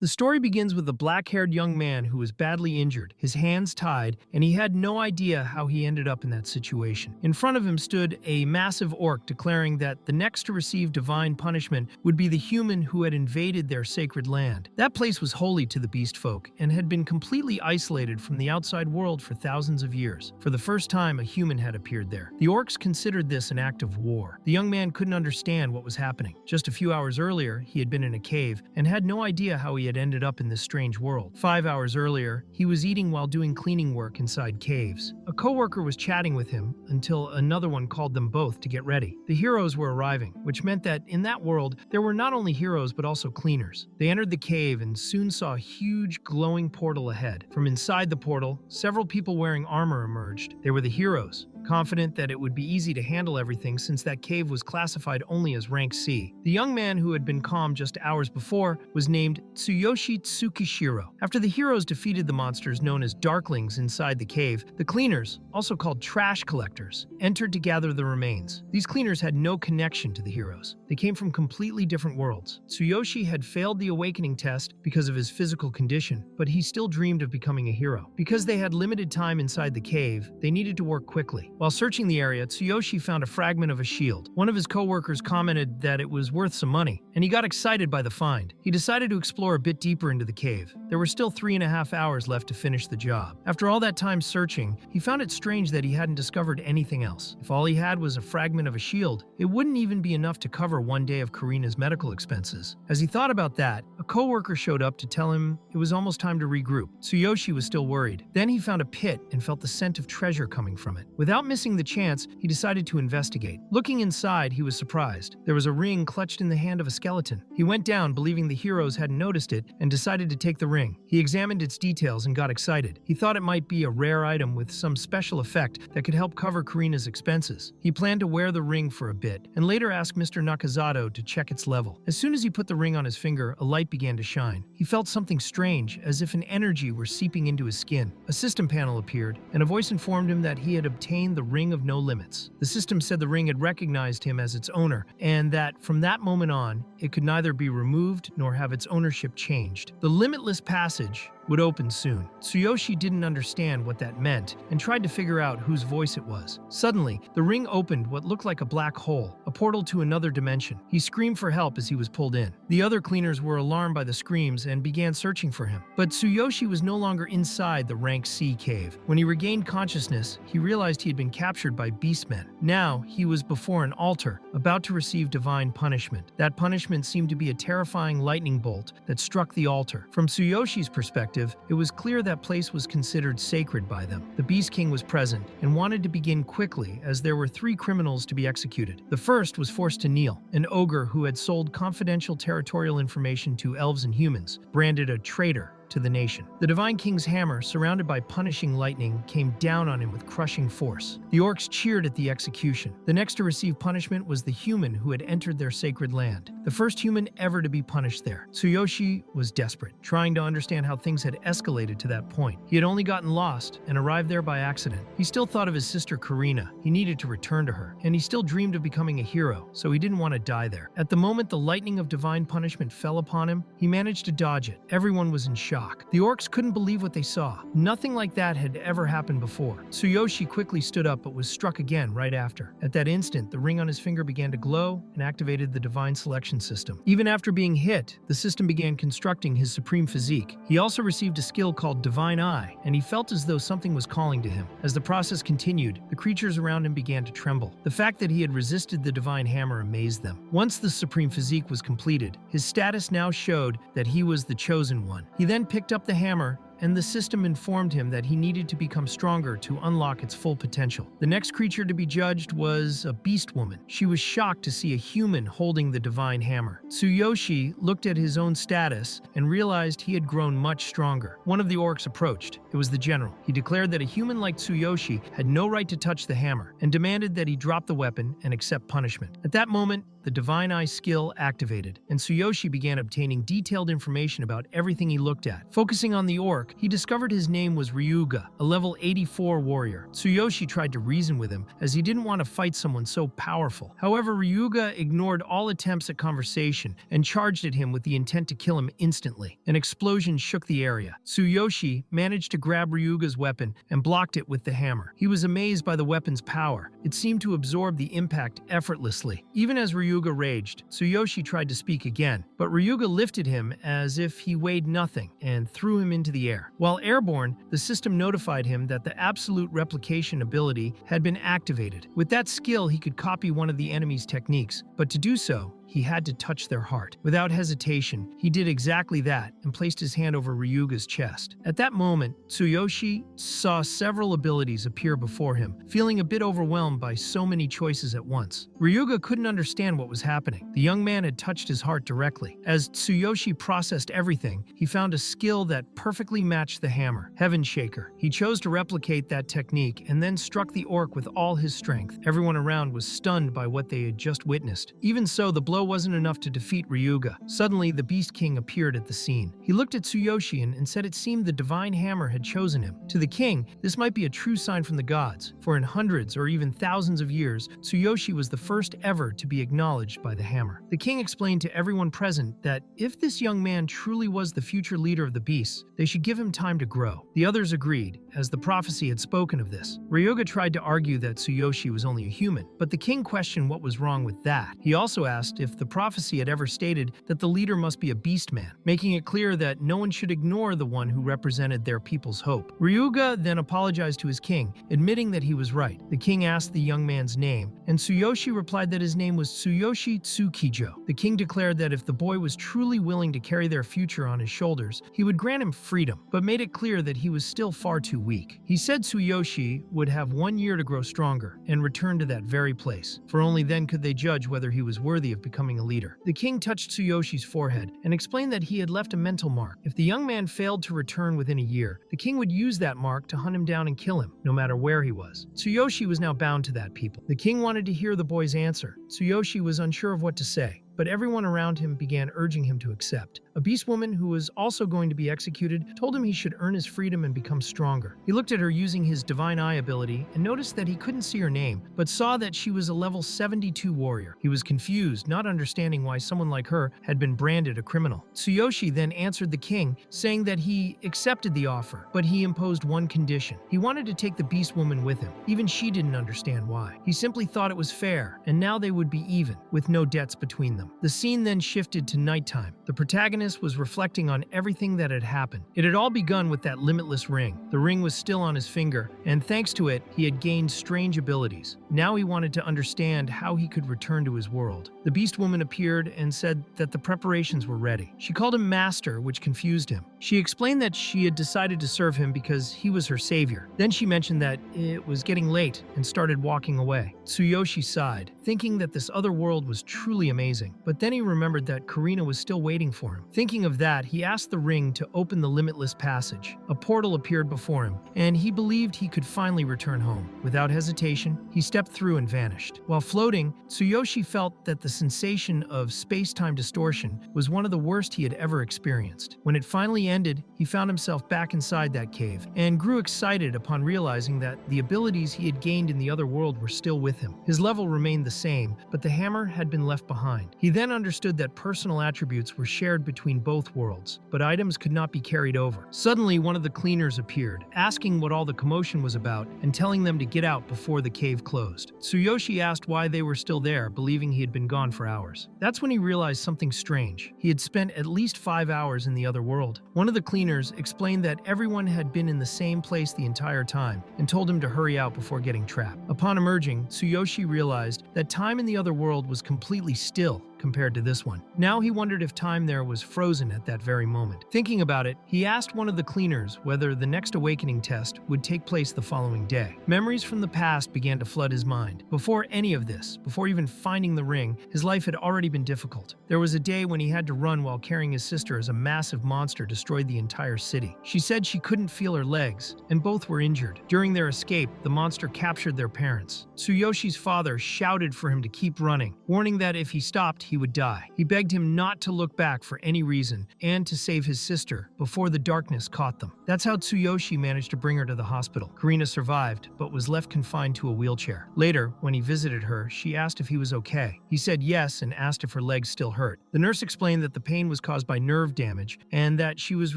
The story begins with a black-haired young man who was badly injured, his hands tied, and he had no idea how he ended up in that situation. In front of him stood a massive orc declaring that the next to receive divine punishment would be the human who had invaded their sacred land. That place was holy to the beast folk and had been completely isolated from the outside world for thousands of years. For the first time, a human had appeared there. The orcs considered this an act of war. The young man couldn't understand what was happening. Just a few hours earlier, he had been in a cave and had no idea how he had ended up in this strange world. 5 hours earlier, he was eating while doing cleaning work inside caves. A coworker was chatting with him until another one called them both to get ready. The heroes were arriving, which meant that in that world, there were not only heroes but also cleaners. They entered the cave and soon saw a huge glowing portal ahead. From inside the portal, several people wearing armor emerged. They were the heroes, confident that it would be easy to handle everything since that cave was classified only as rank C. The young man who had been calm just hours before was named Tsuyoshi Tsukishiro. After the heroes defeated the monsters known as Darklings inside the cave, the cleaners, also called trash collectors, entered to gather the remains. These cleaners had no connection to the heroes. They came from completely different worlds. Tsuyoshi had failed the awakening test because of his physical condition, but he still dreamed of becoming a hero. Because they had limited time inside the cave, they needed to work quickly. While searching the area, Tsuyoshi found a fragment of a shield. One of his coworkers commented that it was worth some money, and he got excited by the find. He decided to explore a bit deeper into the cave. There were still 3.5 hours left to finish the job. After all that time searching, he found it strange that he hadn't discovered anything else. If all he had was a fragment of a shield, it wouldn't even be enough to cover one day of Karina's medical expenses. As he thought about that, a coworker showed up to tell him it was almost time to regroup. Tsuyoshi was still worried. Then he found a pit and felt the scent of treasure coming from it. Without missing the chance, he decided to investigate. Looking inside, he was surprised. There was a ring clutched in the hand of a skeleton. He went down, believing the heroes hadn't noticed it, and decided to take the ring. He examined its details and got excited. He thought it might be a rare item with some special effect that could help cover Karina's expenses. He planned to wear the ring for a bit, and later asked Mr. Nakazato to check its level. As soon as he put the ring on his finger, a light began to shine. He felt something strange, as if an energy were seeping into his skin. A system panel appeared, and a voice informed him that he had obtained the Ring of No Limits. The system said the ring had recognized him as its owner, and that from that moment on, it could neither be removed nor have its ownership changed. The limitless passage would open soon. Tsuyoshi didn't understand what that meant and tried to figure out whose voice it was. Suddenly, the ring opened what looked like a black hole, a portal to another dimension. He screamed for help as he was pulled in. The other cleaners were alarmed by the screams and began searching for him. But Tsuyoshi was no longer inside the rank C cave. When he regained consciousness, he realized he had been captured by beastmen. Now, he was before an altar, about to receive divine punishment. That punishment seemed to be a terrifying lightning bolt that struck the altar. From Tsuyoshi's perspective, it was clear that place was considered sacred by them. The Beast King was present and wanted to begin quickly, as there were 3 criminals to be executed. The first was forced to kneel, an ogre who had sold confidential territorial information to elves and humans, branded a traitor to the nation. The Divine King's hammer, surrounded by punishing lightning, came down on him with crushing force. The orcs cheered at the execution. The next to receive punishment was the human who had entered their sacred land, the first human ever to be punished there. Tsuyoshi was desperate, trying to understand how things had escalated to that point. He had only gotten lost and arrived there by accident. He still thought of his sister Karina. He needed to return to her, and he still dreamed of becoming a hero, so he didn't want to die there. At the moment the lightning of divine punishment fell upon him, he managed to dodge it. Everyone was in shock. The orcs couldn't believe what they saw. Nothing like that had ever happened before. Tsuyoshi quickly stood up but was struck again right after. At that instant, the ring on his finger began to glow and activated the divine selection system. Even after being hit, the system began constructing his supreme physique. He also received a skill called Divine Eye, and he felt as though something was calling to him. As the process continued, the creatures around him began to tremble. The fact that he had resisted the divine hammer amazed them. Once the supreme physique was completed, his status now showed that he was the chosen one. He then picked up the hammer, and the system informed him that he needed to become stronger to unlock its full potential. The next creature to be judged was a beast woman. She was shocked to see a human holding the divine hammer. Tsuyoshi looked at his own status and realized he had grown much stronger. One of the orcs approached. It was the general. He declared that a human like Tsuyoshi had no right to touch the hammer and demanded that he drop the weapon and accept punishment. At that moment, the Divine Eye skill activated, and Tsuyoshi began obtaining detailed information about everything he looked at. Focusing on the orc, he discovered his name was Ryuga, a level 84 warrior. Tsuyoshi tried to reason with him, as he didn't want to fight someone so powerful. However, Ryuga ignored all attempts at conversation and charged at him with the intent to kill him instantly. An explosion shook the area. Tsuyoshi managed to grab Ryuga's weapon and blocked it with the hammer. He was amazed by the weapon's power. It seemed to absorb the impact effortlessly. Even as Ryuga raged, Tsuyoshi tried to speak again, but Ryuga lifted him as if he weighed nothing and threw him into the air. While airborne, the system notified him that the absolute replication ability had been activated. With that skill, he could copy one of the enemy's techniques, but to do so, he had to touch their heart. Without hesitation, he did exactly that and placed his hand over Ryuga's chest. At that moment, Tsuyoshi saw several abilities appear before him, feeling a bit overwhelmed by so many choices at once. Ryuga couldn't understand what was happening. The young man had touched his heart directly. As Tsuyoshi processed everything, he found a skill that perfectly matched the hammer, Heaven Shaker. He chose to replicate that technique and then struck the orc with all his strength. Everyone around was stunned by what they had just witnessed. Even so, the blow wasn't enough to defeat Ryuga. Suddenly, the Beast King appeared at the scene. He looked at Tsuyoshi and said it seemed the divine hammer had chosen him. To the king, this might be a true sign from the gods, for in hundreds or even thousands of years, Tsuyoshi was the first ever to be acknowledged by the hammer. The king explained to everyone present that if this young man truly was the future leader of the beasts, they should give him time to grow. The others agreed, as the prophecy had spoken of this. Ryuga tried to argue that Tsuyoshi was only a human, but the king questioned what was wrong with that. He also asked if the prophecy had ever stated that the leader must be a beast man, making it clear that no one should ignore the one who represented their people's hope. Ryuga then apologized to his king, admitting that he was right. The king asked the young man's name, and Tsuyoshi replied that his name was Tsuyoshi Tsukijo. The king declared that if the boy was truly willing to carry their future on his shoulders, he would grant him freedom, but made it clear that he was still far too weak. He said Tsuyoshi would have 1 year to grow stronger and return to that very place, for only then could they judge whether he was worthy of becoming a leader. The king touched Tsuyoshi's forehead and explained that he had left a mental mark. If the young man failed to return within a year, the king would use that mark to hunt him down and kill him, no matter where he was. Tsuyoshi was now bound to that people. The king wanted to hear the boy's answer. Tsuyoshi was unsure of what to say, but everyone around him began urging him to accept. A beast woman who was also going to be executed told him he should earn his freedom and become stronger. He looked at her using his Divine Eye ability and noticed that he couldn't see her name, but saw that she was a level 72 warrior. He was confused, not understanding why someone like her had been branded a criminal. Tsuyoshi then answered the king, saying that he accepted the offer, but he imposed one condition. He wanted to take the beast woman with him. Even she didn't understand why. He simply thought it was fair, and now they would be even, with no debts between them. The scene then shifted to nighttime. The protagonist was reflecting on everything that had happened. It had all begun with that limitless ring. The ring was still on his finger, and thanks to it, he had gained strange abilities. Now he wanted to understand how he could return to his world. The beast woman appeared and said that the preparations were ready. She called him master, which confused him. She explained that she had decided to serve him because he was her savior. Then she mentioned that it was getting late and started walking away. Tsuyoshi sighed, thinking that this other world was truly amazing. But then he remembered that Karina was still waiting for him. Thinking of that, he asked the ring to open the limitless passage. A portal appeared before him, and he believed he could finally return home. Without hesitation, he stepped through and vanished. While floating, Tsuyoshi felt that the sensation of space-time distortion was one of the worst he had ever experienced. When it finally ended, he found himself back inside that cave, and grew excited upon realizing that the abilities he had gained in the other world were still with him. His level remained the same, but the hammer had been left behind. He then understood that personal attributes were shared between both worlds, but items could not be carried over. Suddenly, one of the cleaners appeared, asking what all the commotion was about and telling them to get out before the cave closed. Tsuyoshi asked why they were still there, believing he had been gone for hours. That's when he realized something strange. He had spent at least 5 hours in the other world. One of the cleaners explained that everyone had been in the same place the entire time and told him to hurry out before getting trapped. Upon emerging, Tsuyoshi realized that time in the other world was completely still, compared to this one. Now he wondered if time there was frozen at that very moment. Thinking about it, he asked one of the cleaners whether the next awakening test would take place the following day. Memories from the past began to flood his mind. Before any of this, before even finding the ring, his life had already been difficult. There was a day when he had to run while carrying his sister as a massive monster destroyed the entire city. She said she couldn't feel her legs, and both were injured. During their escape, the monster captured their parents. Tsuyoshi's father shouted for him to keep running, warning that if he stopped, he would die. He begged him not to look back for any reason and to save his sister before the darkness caught them. That's how Tsuyoshi managed to bring her to the hospital. Karina survived, but was left confined to a wheelchair. Later, when he visited her, she asked if he was okay. He said yes and asked if her legs still hurt. The nurse explained that the pain was caused by nerve damage and that she was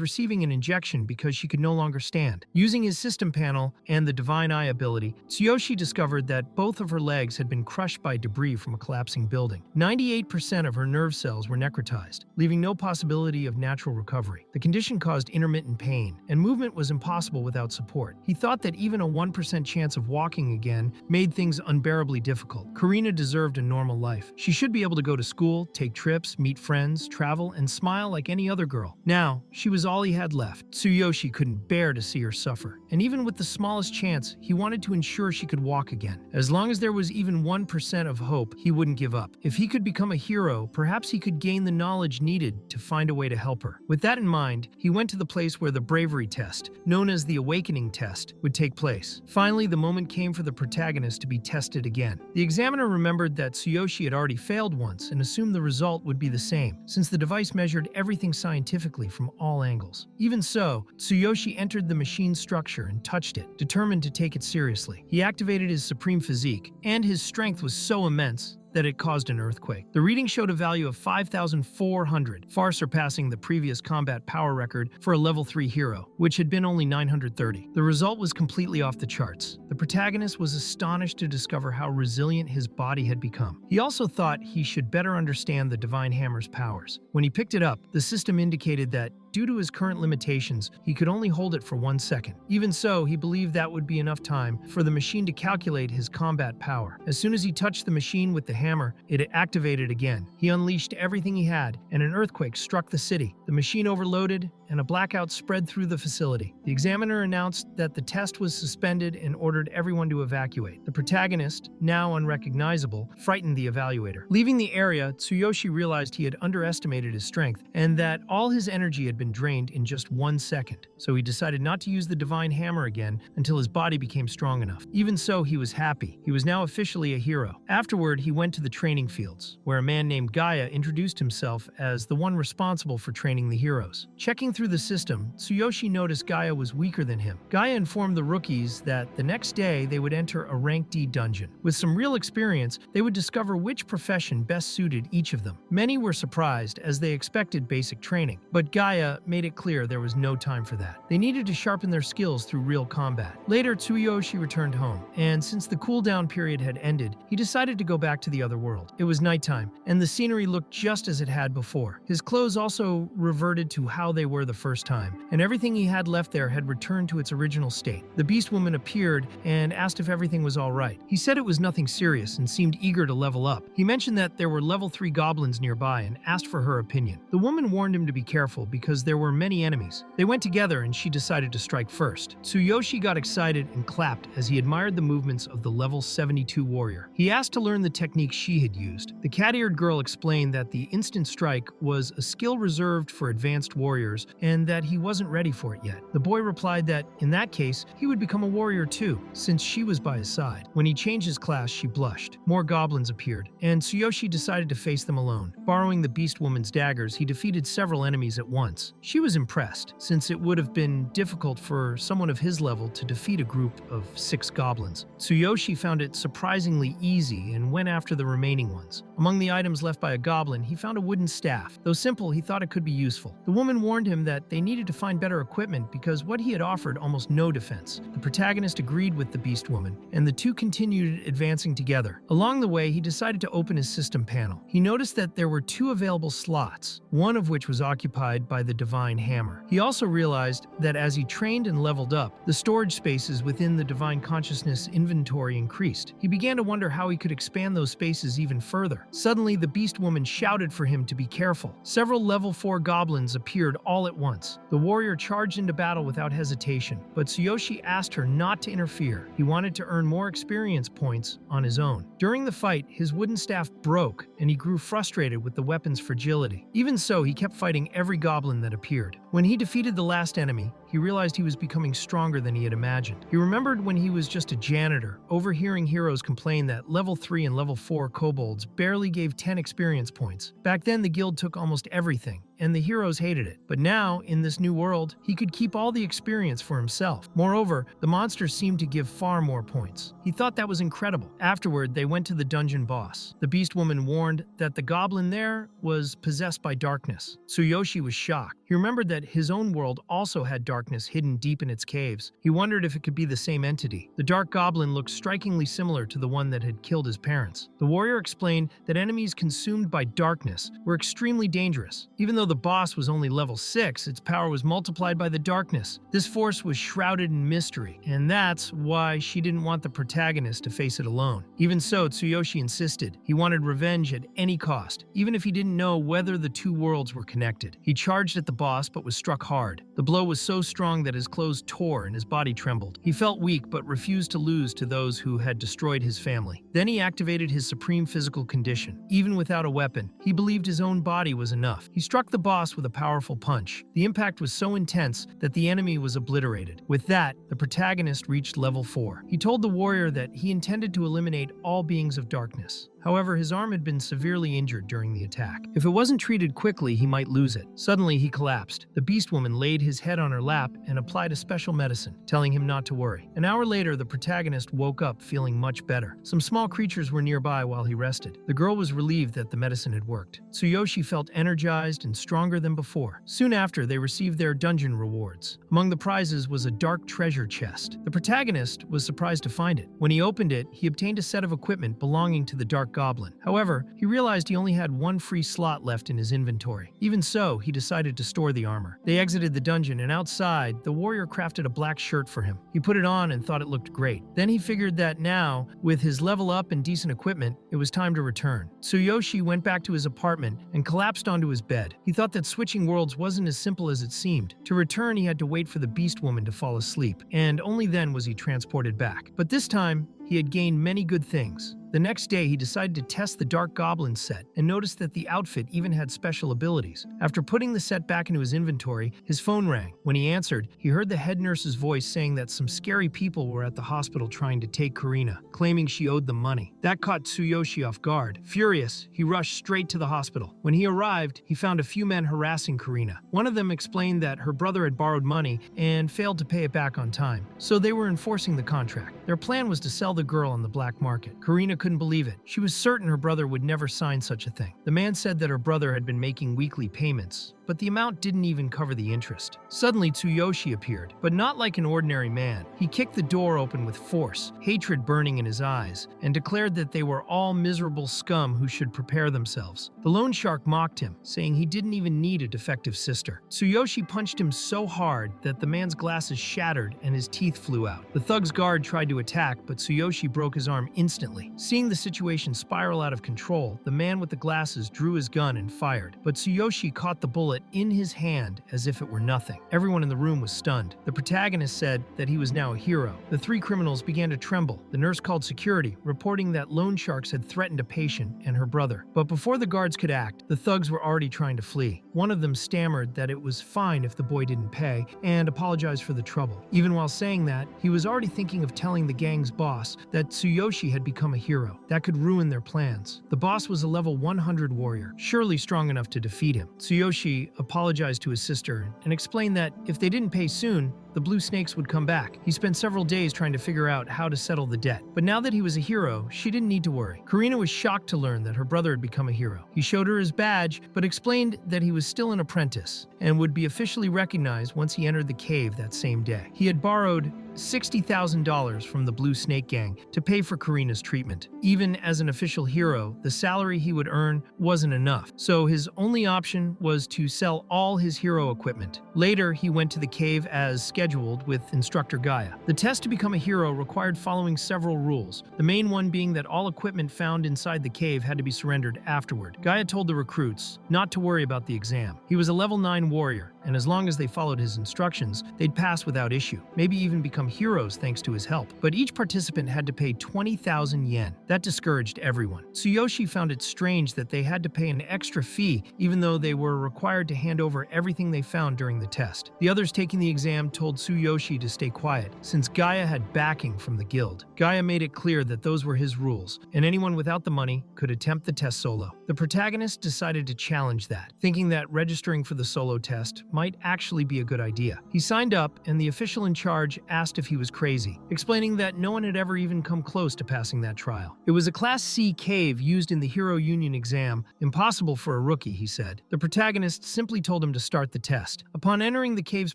receiving an injection because she could no longer stand. Using his system panel and the divine eye ability, Tsuyoshi discovered that both of her legs had been crushed by debris from a collapsing building. 98% of her nerve cells were necrotized, leaving no possibility of natural recovery. The condition caused intermittent pain, and movement was impossible without support. He thought that even a 1% chance of walking again made things unbearably difficult. Karina deserved a normal life. She should be able to go to school, take trips, meet friends, travel, and smile like any other girl. Now, she was all he had left. Tsuyoshi couldn't bear to see her suffer, and even with the smallest chance, he wanted to ensure she could walk again. As long as there was even 1% of hope, he wouldn't give up. If he could become a hero, perhaps he could gain the knowledge needed to find a way to help her. With that in mind, he went to the place where the bravery test, known as the awakening test, would take place. Finally, the moment came for the protagonist to be tested again. The examiner remembered that Tsuyoshi had already failed once and assumed the result would be the same, since the device measured everything scientifically from all angles. Even so, Tsuyoshi entered the machine's structure and touched it, determined to take it seriously. He activated his supreme physique, and his strength was so immense that it caused an earthquake. The reading showed a value of 5,400, far surpassing the previous combat power record for a level 3 hero, which had been only 930. The result was completely off the charts. The protagonist was astonished to discover how resilient his body had become. He also thought he should better understand the Divine Hammer's powers. When he picked it up, the system indicated that due to his current limitations, he could only hold it for 1 second. Even so, he believed that would be enough time for the machine to calculate his combat power. As soon as he touched the machine with the hammer, it activated again. He unleashed everything he had, and an earthquake struck the city. The machine overloaded, and a blackout spread through the facility. The examiner announced that the test was suspended and ordered everyone to evacuate. The protagonist, now unrecognizable, frightened the evaluator. Leaving the area, Tsuyoshi realized he had underestimated his strength and that all his energy had been drained in just 1 second. So he decided not to use the divine hammer again until his body became strong enough. Even so, he was happy. He was now officially a hero. Afterward, he went to the training fields, where a man named Gaia introduced himself as the one responsible for training the heroes. Checking through the system, Tsuyoshi noticed Gaia was weaker than him. Gaia informed the rookies that the next day they would enter a rank D dungeon. With some real experience, they would discover which profession best suited each of them. Many were surprised as they expected basic training, but Gaia made it clear there was no time for that. They needed to sharpen their skills through real combat. Later, Tsuyoshi returned home, and since the cooldown period had ended, he decided to go back to the other world. It was nighttime, and the scenery looked just as it had before. His clothes also reverted to how they were the first time, and everything he had left there had returned to its original state. The beast woman appeared and asked if everything was all right. He said it was nothing serious and seemed eager to level up. He mentioned that there were level 3 goblins nearby and asked for her opinion. The woman warned him to be careful because there were many enemies. They went together and she decided to strike first. Tsuyoshi got excited and clapped as he admired the movements of the level 72 warrior. He asked to learn the technique she had used. The cat-eared girl explained that the instant strike was a skill reserved for advanced warriors and that he wasn't ready for it yet. The boy replied that, in that case, he would become a warrior too, since she was by his side. When he changed his class, she blushed. More goblins appeared, and Tsuyoshi decided to face them alone. Borrowing the beast woman's daggers, he defeated several enemies at once. She was impressed, since it would have been difficult for someone of his level to defeat a group of 6 goblins. Tsuyoshi found it surprisingly easy and went after the remaining ones. Among the items left by a goblin, he found a wooden staff. Though simple, he thought it could be useful. The woman warned him that they needed to find better equipment because what he had offered almost no defense. The protagonist agreed with the Beast Woman, and the two continued advancing together. Along the way, he decided to open his system panel. He noticed that there were 2 available slots, one of which was occupied by the Divine Hammer. He also realized that as he trained and leveled up, the storage spaces within the Divine Consciousness inventory increased. He began to wonder how he could expand those spaces even further. Suddenly, the Beast Woman shouted for him to be careful. Several level 4 goblins appeared all at once. The warrior charged into battle without hesitation, but Tsuyoshi asked her not to interfere. He wanted to earn more experience points on his own. During the fight, his wooden staff broke, and he grew frustrated with the weapon's fragility. Even so, he kept fighting every goblin that appeared. When he defeated the last enemy, he realized he was becoming stronger than he had imagined. He remembered when he was just a janitor, overhearing heroes complain that level 3 and level 4 kobolds barely gave 10 experience points. Back then, the guild took almost everything, and the heroes hated it. But now, in this new world, he could keep all the experience for himself. Moreover, the monsters seemed to give far more points. He thought that was incredible. Afterward, they went to the dungeon boss. The Beast Woman warned that the goblin there was possessed by darkness. Tsuyoshi was shocked. He remembered that his own world also had darkness hidden deep in its caves. He wondered if it could be the same entity. The dark goblin looked strikingly similar to the one that had killed his parents. The warrior explained that enemies consumed by darkness were extremely dangerous. Even though the boss was only level 6, its power was multiplied by the darkness. This force was shrouded in mystery, and that's why she didn't want the protagonist to face it alone. Even so, Tsuyoshi insisted. He wanted revenge at any cost, even if he didn't know whether the 2 worlds were connected. He charged at the boss but was struck hard. The blow was so strong that his clothes tore and his body trembled. He felt weak but refused to lose to those who had destroyed his family. Then he activated his supreme physical condition. Even without a weapon, he believed his own body was enough. He struck the boss with a powerful punch. The impact was so intense that the enemy was obliterated. With that, the protagonist reached level 4. He told the warrior that he intended to eliminate all beings of darkness. However, his arm had been severely injured during the attack. If it wasn't treated quickly, he might lose it. Suddenly, he collapsed. The Beast Woman laid his head on her lap and applied a special medicine, telling him not to worry. An hour later, the protagonist woke up feeling much better. Some small creatures were nearby while he rested. The girl was relieved that the medicine had worked. Tsuyoshi felt energized and stronger than before. Soon after, they received their dungeon rewards. Among the prizes was a dark treasure chest. The protagonist was surprised to find it. When he opened it, he obtained a set of equipment belonging to the dark goblin. However, he realized he only had 1 free slot left in his inventory. Even so, he decided to store the armor. They exited the dungeon, and outside, the warrior crafted a black shirt for him. He put it on and thought it looked great. Then he figured that now, with his level up and decent equipment, it was time to return. Tsuyoshi went back to his apartment and collapsed onto his bed. He thought that switching worlds wasn't as simple as it seemed. To return, he had to wait for the Beast Woman to fall asleep, and only then was he transported back. But this time, he had gained many good things. The next day, he decided to test the Dark Goblin set and noticed that the outfit even had special abilities. After putting the set back into his inventory, his phone rang. When he answered, he heard the head nurse's voice saying that some scary people were at the hospital trying to take Karina, claiming she owed them money. That caught Tsuyoshi off guard. Furious, he rushed straight to the hospital. When he arrived, he found a few men harassing Karina. One of them explained that her brother had borrowed money and failed to pay it back on time, so they were enforcing the contract. Their plan was to sell the girl on the black market. Karina couldn't believe it. She was certain her brother would never sign such a thing. The man said that her brother had been making weekly payments, but the amount didn't even cover the interest. Suddenly, Tsuyoshi appeared, but not like an ordinary man. He kicked the door open with force, hatred burning in his eyes, and declared that they were all miserable scum who should prepare themselves. The loan shark mocked him, saying he didn't even need a defective sister. Tsuyoshi punched him so hard that the man's glasses shattered and his teeth flew out. The thug's guard tried to attack, but Tsuyoshi broke his arm instantly. Seeing the situation spiral out of control, the man with the glasses drew his gun and fired, but Tsuyoshi caught the bullet in his hand as if it were nothing. Everyone in the room was stunned. The protagonist said that he was now a hero. The 3 criminals began to tremble. The nurse called security, reporting that loan sharks had threatened a patient and her brother. But before the guards could act, the thugs were already trying to flee. One of them stammered that it was fine if the boy didn't pay and apologized for the trouble. Even while saying that, he was already thinking of telling the gang's boss that Tsuyoshi had become a hero. That could ruin their plans. The boss was a level 100 warrior, surely strong enough to defeat him. Tsuyoshi boy apologized to his sister and explained that if they didn't pay soon, the blue snakes would come back. He spent several days trying to figure out how to settle the debt. But now that he was a hero, she didn't need to worry. Karina was shocked to learn that her brother had become a hero. He showed her his badge, but explained that he was still an apprentice and would be officially recognized once he entered the cave that same day. He had borrowed $60,000 from the Blue Snake Gang to pay for Karina's treatment. Even as an official hero, the salary he would earn wasn't enough, so his only option was to sell all his hero equipment. Later, he went to the cave as scheduled with instructor Gaia. The test to become a hero required following several rules, the main one being that all equipment found inside the cave had to be surrendered afterward. Gaia told the recruits not to worry about the exam. He was a level 9 warrior, and as long as they followed his instructions, they'd pass without issue, maybe even become heroes thanks to his help. But each participant had to pay 20,000 yen. That discouraged everyone. Tsuyoshi found it strange that they had to pay an extra fee even though they were required to hand over everything they found during the test. The others taking the exam told Tsuyoshi to stay quiet, since Gaia had backing from the guild. Gaia made it clear that those were his rules, and anyone without the money could attempt the test solo. The protagonist decided to challenge that, thinking that registering for the solo test might actually be a good idea. He signed up, and the official in charge asked if he was crazy, explaining that no one had ever even come close to passing that trial. It was a Class C cave used in the Hero Union exam, impossible for a rookie, he said. The protagonist simply told him to start the test. Upon entering the cave's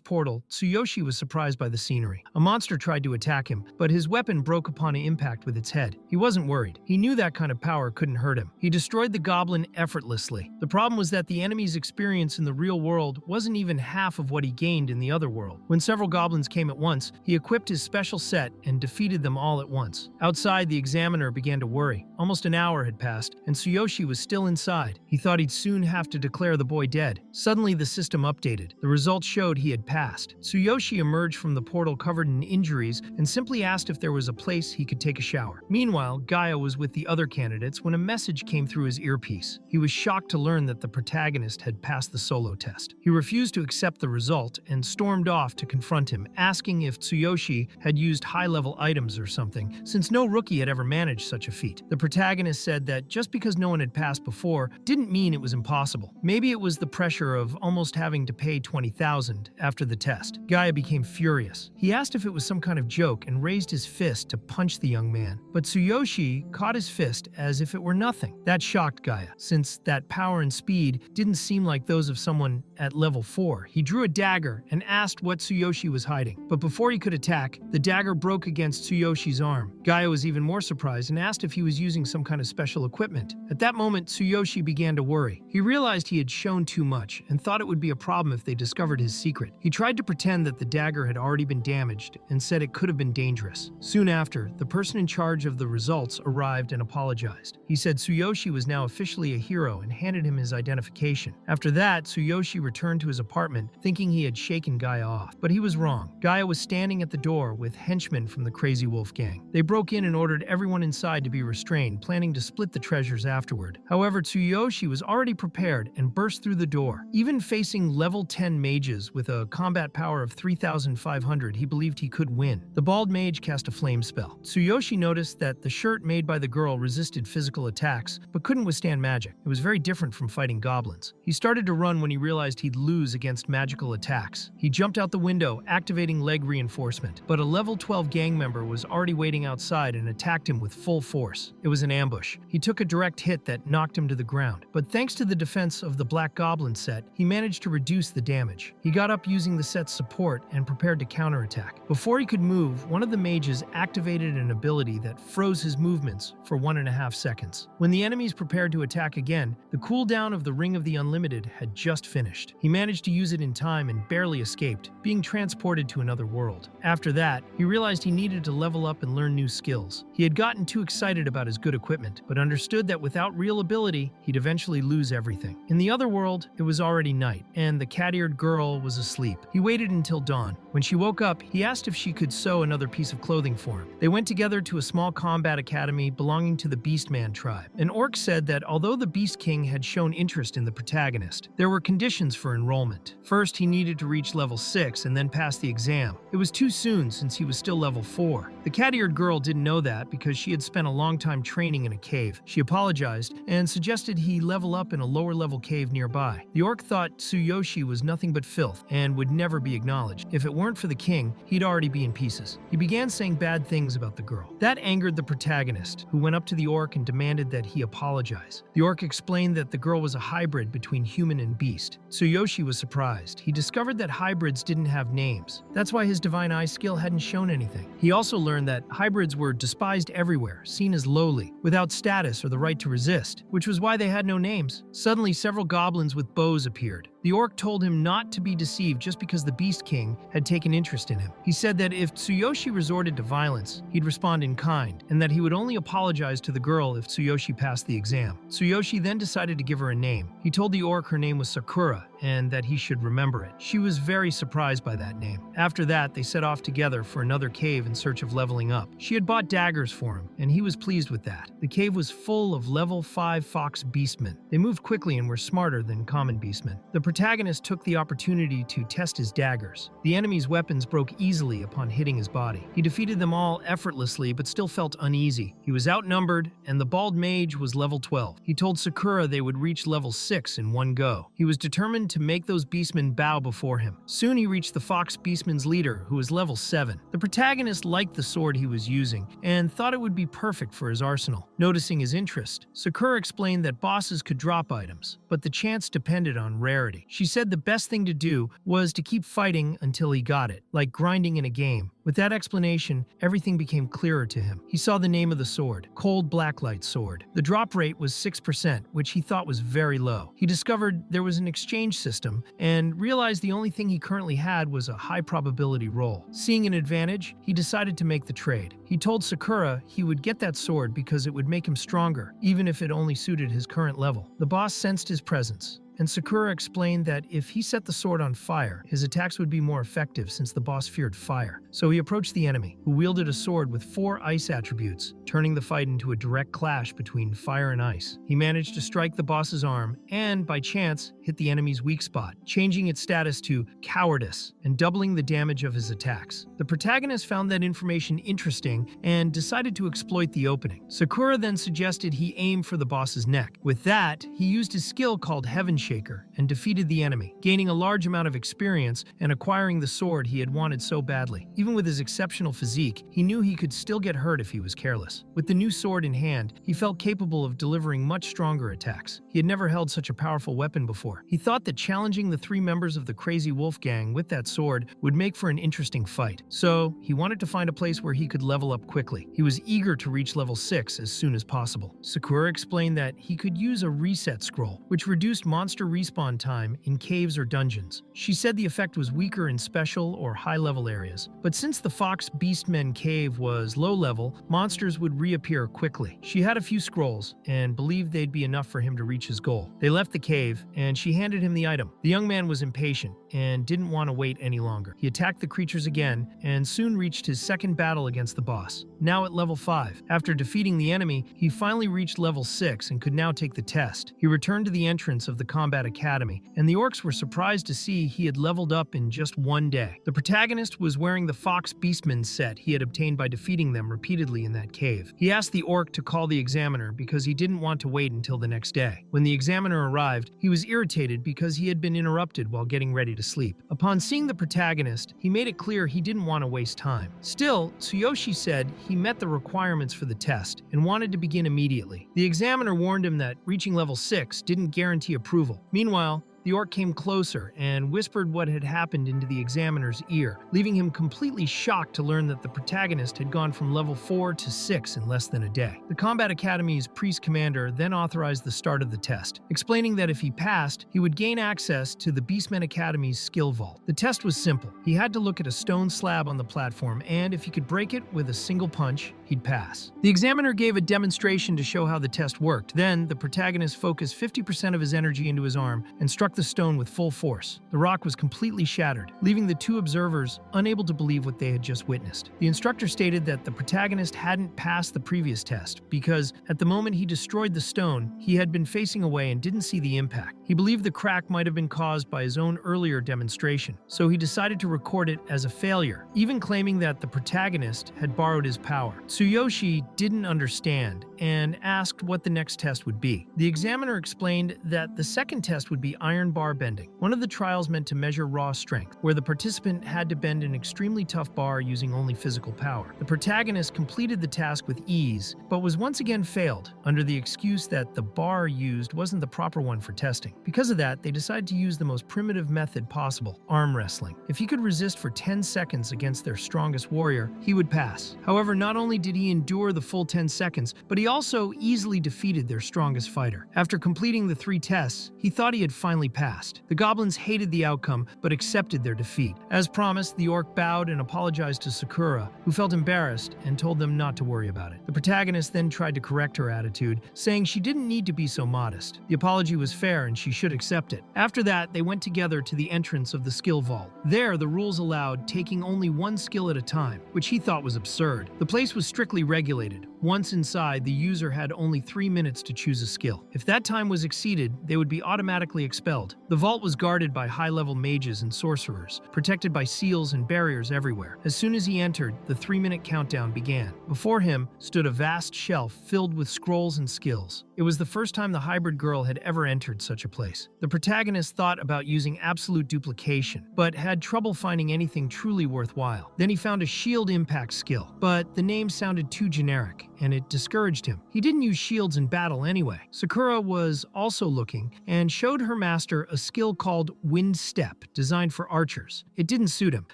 portal, Tsuyoshi was surprised by the scenery. A monster tried to attack him, but his weapon broke upon impact with its head. He wasn't worried. He knew that kind of power couldn't hurt him. He destroyed the goblin effortlessly. The problem was that the enemy's experience in the real world wasn't even half of what he gained in the other world. When several goblins came at once, he equipped his special set and defeated them all at once. Outside, the examiner began to worry. Almost an hour had passed, and Tsuyoshi was still inside. He thought he'd soon have to declare the boy dead. Suddenly, the system updated. The results showed he had passed. Tsuyoshi emerged from the portal covered in injuries and simply asked if there was a place he could take a shower. Meanwhile, Gaia was with the other candidates when a message came through his earpiece. He was shocked to learn that the protagonist had passed the solo test. He refused to accept the result and stormed off to confront him, asking if Tsuyoshi had used high-level items or something, since no rookie had ever managed such a feat. The protagonist said that just because no one had passed before didn't mean it was impossible. Maybe it was the pressure of almost having to pay 20,000 after the test. Gaia became furious. He asked if it was some kind of joke and raised his fist to punch the young man. But Tsuyoshi caught his fist as if it were nothing. That shocked Gaia, since that power and speed didn't seem like those of someone at level 4. He drew a dagger and asked what Tsuyoshi was hiding. But before he could attack, the dagger broke against Tsuyoshi's arm. Gaia was even more surprised and asked if he was using some kind of special equipment. At that moment, Tsuyoshi began to worry. He realized he had shown too much and thought it would be a problem if they discovered his secret. He tried to pretend that the dagger had already been damaged and said it could have been dangerous. Soon after, the person in charge of the results arrived and apologized. He said Tsuyoshi was now officially a hero and handed him his identification. After that, Tsuyoshi returned to his apartment, thinking he had shaken Gaia off. But he was wrong. Gaia was standing at the door with henchmen from the Crazy Wolf gang. They broke in and ordered everyone inside to be restrained, planning to split the treasures afterward. However, Tsuyoshi was already prepared and burst through the door. Even facing level 10 mages with a combat power of 3,500, he believed he could win. The bald mage cast a flame spell. Tsuyoshi noticed that the shirt made by the girl resisted physical attacks, but couldn't withstand magic. It was very different from fighting goblins. He started to run when he realized he'd lose against magical attacks. He jumped out the window, activating leg reinforcement, but a level 12 gang member was already waiting outside and attacked him with full force. It was an ambush. He took a direct hit that knocked him to the ground, but thanks to the defense of the Black Goblin set, he managed to reduce the damage. He got up using the set's support and prepared to counterattack. Before he could move, one of the mages activated an ability that froze his movements for 1.5 seconds. When the enemies prepared to attack again, the cooldown of the Ring of the Unlimited had just finished. He managed to use it in time and barely escaped, being transported to another world. After that, he realized he needed to level up and learn new skills. He had gotten too excited about his good equipment, but understood that without real ability, he'd eventually lose everything. In the other world, it was already night, and the cat-eared girl was asleep. He waited until dawn. When she woke up, he asked if she could sew another piece of clothing for him. They went together to a small combat academy belonging to the Beastman tribe. An orc said that although the Beast King had shown interest in the protagonist, there were conditions for enrollment. enrollment. First, he needed to reach level 6 and then pass the exam. It was too soon since he was still level 4. The cat-eared girl didn't know that because she had spent a long time training in a cave. She apologized and suggested he level up in a lower-level cave nearby. The orc thought Tsuyoshi was nothing but filth and would never be acknowledged. If it weren't for the king, he'd already be in pieces. He began saying bad things about the girl. That angered the protagonist, who went up to the orc and demanded that he apologize. The orc explained that the girl was a hybrid between human and beast. Tsuyoshi was surprised. He discovered that hybrids didn't have names. That's why his divine eye skill hadn't shown anything. He also learned that hybrids were despised everywhere, seen as lowly, without status or the right to resist, which was why they had no names. Suddenly, several goblins with bows appeared. The orc told him not to be deceived just because the Beast King had taken interest in him. He said that if Tsuyoshi resorted to violence, he'd respond in kind, and that he would only apologize to the girl if Tsuyoshi passed the exam. Tsuyoshi then decided to give her a name. He told the orc her name was Sakura, and that he should remember it. She was very surprised by that name. After that, they set off together for another cave in search of leveling up. She had bought daggers for him, and he was pleased with that. The cave was full of level 5 fox beastmen. They moved quickly and were smarter than common beastmen. The protagonist took the opportunity to test his daggers. The enemy's weapons broke easily upon hitting his body. He defeated them all effortlessly, but still felt uneasy. He was outnumbered, and the bald mage was level 12. He told Sakura they would reach level 6 in one go. He was determined to make those beastmen bow before him. Soon he reached the fox beastmen's leader, who was level 7. The protagonist liked the sword he was using, and thought it would be perfect for his arsenal. Noticing his interest, Sakura explained that bosses could drop items, but the chance depended on rarity. She said the best thing to do was to keep fighting until he got it, like grinding in a game. With that explanation, everything became clearer to him. He saw the name of the sword, Cold Blacklight Sword. The drop rate was 6%, which he thought was very low. He discovered there was an exchange system and realized the only thing he currently had was a high probability roll. Seeing an advantage, he decided to make the trade. He told Sakura he would get that sword because it would make him stronger, even if it only suited his current level. The boss sensed his presence, and Sakura explained that if he set the sword on fire, his attacks would be more effective since the boss feared fire. So he approached the enemy, who wielded a sword with 4 ice attributes, turning the fight into a direct clash between fire and ice. He managed to strike the boss's arm and, by chance, hit the enemy's weak spot, changing its status to cowardice and doubling the damage of his attacks. The protagonist found that information interesting and decided to exploit the opening. Sakura then suggested he aim for the boss's neck. With that, he used his skill called Heaven Shaker and defeated the enemy, gaining a large amount of experience and acquiring the sword he had wanted so badly. Even with his exceptional physique, he knew he could still get hurt if he was careless. With the new sword in hand, he felt capable of delivering much stronger attacks. He had never held such a powerful weapon before. He thought that challenging the 3 members of the Crazy Wolf Gang with that sword would make for an interesting fight. So, he wanted to find a place where he could level up quickly. He was eager to reach level 6 as soon as possible. Sakura explained that he could use a reset scroll, which reduced monster respawn time in caves or dungeons. She said the effect was weaker in special or high-level areas, but since the Fox Beastmen cave was low-level, monsters would reappear quickly. She had a few scrolls and believed they'd be enough for him to reach his goal. They left the cave, and she handed him the item. The young man was impatient and didn't want to wait any longer. He attacked the creatures again and soon reached his second battle against the boss, now at level 5. After defeating the enemy, he finally reached level 6 and could now take the test. He returned to the entrance of the Combat Academy, and the orcs were surprised to see he had leveled up in just one day. The protagonist was wearing the Fox Beastman set he had obtained by defeating them repeatedly in that cave. He asked the orc to call the examiner because he didn't want to wait until the next day. When the examiner arrived, he was irritated because he had been interrupted while getting ready to sleep. Upon seeing the protagonist, he made it clear he didn't want to waste time. Still, Tsuyoshi said he met the requirements for the test and wanted to begin immediately. The examiner warned him that reaching level 6 didn't guarantee approval. Meanwhile, the orc came closer and whispered what had happened into the examiner's ear, leaving him completely shocked to learn that the protagonist had gone from level 4 to 6 in less than a day. The Combat Academy's priest commander then authorized the start of the test, explaining that if he passed, he would gain access to the Beastmen Academy's skill vault. The test was simple. He had to look at a stone slab on the platform, and if he could break it with a single punch, he'd pass. The examiner gave a demonstration to show how the test worked. Then, the protagonist focused 50% of his energy into his arm and struck struck the stone with full force. The rock was completely shattered, leaving the two observers unable to believe what they had just witnessed. The instructor stated that the protagonist hadn't passed the previous test because, at the moment he destroyed the stone, he had been facing away and didn't see the impact. He believed the crack might have been caused by his own earlier demonstration, so he decided to record it as a failure, even claiming that the protagonist had borrowed his power. Tsuyoshi didn't understand and asked what the next test would be. The examiner explained that the second test would be iron bar bending, one of the trials meant to measure raw strength, where the participant had to bend an extremely tough bar using only physical power. The protagonist completed the task with ease, but was once again failed, under the excuse that the bar used wasn't the proper one for testing. Because of that, they decided to use the most primitive method possible, arm wrestling. If he could resist for 10 seconds against their strongest warrior, he would pass. However, not only did he endure the full 10 seconds, but he also easily defeated their strongest fighter. After completing the 3 tests, he thought he had finally passed. The goblins hated the outcome, but accepted their defeat. As promised, the orc bowed and apologized to Sakura, who felt embarrassed and told them not to worry about it. The protagonist then tried to correct her attitude, saying she didn't need to be so modest. The apology was fair and she should accept it. After that, they went together to the entrance of the skill vault. There, the rules allowed taking only one skill at a time, which he thought was absurd. The place was strictly regulated. Once inside, the user had only 3 minutes to choose a skill. If that time was exceeded, they would be automatically expelled. The vault was guarded by high-level mages and sorcerers, protected by seals and barriers everywhere. As soon as he entered, the 3-minute countdown began. Before him stood a vast shelf filled with scrolls and skills. It was the first time the hybrid girl had ever entered such a place. The protagonist thought about using absolute duplication, but had trouble finding anything truly worthwhile. Then he found a shield impact skill, but the name sounded too generic, and it discouraged him. He didn't use shields in battle anyway. Sakura was also looking and showed her master a skill called Wind Step, designed for archers. It didn't suit him,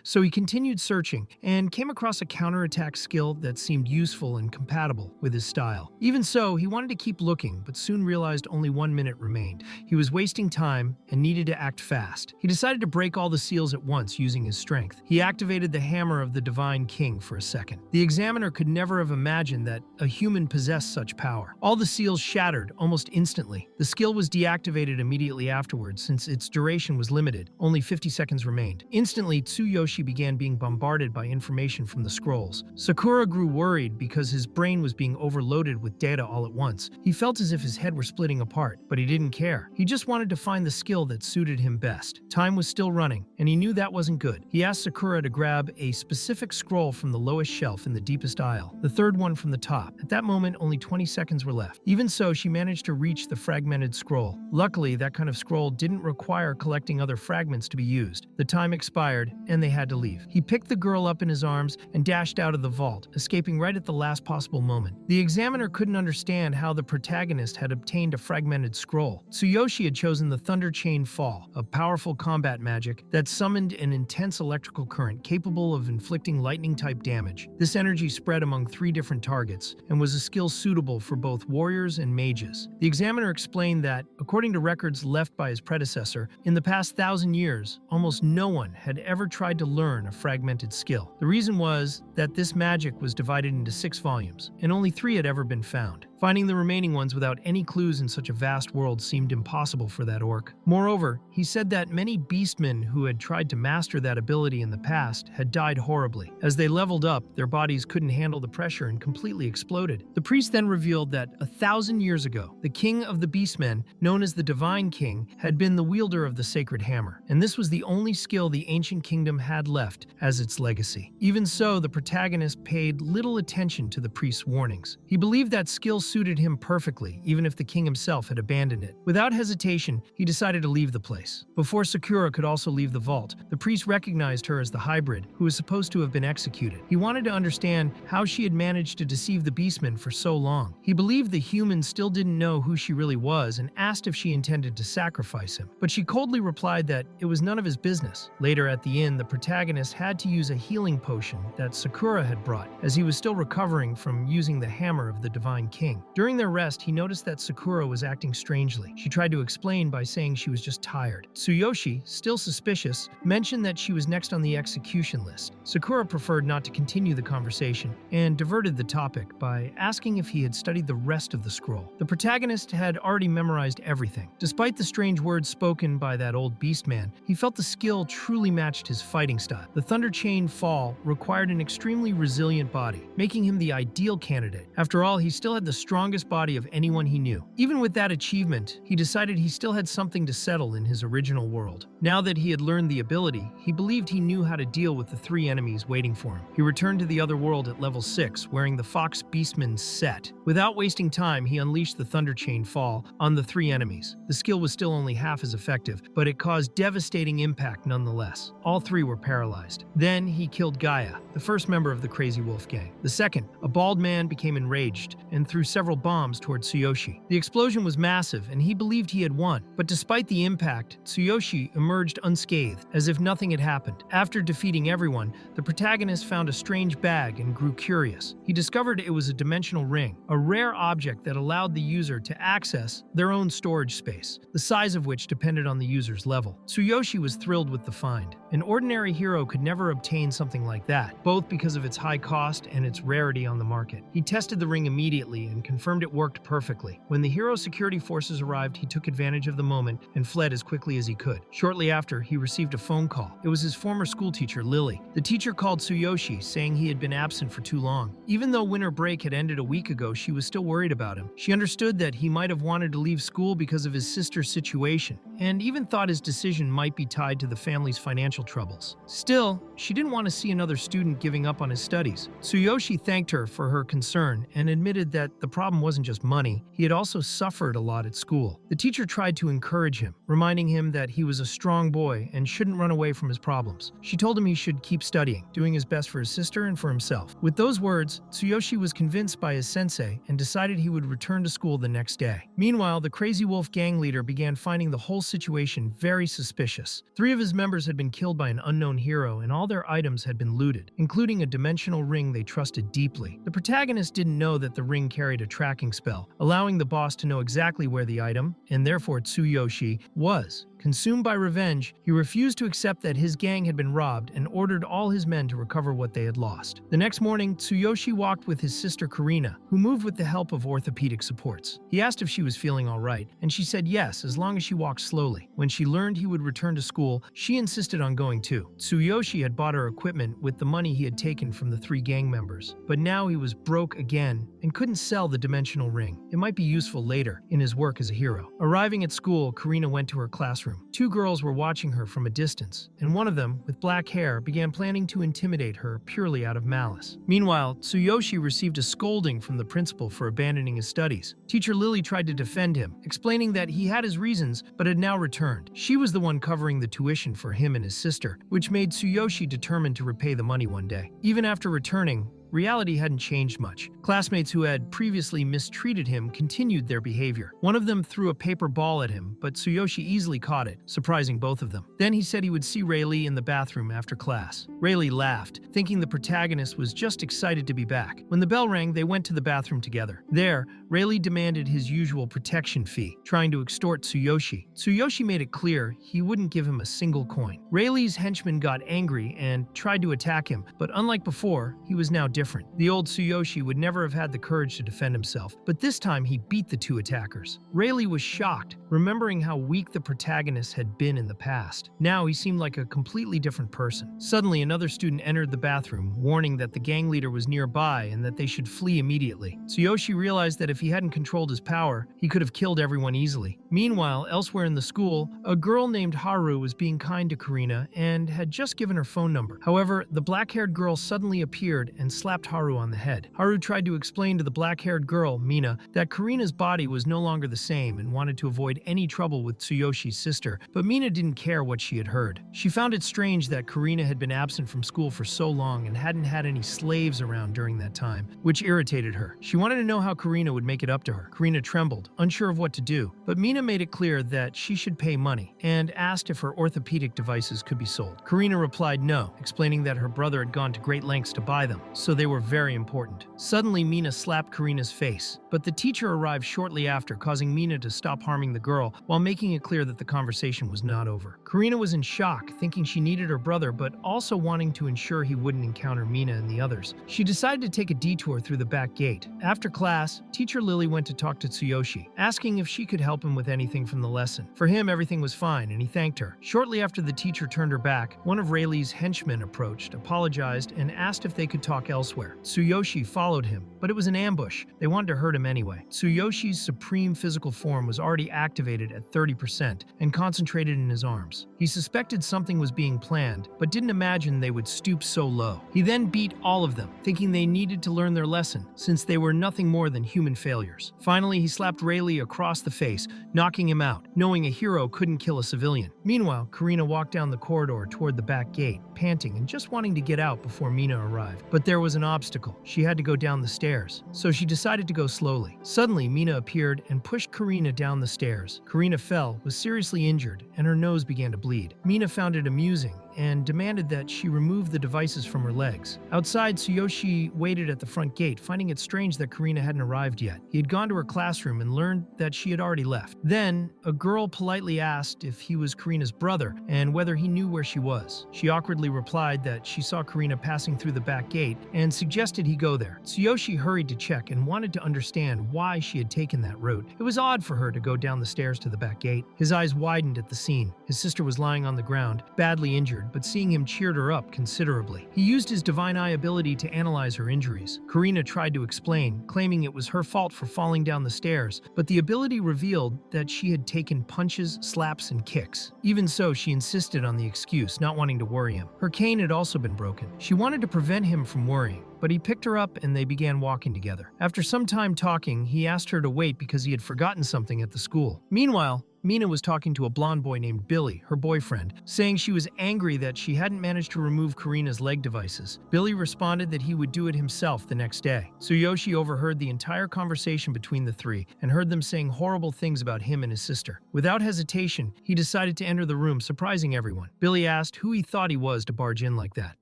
so he continued searching and came across a counterattack skill that seemed useful and compatible with his style. Even so, he wanted to keep looking, but soon realized only 1 minute remained. He was wasting time and needed to act fast. He decided to break all the seals at once using his strength. He activated the hammer of the Divine King for a second. The examiner could never have imagined that a human possessed such power. All the seals shattered almost instantly. The skill was deactivated immediately afterwards since its duration was limited. Only 50 seconds remained. Instantly, Tsuyoshi began being bombarded by information from the scrolls. Sakura grew worried because his brain was being overloaded with data all at once. He felt as if his head were splitting apart, but he didn't care. He just wanted to find the skill that suited him best. Time was still running, and he knew that wasn't good. He asked Sakura to grab a specific scroll from the lowest shelf in the deepest aisle, the third one from the top. At that moment, only 20 seconds were left. Even so, she managed to reach the fragmented scroll. Luckily, that kind of scroll didn't require collecting other fragments to be used. The time expired, and they had to leave. He picked the girl up in his arms and dashed out of the vault, escaping right at the last possible moment. The examiner couldn't understand how the protagonist had obtained a fragmented scroll. Tsuyoshi had chosen the Thunder Chain Fall, a powerful combat magic that summoned an intense electrical current capable of inflicting lightning-type damage. This energy spread among 3 different targets and was a skill suitable for both warriors and mages. The examiner explained that, according to records left by his predecessor, in the past 1,000 years, almost no one had ever tried to learn a fragmented skill. The reason was that this magic was divided into 6 volumes, and only 3 had ever been found. Finding the remaining ones without any clues in such a vast world seemed impossible for that orc. Moreover, he said that many beastmen who had tried to master that ability in the past had died horribly. As they leveled up, their bodies couldn't handle the pressure and completely exploded. The priest then revealed that 1,000 years ago, the king of the beastmen, known as the Divine King, had been the wielder of the sacred hammer, and this was the only skill the ancient kingdom had left as its legacy. Even so, the protagonist paid little attention to the priest's warnings. He believed that skill suited him perfectly, even if the king himself had abandoned it. Without hesitation, he decided to leave the place. Before Sakura could also leave the vault, the priest recognized her as the hybrid, who was supposed to have been executed. He wanted to understand how she had managed to deceive the beastmen for so long. He believed the human still didn't know who she really was and asked if she intended to sacrifice him. But she coldly replied that it was none of his business. Later at the inn, the protagonist had to use a healing potion that Sakura had brought, as he was still recovering from using the hammer of the Divine King. During their rest, he noticed that Sakura was acting strangely. She tried to explain by saying she was just tired. Tsuyoshi, still suspicious, mentioned that she was next on the execution list. Sakura preferred not to continue the conversation and diverted the topic by asking if he had studied the rest of the scroll. The protagonist had already memorized everything. Despite the strange words spoken by that old beast man, he felt the skill truly matched his fighting style. The Thunder Chain Fall required an extremely resilient body, making him the ideal candidate. After all, he still had the strongest body of anyone he knew. Even with that achievement, he decided he still had something to settle in his original world. Now that he had learned the ability, he believed he knew how to deal with the 3 enemies waiting for him. He returned to the other world at level 6, wearing the Fox Beastman's set. Without wasting time, he unleashed the Thunder Chain Fall on the 3 enemies. The skill was still only half as effective, but it caused devastating impact nonetheless. All 3 were paralyzed. Then he killed Gaia, the first member of the Crazy Wolf Gang. The second, a bald man, became enraged and threw several bombs toward Tsuyoshi. The explosion was massive, and he believed he had won. But despite the impact, Tsuyoshi emerged unscathed, as if nothing had happened. After defeating everyone, the protagonist found a strange bag and grew curious. He discovered it was a dimensional ring, a rare object that allowed the user to access their own storage space, the size of which depended on the user's level. Tsuyoshi was thrilled with the find. An ordinary hero could never obtain something like that, both because of its high cost and its rarity on the market. He tested the ring immediately and confirmed it worked perfectly. When the hero's security forces arrived, he took advantage of the moment and fled as quickly as he could. Shortly after, he received a phone call. It was his former schoolteacher, Lily. The teacher called Tsuyoshi, saying he had been absent for too long. Even though winter break had ended a week ago, she was still worried about him. She understood that he might have wanted to leave school because of his sister's situation, and even thought his decision might be tied to the family's financial troubles. Still, she didn't want to see another student giving up on his studies. Tsuyoshi thanked her for her concern and admitted that the problem wasn't just money. He had also suffered a lot at school. The teacher tried to encourage him, reminding him that he was a strong boy and shouldn't run away from his problems. She told him he should keep studying, doing his best for his sister and for himself. With those words, Tsuyoshi was convinced by his sensei and decided he would return to school the next day. Meanwhile, the Crazy Wolf gang leader began finding the whole situation very suspicious. 3 of his members had been killed by an unknown hero, and all their items had been looted, including a dimensional ring they trusted deeply. The protagonist didn't know that the ring carried a tracking spell, allowing the boss to know exactly where the item, and therefore Tsuyoshi, was. Consumed by revenge, he refused to accept that his gang had been robbed and ordered all his men to recover what they had lost. The next morning, Tsuyoshi walked with his sister Karina, who moved with the help of orthopedic supports. He asked if she was feeling all right, and she said yes, as long as she walked slowly. When she learned he would return to school, she insisted on going too. Tsuyoshi had bought her equipment with the money he had taken from the 3 gang members, but now he was broke again and couldn't sell the dimensional ring. It might be useful later, in his work as a hero. Arriving at school, Karina went to her classroom. 2 girls were watching her from a distance, and one of them, with black hair, began planning to intimidate her purely out of malice. Meanwhile, Tsuyoshi received a scolding from the principal for abandoning his studies. Teacher Lily tried to defend him, explaining that he had his reasons but had now returned. She was the one covering the tuition for him and his sister, which made Tsuyoshi determined to repay the money one day. Even after returning, reality hadn't changed much. Classmates who had previously mistreated him continued their behavior. One of them threw a paper ball at him, but Tsuyoshi easily caught it, surprising both of them. Then he said he would see Rayleigh in the bathroom after class. Rayleigh laughed, thinking the protagonist was just excited to be back. When the bell rang, they went to the bathroom together. There, Rayleigh demanded his usual protection fee, trying to extort Tsuyoshi. Tsuyoshi made it clear he wouldn't give him a single coin. Rayleigh's henchmen got angry and tried to attack him, but unlike before, he was now different. The old Tsuyoshi would never have had the courage to defend himself, but this time he beat the 2 attackers. Rayleigh was shocked, remembering how weak the protagonist had been in the past. Now he seemed like a completely different person. Suddenly, another student entered the bathroom, warning that the gang leader was nearby and that they should flee immediately. Tsuyoshi realized that if he hadn't controlled his power, he could have killed everyone easily. Meanwhile, elsewhere in the school, a girl named Haru was being kind to Karina and had just given her phone number. However, the black-haired girl suddenly appeared and slapped Haru on the head. Haru tried to explain to the black-haired girl, Mina, that Karina's body was no longer the same and wanted to avoid any trouble with Tsuyoshi's sister, but Mina didn't care what she had heard. She found it strange that Karina had been absent from school for so long and hadn't had any slaves around during that time, which irritated her. She wanted to know how Karina would make it up to her. Karina trembled, unsure of what to do, but Mina made it clear that she should pay money and asked if her orthopedic devices could be sold. Karina replied no, explaining that her brother had gone to great lengths to buy them, so they were very important. Suddenly, Mina slapped Karina's face, but the teacher arrived shortly after, causing Mina to stop harming the girl while making it clear that the conversation was not over. Karina was in shock, thinking she needed her brother, but also wanting to ensure he wouldn't encounter Mina and the others. She decided to take a detour through the back gate. After class, teacher Lily went to talk to Tsuyoshi, asking if she could help him with anything from the lesson. For him, everything was fine, and he thanked her. Shortly after the teacher turned her back, one of Rayleigh's henchmen approached, apologized, and asked if they could talk elsewhere. Tsuyoshi followed him, but it was an ambush. They wanted to hurt him anyway. Tsuyoshi's supreme physical form was already activated at 30% and concentrated in his arms. He suspected something was being planned, but didn't imagine they would stoop so low. He then beat all of them, thinking they needed to learn their lesson, since they were nothing more than human failures. Finally, he slapped Rayleigh across the face, knocking him out, knowing a hero couldn't kill a civilian. Meanwhile, Karina walked down the corridor toward the back gate, panting and just wanting to get out before Mina arrived. But there was an obstacle. She had to go down the stairs, so she decided to go slowly. Suddenly, Mina appeared and pushed Karina down the stairs. Karina fell, was seriously injured, and her nose began to bleed. Mina found it amusing and demanded that she remove the devices from her legs. Outside, Tsuyoshi waited at the front gate, finding it strange that Karina hadn't arrived yet. He had gone to her classroom and learned that she had already left. Then, a girl politely asked if he was Karina's brother and whether he knew where she was. She awkwardly replied that she saw Karina passing through the back gate and suggested he go there. Tsuyoshi hurried to check and wanted to understand why she had taken that route. It was odd for her to go down the stairs to the back gate. His eyes widened at the scene. His sister was lying on the ground, badly injured, but seeing him cheered her up considerably. He used his divine eye ability to analyze her injuries. Karina tried to explain, claiming it was her fault for falling down the stairs, but the ability revealed that she had taken punches, slaps, and kicks. Even so, she insisted on the excuse, not wanting to worry him. Her cane had also been broken. She wanted to prevent him from worrying, but he picked her up and they began walking together. After some time talking, he asked her to wait because he had forgotten something at the school. Meanwhile, Mina was talking to a blonde boy named Billy, her boyfriend, saying she was angry that she hadn't managed to remove Karina's leg devices. Billy responded that he would do it himself the next day. Tsuyoshi overheard the entire conversation between the three and heard them saying horrible things about him and his sister. Without hesitation, he decided to enter the room, surprising everyone. Billy asked who he thought he was to barge in like that.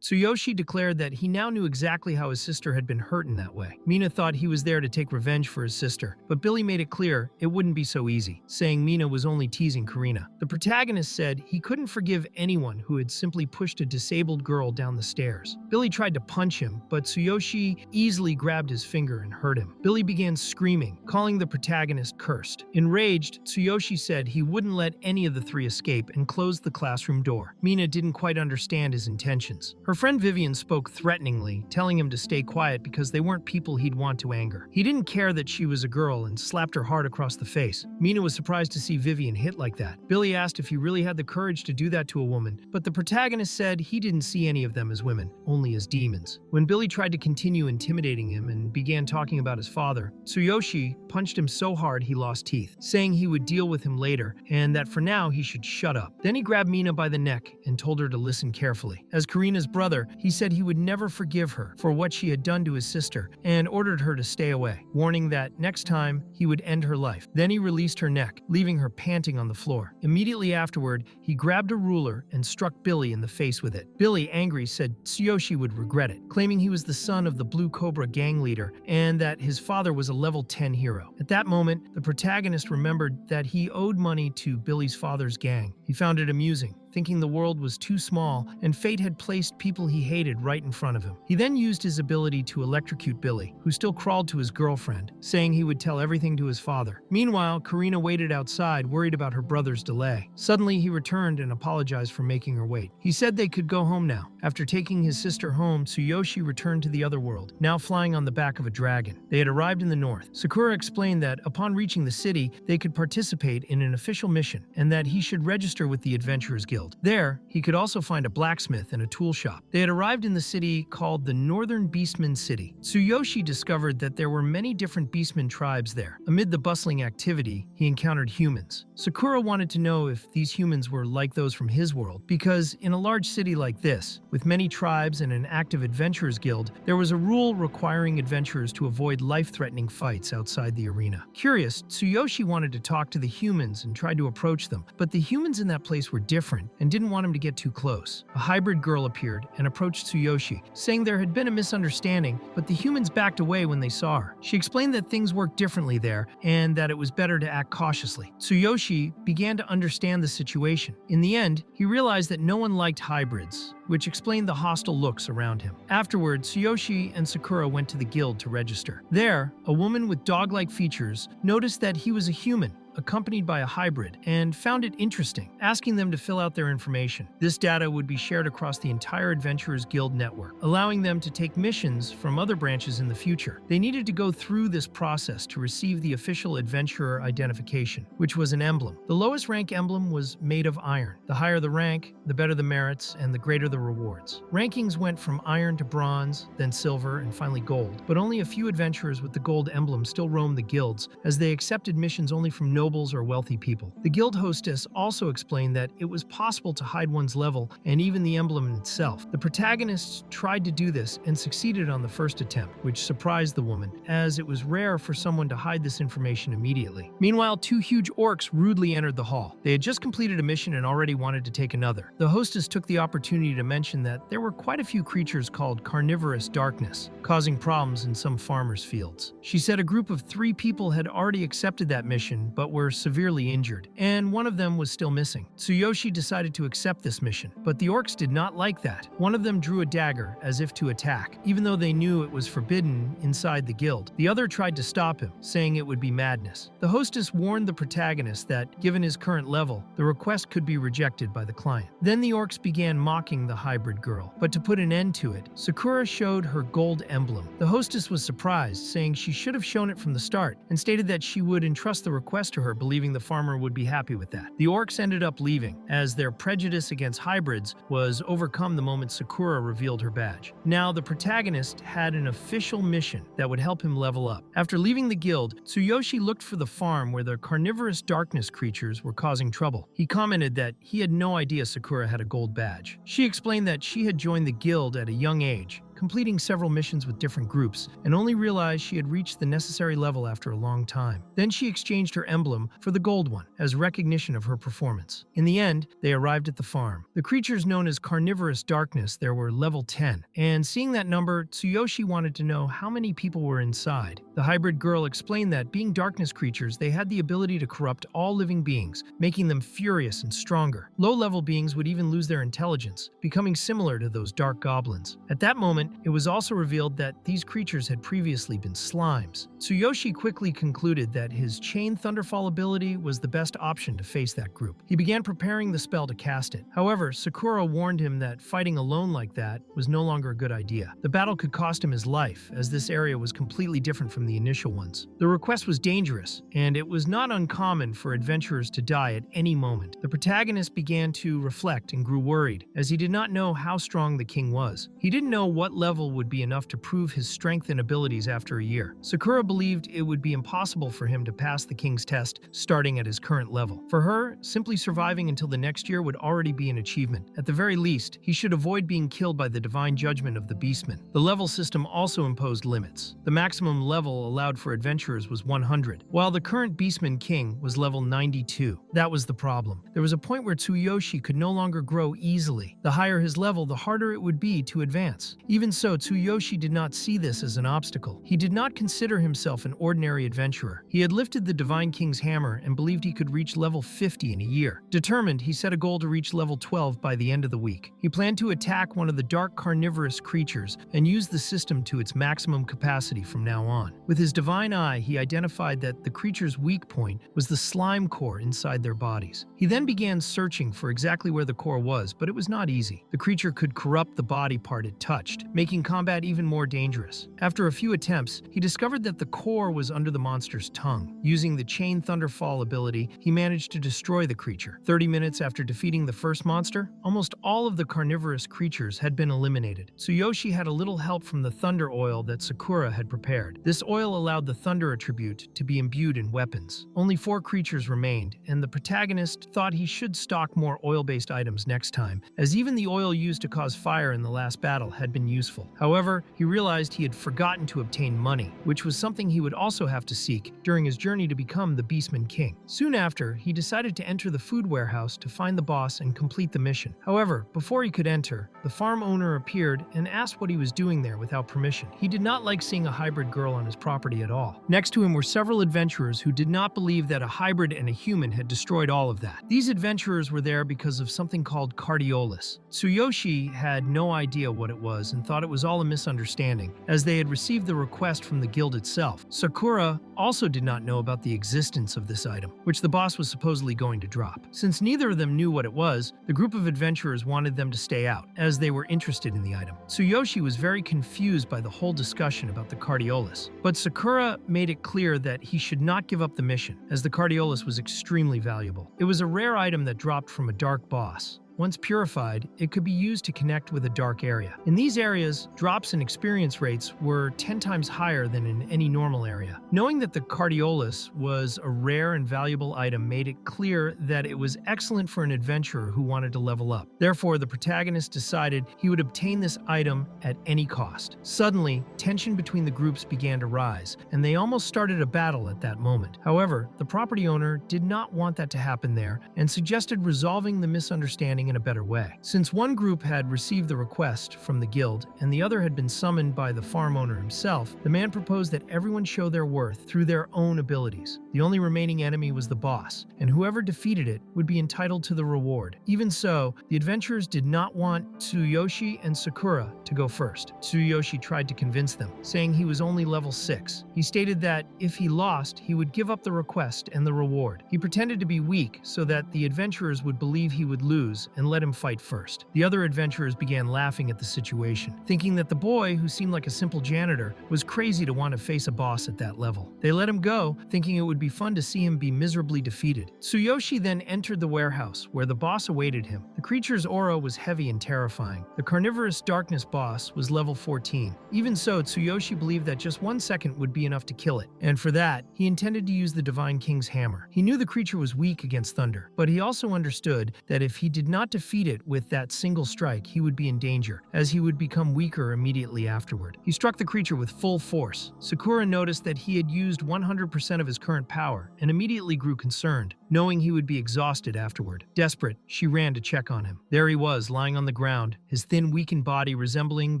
Tsuyoshi declared that he now knew exactly how his sister had been hurt in that way. Mina thought he was there to take revenge for his sister, but Billy made it clear it wouldn't be so easy, saying Mina was only teasing Karina. The protagonist said he couldn't forgive anyone who had simply pushed a disabled girl down the stairs. Billy tried to punch him, but Tsuyoshi easily grabbed his finger and hurt him. Billy began screaming, calling the protagonist cursed. Enraged, Tsuyoshi said he wouldn't let any of the three escape and closed the classroom door. Mina didn't quite understand his intentions. Her friend Vivian spoke threateningly, telling him to stay quiet because they weren't people he'd want to anger. He didn't care that she was a girl and slapped her hard across the face. Mina was surprised to see Vivian hit like that. Billy asked if he really had the courage to do that to a woman, but the protagonist said he didn't see any of them as women, only as demons. When Billy tried to continue intimidating him and began talking about his father, Tsuyoshi punched him so hard he lost teeth, saying he would deal with him later and that for now he should shut up. Then he grabbed Mina by the neck and told her to listen carefully. As Karina's brother, he said he would never forgive her for what she had done to his sister and ordered her to stay away, warning that next time he would end her life. Then he released her neck, leaving her panting on the floor. Immediately afterward, he grabbed a ruler and struck Billy in the face with it. Billy, angry, said Tsuyoshi would regret it, claiming he was the son of the Blue Cobra gang leader and that his father was a level 10 hero. At that moment, the protagonist remembered that he owed money to Billy's father's gang. He found it amusing, thinking the world was too small and fate had placed people he hated right in front of him. He then used his ability to electrocute Billy, who still crawled to his girlfriend, saying he would tell everything to his father. Meanwhile, Karina waited outside, worried about her brother's delay. Suddenly, he returned and apologized for making her wait. He said they could go home now. After taking his sister home, Tsuyoshi returned to the other world, now flying on the back of a dragon. They had arrived in the north. Sakura explained that upon reaching the city, they could participate in an official mission and that he should register with the Adventurers Guild. There, he could also find a blacksmith and a tool shop. They had arrived in the city called the Northern Beastman City. Tsuyoshi discovered that there were many different Beastman tribes there. Amid the bustling activity, he encountered humans. Sakura wanted to know if these humans were like those from his world, because in a large city like this, with many tribes and an active adventurers guild, there was a rule requiring adventurers to avoid life-threatening fights outside the arena. Curious, Tsuyoshi wanted to talk to the humans and tried to approach them, but the humans in that place were different and didn't want him to get too close. A hybrid girl appeared and approached Tsuyoshi, saying there had been a misunderstanding, but the humans backed away when they saw her. She explained that things worked differently there and that it was better to act cautiously. Tsuyoshi began to understand the situation. In the end, he realized that no one liked hybrids, which explained the hostile looks around him. Afterward, Tsuyoshi and Sakura went to the guild to register. There, a woman with dog-like features noticed that he was a human, accompanied by a hybrid, and found it interesting, asking them to fill out their information. This data would be shared across the entire Adventurers Guild network, allowing them to take missions from other branches in the future. They needed to go through this process to receive the official adventurer identification, which was an emblem. The lowest rank emblem was made of iron. The higher the rank, the better the merits, and the greater the rewards. Rankings went from iron to bronze, then silver, and finally gold, but only a few adventurers with the gold emblem still roamed the guilds, as they accepted missions only from nobles or wealthy people. The guild hostess also explained that it was possible to hide one's level and even the emblem itself. The protagonists tried to do this and succeeded on the first attempt, which surprised the woman, as it was rare for someone to hide this information immediately. Meanwhile, two huge orcs rudely entered the hall. They had just completed a mission and already wanted to take another. The hostess took the opportunity to mention that there were quite a few creatures called carnivorous darkness, causing problems in some farmers' fields. She said a group of 3 people had already accepted that mission, but were severely injured, and one of them was still missing. Tsuyoshi decided to accept this mission, but the orcs did not like that. One of them drew a dagger as if to attack, even though they knew it was forbidden inside the guild. The other tried to stop him, saying it would be madness. The hostess warned the protagonist that, given his current level, the request could be rejected by the client. Then the orcs began mocking the hybrid girl, but to put an end to it, Sakura showed her gold emblem. The hostess was surprised, saying she should have shown it from the start, and stated that she would entrust the request to her, believing the farmer would be happy with that. The orcs ended up leaving, as their prejudice against hybrids was overcome the moment Sakura revealed her badge. Now, the protagonist had an official mission that would help him level up. After leaving the guild, Tsuyoshi looked for the farm where the carnivorous darkness creatures were causing trouble. He commented that he had no idea Sakura had a gold badge. She explained that she had joined the guild at a young age, completing several missions with different groups, and only realized she had reached the necessary level after a long time. Then she exchanged her emblem for the gold one, as recognition of her performance. In the end, they arrived at the farm. The creatures known as carnivorous darkness there were level 10, and seeing that number, Tsuyoshi wanted to know how many people were inside. The hybrid girl explained that, being darkness creatures, they had the ability to corrupt all living beings, making them furious and stronger. Low-level beings would even lose their intelligence, becoming similar to those dark goblins. At that moment, it was also revealed that these creatures had previously been slimes. Tsuyoshi quickly concluded that his Chain Thunderfall ability was the best option to face that group. He began preparing the spell to cast it. However, Sakura warned him that fighting alone like that was no longer a good idea. The battle could cost him his life, as this area was completely different from the initial ones. The request was dangerous, and it was not uncommon for adventurers to die at any moment. The protagonist began to reflect and grew worried, as he did not know how strong the king was. He didn't know what level would be enough to prove his strength and abilities after a year. Sakura believed it would be impossible for him to pass the king's test starting at his current level. For her, simply surviving until the next year would already be an achievement. At the very least, he should avoid being killed by the divine judgment of the beastmen. The level system also imposed limits. The maximum level allowed for adventurers was 100, while the current beastman king was level 92. That was the problem. There was a point where Tsuyoshi could no longer grow easily. The higher his level, the harder it would be to advance. Even so, Tsuyoshi did not see this as an obstacle. He did not consider himself an ordinary adventurer. He had lifted the Divine King's hammer and believed he could reach level 50 in a year. Determined, he set a goal to reach level 12 by the end of the week. He planned to attack one of the dark carnivorous creatures and use the system to its maximum capacity from now on. With his divine eye, he identified that the creature's weak point was the slime core inside their bodies. He then began searching for exactly where the core was, but it was not easy. The creature could corrupt the body part it touched, making combat even more dangerous. After a few attempts, he discovered that the core was under the monster's tongue. Using the Chain Thunderfall ability, he managed to destroy the creature. 30 minutes after defeating the first monster, almost all of the carnivorous creatures had been eliminated. Tsuyoshi had a little help from the thunder oil that Sakura had prepared. This oil allowed the thunder attribute to be imbued in weapons. Only 4 creatures remained, and the protagonist thought he should stock more oil-based items next time, as even the oil used to cause fire in the last battle had been useful. However, he realized he had forgotten to obtain money, which was something he would also have to seek during his journey to become the Beastman King. Soon after, he decided to enter the food warehouse to find the boss and complete the mission. However, before he could enter, the farm owner appeared and asked what he was doing there without permission. He did not like seeing a hybrid girl on his property at all. Next to him were several adventurers who did not believe that a hybrid and a human had destroyed all of that. These adventurers were there because of something called Cardiolus. Tsuyoshi had no idea what it was and thought it was all a misunderstanding, as they had received the request from the guild itself. Sakura also did not know about the existence of this item, which the boss was supposedly going to drop. Since neither of them knew what it was, the group of adventurers wanted them to stay out, as they were interested in the item. Tsuyoshi was very confused by the whole discussion about the Cardiolus, but Sakura made it clear that he should not give up the mission, as the Cardiolus was extremely valuable. It was a rare item that dropped from a dark boss. Once purified, it could be used to connect with a dark area. In these areas, drops and experience rates were 10 times higher than in any normal area. Knowing that the Cardiolus was a rare and valuable item made it clear that it was excellent for an adventurer who wanted to level up. Therefore, the protagonist decided he would obtain this item at any cost. Suddenly, tension between the groups began to rise, and they almost started a battle at that moment. However, the property owner did not want that to happen there and suggested resolving the misunderstanding in a better way. Since one group had received the request from the guild and the other had been summoned by the farm owner himself, the man proposed that everyone show their worth through their own abilities. The only remaining enemy was the boss, and whoever defeated it would be entitled to the reward. Even so, the adventurers did not want Tsuyoshi and Sakura to go first. Tsuyoshi tried to convince them, saying he was only level 6. He stated that if he lost, he would give up the request and the reward. He pretended to be weak so that the adventurers would believe he would lose and let him fight first. The other adventurers began laughing at the situation, thinking that the boy, who seemed like a simple janitor, was crazy to want to face a boss at that level. They let him go, thinking it would be fun to see him be miserably defeated. Tsuyoshi then entered the warehouse, where the boss awaited him. The creature's aura was heavy and terrifying. The carnivorous darkness boss was level 14. Even so, Tsuyoshi believed that just 1 second would be enough to kill it, and for that, he intended to use the Divine King's hammer. He knew the creature was weak against thunder, but he also understood that if he did not defeat it with that single strike, he would be in danger, as he would become weaker immediately afterward. He struck the creature with full force. Sakura noticed that he had used 100% of his current power and immediately grew concerned, knowing he would be exhausted afterward. Desperate, she ran to check on him. There he was, lying on the ground, his thin, weakened body resembling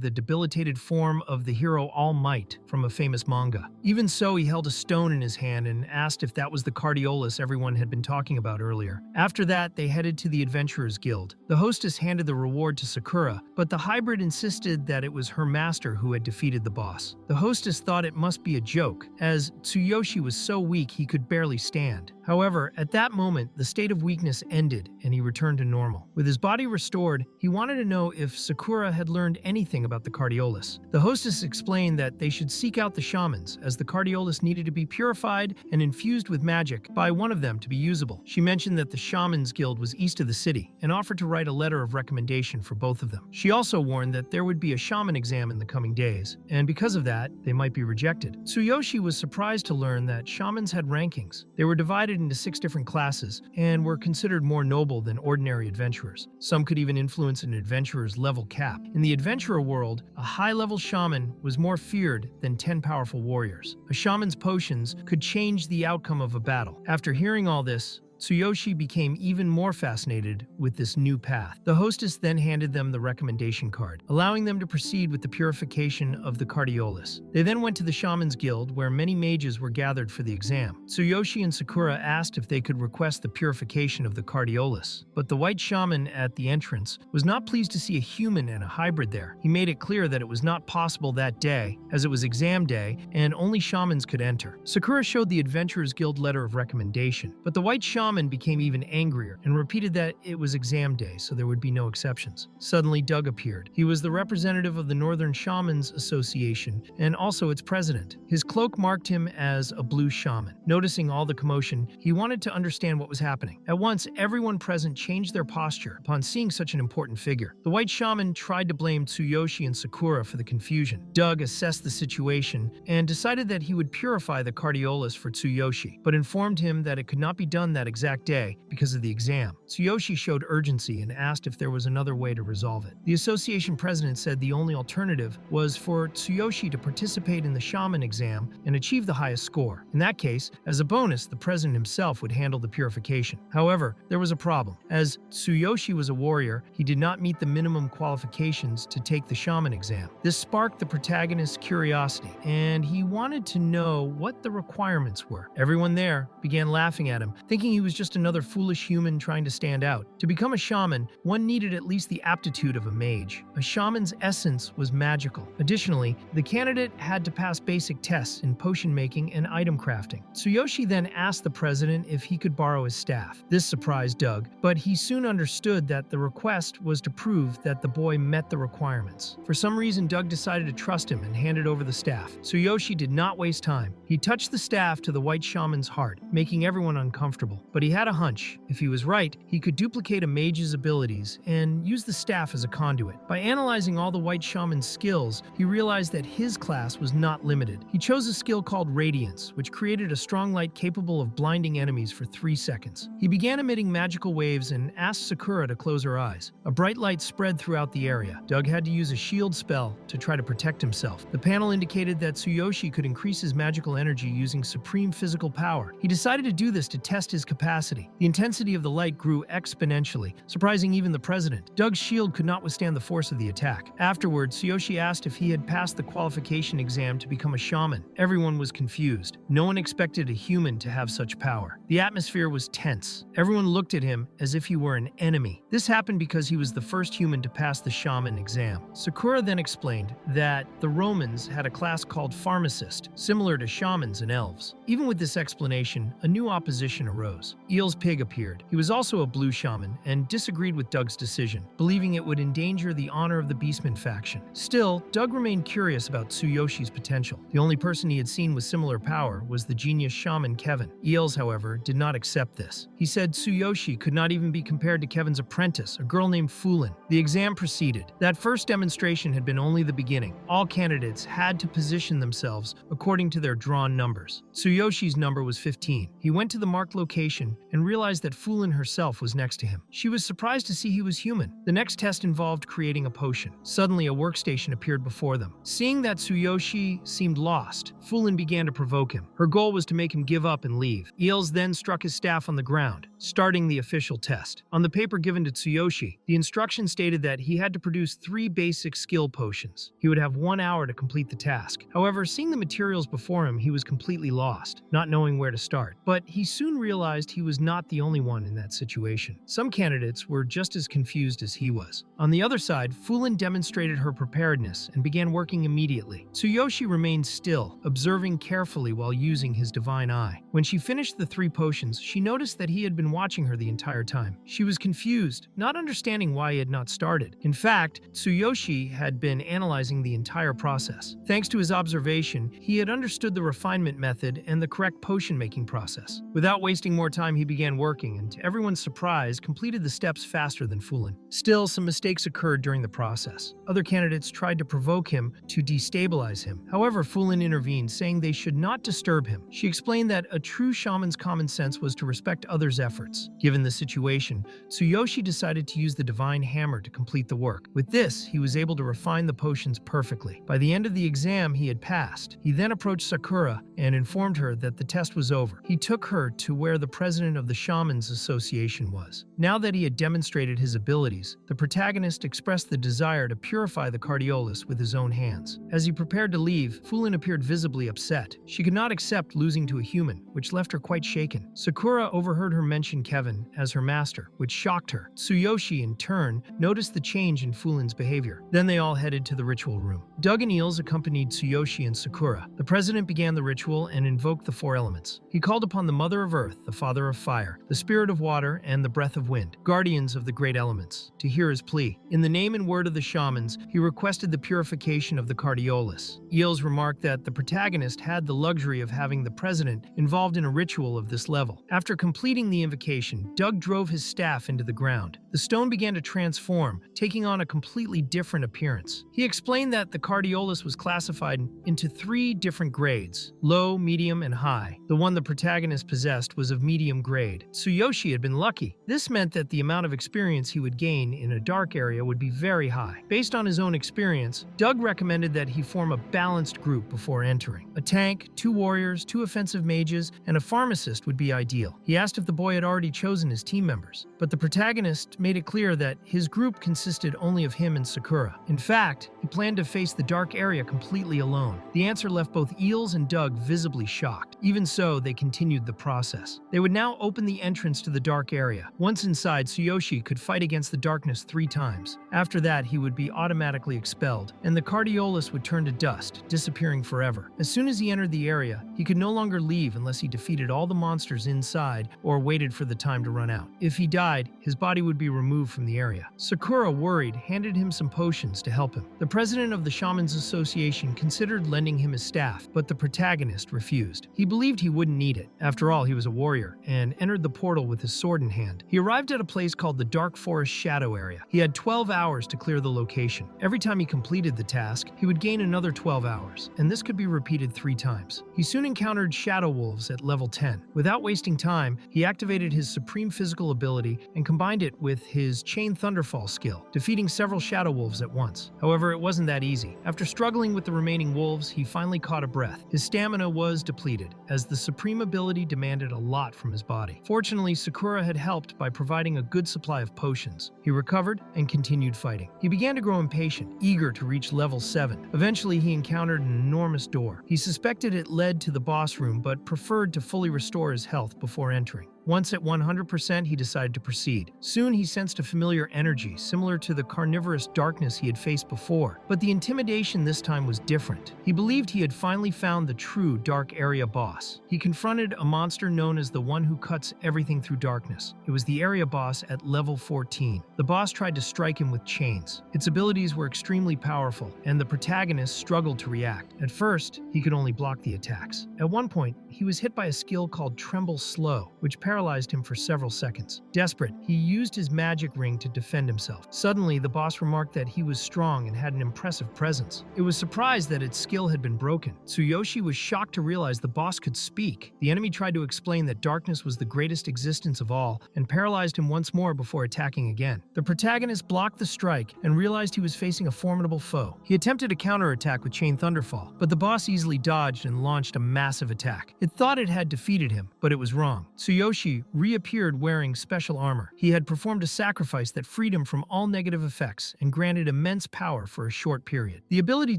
the debilitated form of the hero All Might from a famous manga. Even so, he held a stone in his hand and asked if that was the Cardiolus everyone had been talking about earlier. After that, they headed to the Adventurers Guild. The hostess handed the reward to Sakura, but the hybrid insisted that it was her master who had defeated the boss. The hostess thought it must be a joke, as Tsuyoshi was so weak he could barely stand. However, at that moment, the state of weakness ended and he returned to normal. With his body restored, he wanted to know if Sakura had learned anything about the Cardiolus. The hostess explained that they should seek out the shamans, as the Cardiolus needed to be purified and infused with magic by one of them to be usable. She mentioned that the Shaman's Guild was east of the city and offered to write a letter of recommendation for both of them. She also warned that there would be a shaman exam in the coming days, and because of that, they might be rejected. Tsuyoshi was surprised to learn that shamans had rankings. They were divided into 6 different classes and were considered more noble than ordinary adventurers. Some could even influence an adventurer's level cap. In the adventurer world, a high-level shaman was more feared than 10 powerful warriors. A shaman's potions could change the outcome of a battle. After hearing all this, Tsuyoshi became even more fascinated with this new path. The hostess then handed them the recommendation card, allowing them to proceed with the purification of the Cardiolus. They then went to the Shaman's Guild, where many mages were gathered for the exam. Tsuyoshi and Sakura asked if they could request the purification of the Cardiolus, but the white shaman at the entrance was not pleased to see a human and a hybrid there. He made it clear that it was not possible that day, as it was exam day and only shamans could enter. Sakura showed the Adventurers Guild letter of recommendation, but the white shaman shaman became even angrier and repeated that it was exam day, so there would be no exceptions. Suddenly, Doug appeared. He was the representative of the Northern Shamans Association and also its president. His cloak marked him as a blue shaman. Noticing all the commotion, he wanted to understand what was happening. At once, everyone present changed their posture upon seeing such an important figure. The white shaman tried to blame Tsuyoshi and Sakura for the confusion. Doug assessed the situation and decided that he would purify the cardiolus for Tsuyoshi, but informed him that it could not be done that exact day because of the exam. Tsuyoshi showed urgency and asked if there was another way to resolve it. The association president said the only alternative was for Tsuyoshi to participate in the shaman exam and achieve the highest score. In that case, as a bonus, the president himself would handle the purification. However, there was a problem. As Tsuyoshi was a warrior, he did not meet the minimum qualifications to take the shaman exam. This sparked the protagonist's curiosity, and he wanted to know what the requirements were. Everyone there began laughing at him, thinking he was just another foolish human trying to stand out. To become a shaman, one needed at least the aptitude of a mage. A shaman's essence was magical. Additionally, the candidate had to pass basic tests in potion making and item crafting. Tsuyoshi then asked the president if he could borrow his staff. This surprised Doug, but he soon understood that the request was to prove that the boy met the requirements. For some reason, Doug decided to trust him and handed over the staff. Tsuyoshi did not waste time. He touched the staff to the white shaman's heart, making everyone uncomfortable. But he had a hunch. If he was right, he could duplicate a mage's abilities and use the staff as a conduit. By analyzing all the white shaman's skills, he realized that his class was not limited. He chose a skill called Radiance, which created a strong light capable of blinding enemies for 3 seconds. He began emitting magical waves and asked Sakura to close her eyes. A bright light spread throughout the area. Doug had to use a shield spell to try to protect himself. The panel indicated that Tsuyoshi could increase his magical energy using supreme physical power. He decided to do this to test his capacity. The intensity of the light grew exponentially, surprising even the president. Doug's shield could not withstand the force of the attack. Afterwards, Tsuyoshi asked if he had passed the qualification exam to become a shaman. Everyone was confused. No one expected a human to have such power. The atmosphere was tense. Everyone looked at him as if he were an enemy. This happened because he was the first human to pass the shaman exam. Sakura then explained that the Romans had a class called pharmacist, similar to shamans and elves. Even with this explanation, a new opposition arose. Eel's pig appeared. He was also a blue shaman and disagreed with Doug's decision, believing it would endanger the honor of the Beastman faction. Still, Doug remained curious about Tsuyoshi's potential. The only person he had seen with similar power was the genius shaman Kevin. Eels, however, did not accept this. He said Tsuyoshi could not even be compared to Kevin's apprentice, a girl named Fulin. The exam proceeded. That first demonstration had been only the beginning. All candidates had to position themselves according to their drawn numbers. Tsuyoshi's number was 15. He went to the marked location and realized that Fulin herself was next to him. She was surprised to see he was human. The next test involved creating a potion. Suddenly, a workstation appeared before them. Seeing that Tsuyoshi seemed lost, Fulin began to provoke him. Her goal was to make him give up and leave. Eels then struck his staff on the ground, starting the official test. On the paper given to Tsuyoshi, the instructions stated that he had to produce 3 basic skill potions. He would have 1 hour to complete the task. However, seeing the materials before him, he was completely lost, not knowing where to start. But he soon realized he was not the only one in that situation. Some candidates were just as confused as he was. On the other side, Fulin demonstrated her preparedness and began working immediately. Tsuyoshi remained still, observing carefully while using his divine eye. When she finished the 3 potions, she noticed that he had been watching her the entire time. She was confused, not understanding why he had not started. In fact, Tsuyoshi had been analyzing the entire process. Thanks to his observation, he had understood the refinement method and the correct potion-making process. Without wasting more time, he began working, and to everyone's surprise, completed the steps faster than Fulin. Still, some mistakes occurred during the process. Other candidates tried to provoke him to destabilize him. However, Fulin intervened, saying they should not disturb him. She explained that a true shaman's common sense was to respect others' efforts. Given the situation, Tsuyoshi decided to use the divine hammer to complete the work. With this, he was able to refine the potions perfectly. By the end of the exam, he had passed. He then approached Sakura and informed her that the test was over. He took her to where the president of the Shamans Association mission was. Now that he had demonstrated his abilities, the protagonist expressed the desire to purify the Cardiolus with his own hands. As he prepared to leave, Fulin appeared visibly upset. She could not accept losing to a human, which left her quite shaken. Sakura overheard her mention Kevin as her master, which shocked her. Tsuyoshi, in turn, noticed the change in Fulin's behavior. Then they all headed to the ritual room. Doug and Eels accompanied Tsuyoshi and Sakura. The president began the ritual and invoked the four elements. He called upon the Mother of Earth, the Father of Fire, the Spirit of Water, and the Breath of Wind, guardians of the great elements, to hear his plea. In the name and word of the shamans, he requested the purification of the Cardiolus. Eels remarked that the protagonist had the luxury of having the president involved in a ritual of this level. After completing the invocation, Doug drove his staff into the ground. The stone began to transform, taking on a completely different appearance. He explained that the Cardiolus was classified into 3 different grades: low, medium, and high. The one the protagonist possessed was of medium grade. Tsuyoshi had been lucky. This meant that the amount of experience he would gain in a dark area would be very high. Based on his own experience, Doug recommended that he form a balanced group before entering. A tank, 2 warriors, 2 offensive mages, and a pharmacist would be ideal. He asked if the boy had already chosen his team members, but the protagonist made it clear that his group consisted only of him and Sakura. In fact, he planned to face the dark area completely alone. The answer left both Eels and Doug visibly shocked. Even so, they continued the process. They would now open the entrance to the dark area. Once inside, Tsuyoshi could fight against the darkness 3 times. After that, he would be automatically expelled, and the Cardiolus would turn to dust, disappearing forever. As soon as he entered the area, he could no longer leave unless he defeated all the monsters inside or waited for the time to run out. If he died, his body would be removed from the area. Sakura, worried, handed him some potions to help him. The president of the Shamans Association considered lending him his staff, but the protagonist refused. He believed he wouldn't need it. After all, he was a warrior, and entered the portal with his sword in hand. He arrived at a place called the Dark Forest Shadow Area. He had 12 hours to clear the location. Every time he completed the task, he would gain another 12 hours, and this could be repeated 3 times. He soon encountered shadow wolves at level 10. Without wasting time, he activated his supreme physical ability and combined it with his Chain Thunderfall skill, defeating several shadow wolves at once. However, it wasn't that easy. After struggling with the remaining wolves, he finally caught a breath. His stamina was depleted, as the supreme ability demanded a lot from his body. Fortunately, Sakura had helped by providing a good supply of potions. He recovered and continued fighting. He began to grow impatient, eager to reach level 7. Eventually, he encountered an enormous door. He suspected it led to the boss room, but preferred to fully restore his health before entering. Once at 100%, he decided to proceed. Soon he sensed a familiar energy, similar to the carnivorous darkness he had faced before, but the intimidation this time was different. He believed he had finally found the true dark area boss. He confronted a monster known as the one who cuts everything through darkness. It was the area boss at level 14. The boss tried to strike him with chains. Its abilities were extremely powerful, and the protagonist struggled to react. At first, he could only block the attacks. At one point, he was hit by a skill called Tremble Slow, which paralyzed him for several seconds. Desperate, he used his magic ring to defend himself. Suddenly, the boss remarked that he was strong and had an impressive presence. It was surprised that its skill had been broken. Tsuyoshi was shocked to realize the boss could speak. The enemy tried to explain that darkness was the greatest existence of all and paralyzed him once more before attacking again. The protagonist blocked the strike and realized he was facing a formidable foe. He attempted a counterattack with Chain Thunderfall, but the boss easily dodged and launched a massive attack. It thought it had defeated him, but it was wrong. Tsuyoshi reappeared wearing special armor. He had performed a sacrifice that freed him from all negative effects and granted immense power for a short period. The ability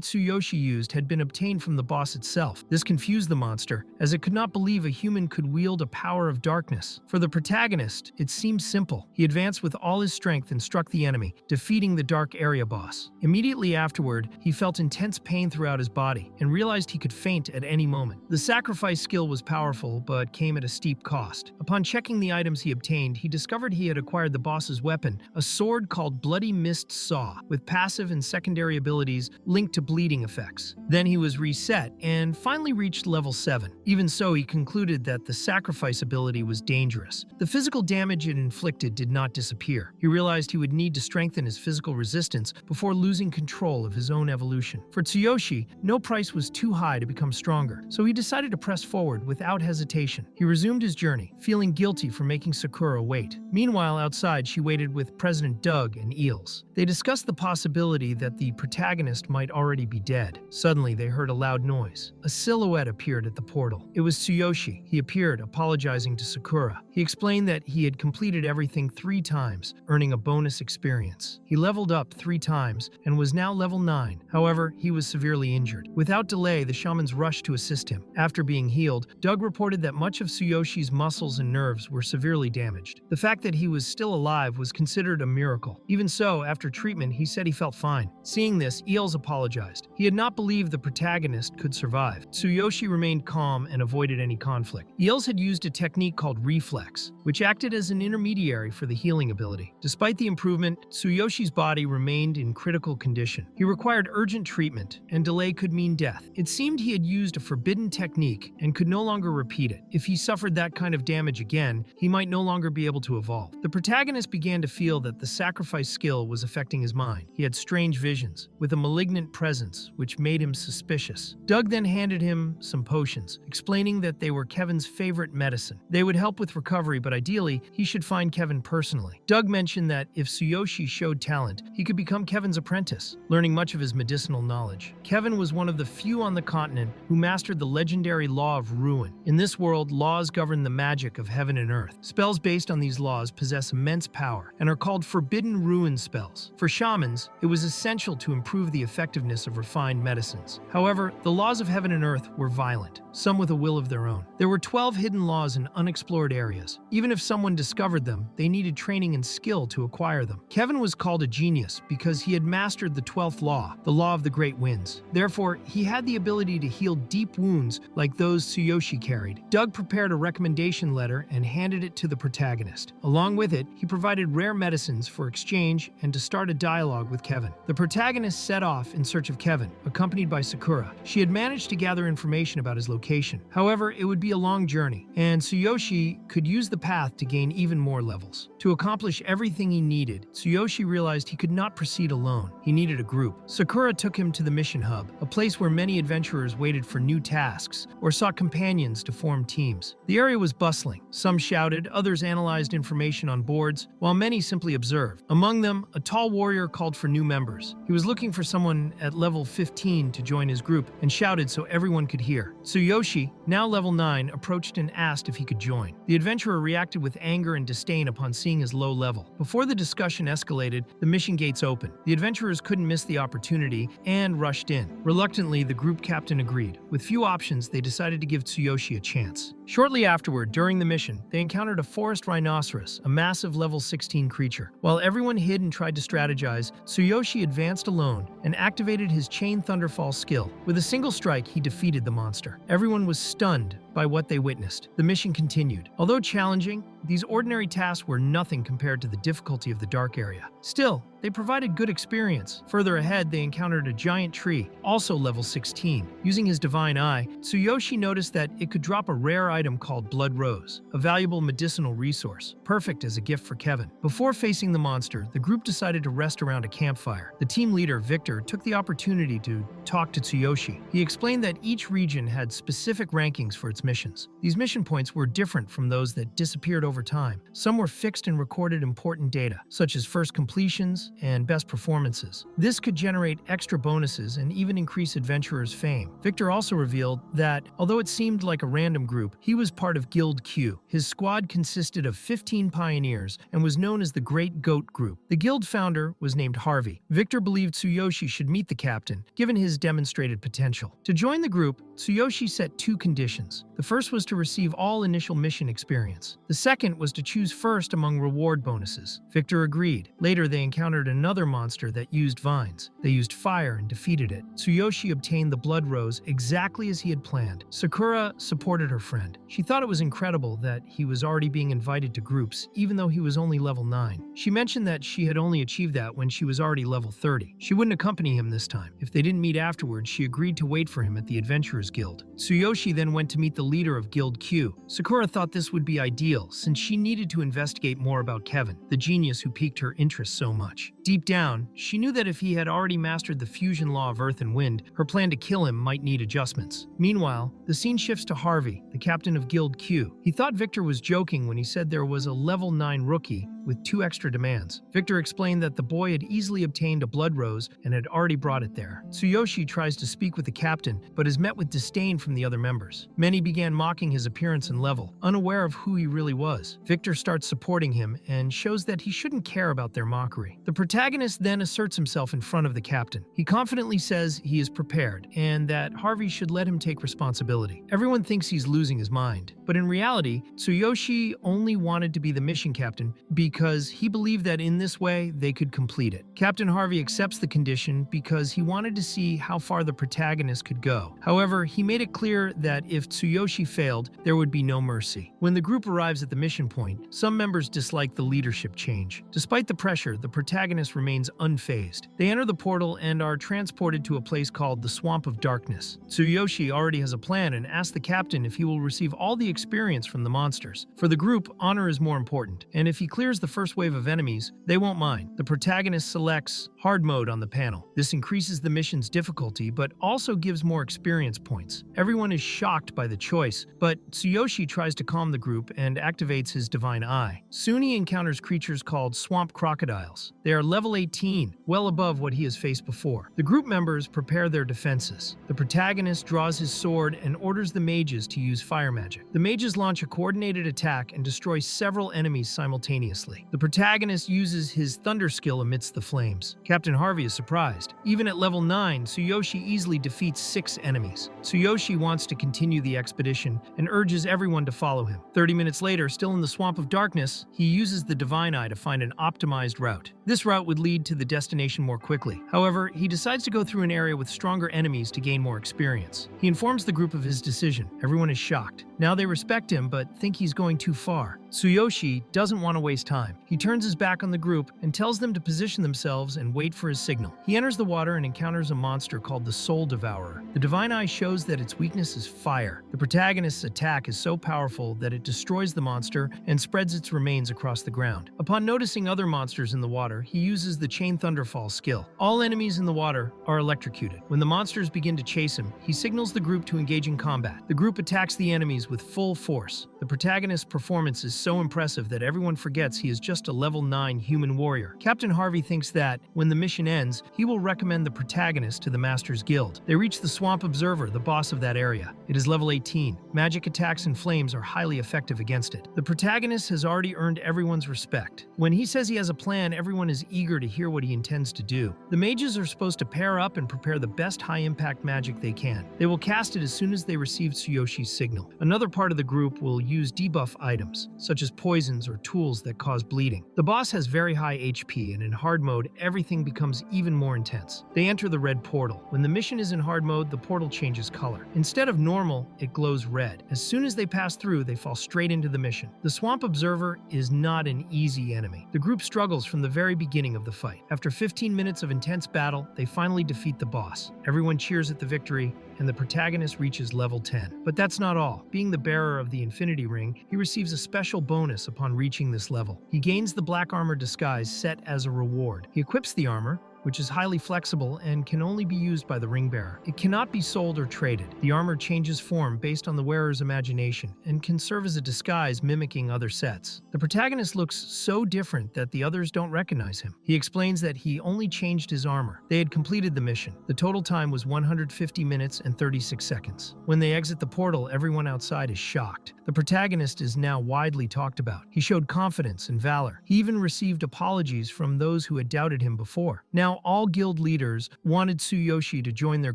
Tsuyoshi used had been obtained from the boss itself. This confused the monster, as it could not believe a human could wield a power of darkness. For the protagonist, it seemed simple. He advanced with all his strength and struck the enemy, defeating the dark area boss. Immediately afterward, he felt intense pain throughout his body and realized he could faint at any moment. The sacrifice skill was powerful, but came at a steep cost. Upon checking the items he obtained, he discovered he had acquired the boss's weapon, a sword called Bloody Mist Saw, with passive and secondary abilities linked to bleeding effects. Then he was reset and finally reached level 7. Even so, he concluded that the sacrifice ability was dangerous. The physical damage it inflicted did not disappear. He realized he would need to strengthen his physical resistance before losing control of his own evolution. For Tsuyoshi, no price was too high to become stronger, so he decided to press forward without hesitation. He resumed his journey, feeling feeling guilty for making Sakura wait. Meanwhile, outside, she waited with President Doug and Eels. They discussed the possibility that the protagonist might already be dead. Suddenly, they heard a loud noise. A silhouette appeared at the portal. It was Tsuyoshi. He appeared, apologizing to Sakura. He explained that he had completed everything 3 times, earning a bonus experience. He leveled up 3 times and was now level 9. However, he was severely injured. Without delay, the shamans rushed to assist him. After being healed, Doug reported that much of Tsuyoshi's muscles and nerves were severely damaged. The fact that he was still alive was considered a miracle. Even so, after treatment, he said he felt fine. Seeing this, Eels apologized. He had not believed the protagonist could survive. Tsuyoshi remained calm and avoided any conflict. Eels had used a technique called reflex, which acted as an intermediary for the healing ability. Despite the improvement, Tsuyoshi's body remained in critical condition. He required urgent treatment, and delay could mean death. It seemed he had used a forbidden technique and could no longer repeat it. If he suffered that kind of damage again, he might no longer be able to evolve. The protagonist began to feel that the sacrifice skill was affecting his mind. He had strange visions, with a malignant presence, which made him suspicious. Doug then handed him some potions, explaining that they were Kevin's favorite medicine. They would help with recovery, but ideally, he should find Kevin personally. Doug mentioned that if Tsuyoshi showed talent, he could become Kevin's apprentice, learning much of his medicinal knowledge. Kevin was one of the few on the continent who mastered the legendary law of ruin. In this world, laws govern the magic of heaven and earth. Spells based on these laws possess immense power and are called forbidden ruin spells. For shamans, it was essential to improve the effectiveness of refined medicines. However, the laws of heaven and earth were violent, some with a will of their own. There were 12 hidden laws in unexplored areas. Even if someone discovered them, they needed training and skill to acquire them. Kevin was called a genius because he had mastered the 12th law, the law of the great winds. Therefore, he had the ability to heal deep wounds like those Tsuyoshi carried. Doug prepared a recommendation letter and handed it to the protagonist. Along with it, he provided rare medicines for exchange and to start a dialogue with Kevin. The protagonist set off in search of Kevin, accompanied by Sakura. She had managed to gather information about his location. However, it would be a long journey, and Tsuyoshi could use the path to gain even more levels. To accomplish everything he needed, Tsuyoshi realized he could not proceed alone. He needed a group. Sakura took him to the mission hub, a place where many adventurers waited for new tasks or sought companions to form teams. The area was bustling. Some shouted, others analyzed information on boards, while many simply observed. Among them, a tall warrior called for new members. He was looking for someone at level 15 to join his group and shouted so everyone could hear. Tsuyoshi, now level 9, approached and asked if he could join. The adventurer reacted with anger and disdain upon seeing his low level. Before the discussion escalated, the mission gates opened. The adventurers couldn't miss the opportunity and rushed in. Reluctantly, the group captain agreed. With few options, they decided to give Tsuyoshi a chance. Shortly afterward, during the mission, they encountered a forest rhinoceros, a massive level 16 creature. While everyone hid and tried to strategize, Tsuyoshi advanced alone and activated his Chain Thunderfall skill. With a single strike, he defeated the monster. Everyone was stunned by what they witnessed. The mission continued. Although challenging, these ordinary tasks were nothing compared to the difficulty of the dark area. Still, they provided good experience. Further ahead, they encountered a giant tree, also level 16. Using his divine eye, Tsuyoshi noticed that it could drop a rare item called Blood Rose, a valuable medicinal resource, perfect as a gift for Kevin. Before facing the monster, the group decided to rest around a campfire. The team leader, Victor, took the opportunity to talk to Tsuyoshi. He explained that each region had specific rankings for its missions. These mission points were different from those that disappeared over time. Some were fixed and recorded important data, such as first completions and best performances. This could generate extra bonuses and even increase adventurers' fame. Victor also revealed that, although it seemed like a random group, he was part of Guild Q. His squad consisted of 15 pioneers and was known as the Great Goat Group. The guild founder was named Harvey. Victor believed Tsuyoshi should meet the captain, given his demonstrated potential. To join the group, Tsuyoshi set 2 conditions. The first was to receive all initial mission experience. The second was to choose first among reward bonuses. Victor agreed. Later, they encountered another monster that used vines. They used fire and defeated it. Tsuyoshi obtained the Blood Rose exactly as he had planned. Sakura supported her friend. She thought it was incredible that he was already being invited to groups, even though he was only level 9. She mentioned that she had only achieved that when she was already level 30. She wouldn't accompany him this time. If they didn't meet afterwards, she agreed to wait for him at the Adventurers Guild. Tsuyoshi then went to meet the leader of Guild Q. Sakura thought this would be ideal, since she needed to investigate more about Kevin, the genius who piqued her interest so much. Deep down, she knew that if he had already mastered the fusion law of earth and wind, her plan to kill him might need adjustments. Meanwhile, the scene shifts to Harvey, the captain of Guild Q. He thought Victor was joking when he said there was a level 9 rookie with 2 extra demands. Victor explained that the boy had easily obtained a blood rose and had already brought it there. Tsuyoshi tries to speak with the captain, but is met with disdain from the other members. Many began mocking his appearance and level, unaware of who he really was. Victor starts supporting him and shows that he shouldn't care about their mockery. The protagonist then asserts himself in front of the captain. He confidently says he is prepared and that Harvey should let him take responsibility. Everyone thinks he's losing his mind, but in reality, Tsuyoshi only wanted to be the mission captain because he believed that in this way they could complete it. Captain Harvey accepts the condition because he wanted to see how far the protagonist could go. However, he made it clear that if Tsuyoshi failed, there would be no mercy. When the group arrives at the mission point, some members dislike the leadership change. Despite the pressure, the protagonist remains unfazed. They enter the portal and are transported to a place called the Swamp of Darkness. Tsuyoshi already has a plan and asks the captain if he will receive all the experience from the monsters. For the group, honor is more important, and if he clears the first wave of enemies, they won't mind. The protagonist selects hard mode on the panel. This increases the mission's difficulty, but also gives more experience points. Everyone is shocked by the choice, but Tsuyoshi tries to calm the group and activates his divine eye. Soon he encounters creatures called swamp crocodiles. They are level 18, well above what he has faced before. The group members prepare their defenses. The protagonist draws his sword and orders the mages to use fire magic. The mages launch a coordinated attack and destroy several enemies simultaneously. The protagonist uses his thunder skill amidst the flames. Captain Harvey is surprised. Even at level 9, Tsuyoshi easily defeats 6 enemies. Tsuyoshi wants to continue the expedition and urges everyone to follow him. 30 minutes later, still in the Swamp of Darkness, he uses the Divine Eye to find an optimized route. This route would lead to the destination more quickly. However, he decides to go through an area with stronger enemies to gain more experience. He informs the group of his decision. Everyone is shocked. Now they respect him, but think he's going too far. Tsuyoshi doesn't want to waste time. He turns his back on the group and tells them to position themselves and wait for his signal. He enters the water and encounters a monster called the Soul Devourer. The Divine Eye shows that its weakness is fire. The protagonist's attack is so powerful that it destroys the monster and spreads its remains across the ground. Upon noticing other monsters in the water, he uses the Chain Thunderfall skill. All enemies in the water are electrocuted. When the monsters begin to chase him, he signals the group to engage in combat. The group attacks the enemies with full force. The protagonist's performance is so impressive that everyone forgets he is just a level 9 human warrior. Captain Harvey thinks that, when the mission ends, he will recommend the protagonist to the Master's Guild. They reach the Swamp Observer, the boss of that area. It is level 18. Magic attacks and flames are highly effective against it. The protagonist has already earned everyone's respect. When he says he has a plan, everyone is eager to hear what he intends to do. The mages are supposed to pair up and prepare the best high-impact magic they can. They will cast it as soon as they receive Tsuyoshi's signal. Another part of the group will use debuff items, such as poisons or tools that cause bleeding. The boss has very high HP, and in hard mode, everything becomes even more intense. They enter the red portal. When the mission is in hard mode, the portal changes color. Instead of normal, it glows red. As soon as they pass through, they fall straight into the mission. The Swamp Observer is not an easy enemy. The group struggles from the very beginning of the fight. After 15 minutes of intense battle, they finally defeat the boss. Everyone cheers at the victory, and the protagonist reaches level 10. But that's not all. Being the bearer of the Infinity Ring, he receives a special bonus upon reaching this level. He gains the Black Armor disguise set as a reward. He equips the armor, which is highly flexible and can only be used by the ring bearer. It cannot be sold or traded. The armor changes form based on the wearer's imagination and can serve as a disguise mimicking other sets. The protagonist looks so different that the others don't recognize him. He explains that he only changed his armor. They had completed the mission. The total time was 150 minutes and 36 seconds. When they exit the portal, everyone outside is shocked. The protagonist is now widely talked about. He showed confidence and valor. He even received apologies from those who had doubted him before. Now, all guild leaders wanted Tsuyoshi to join their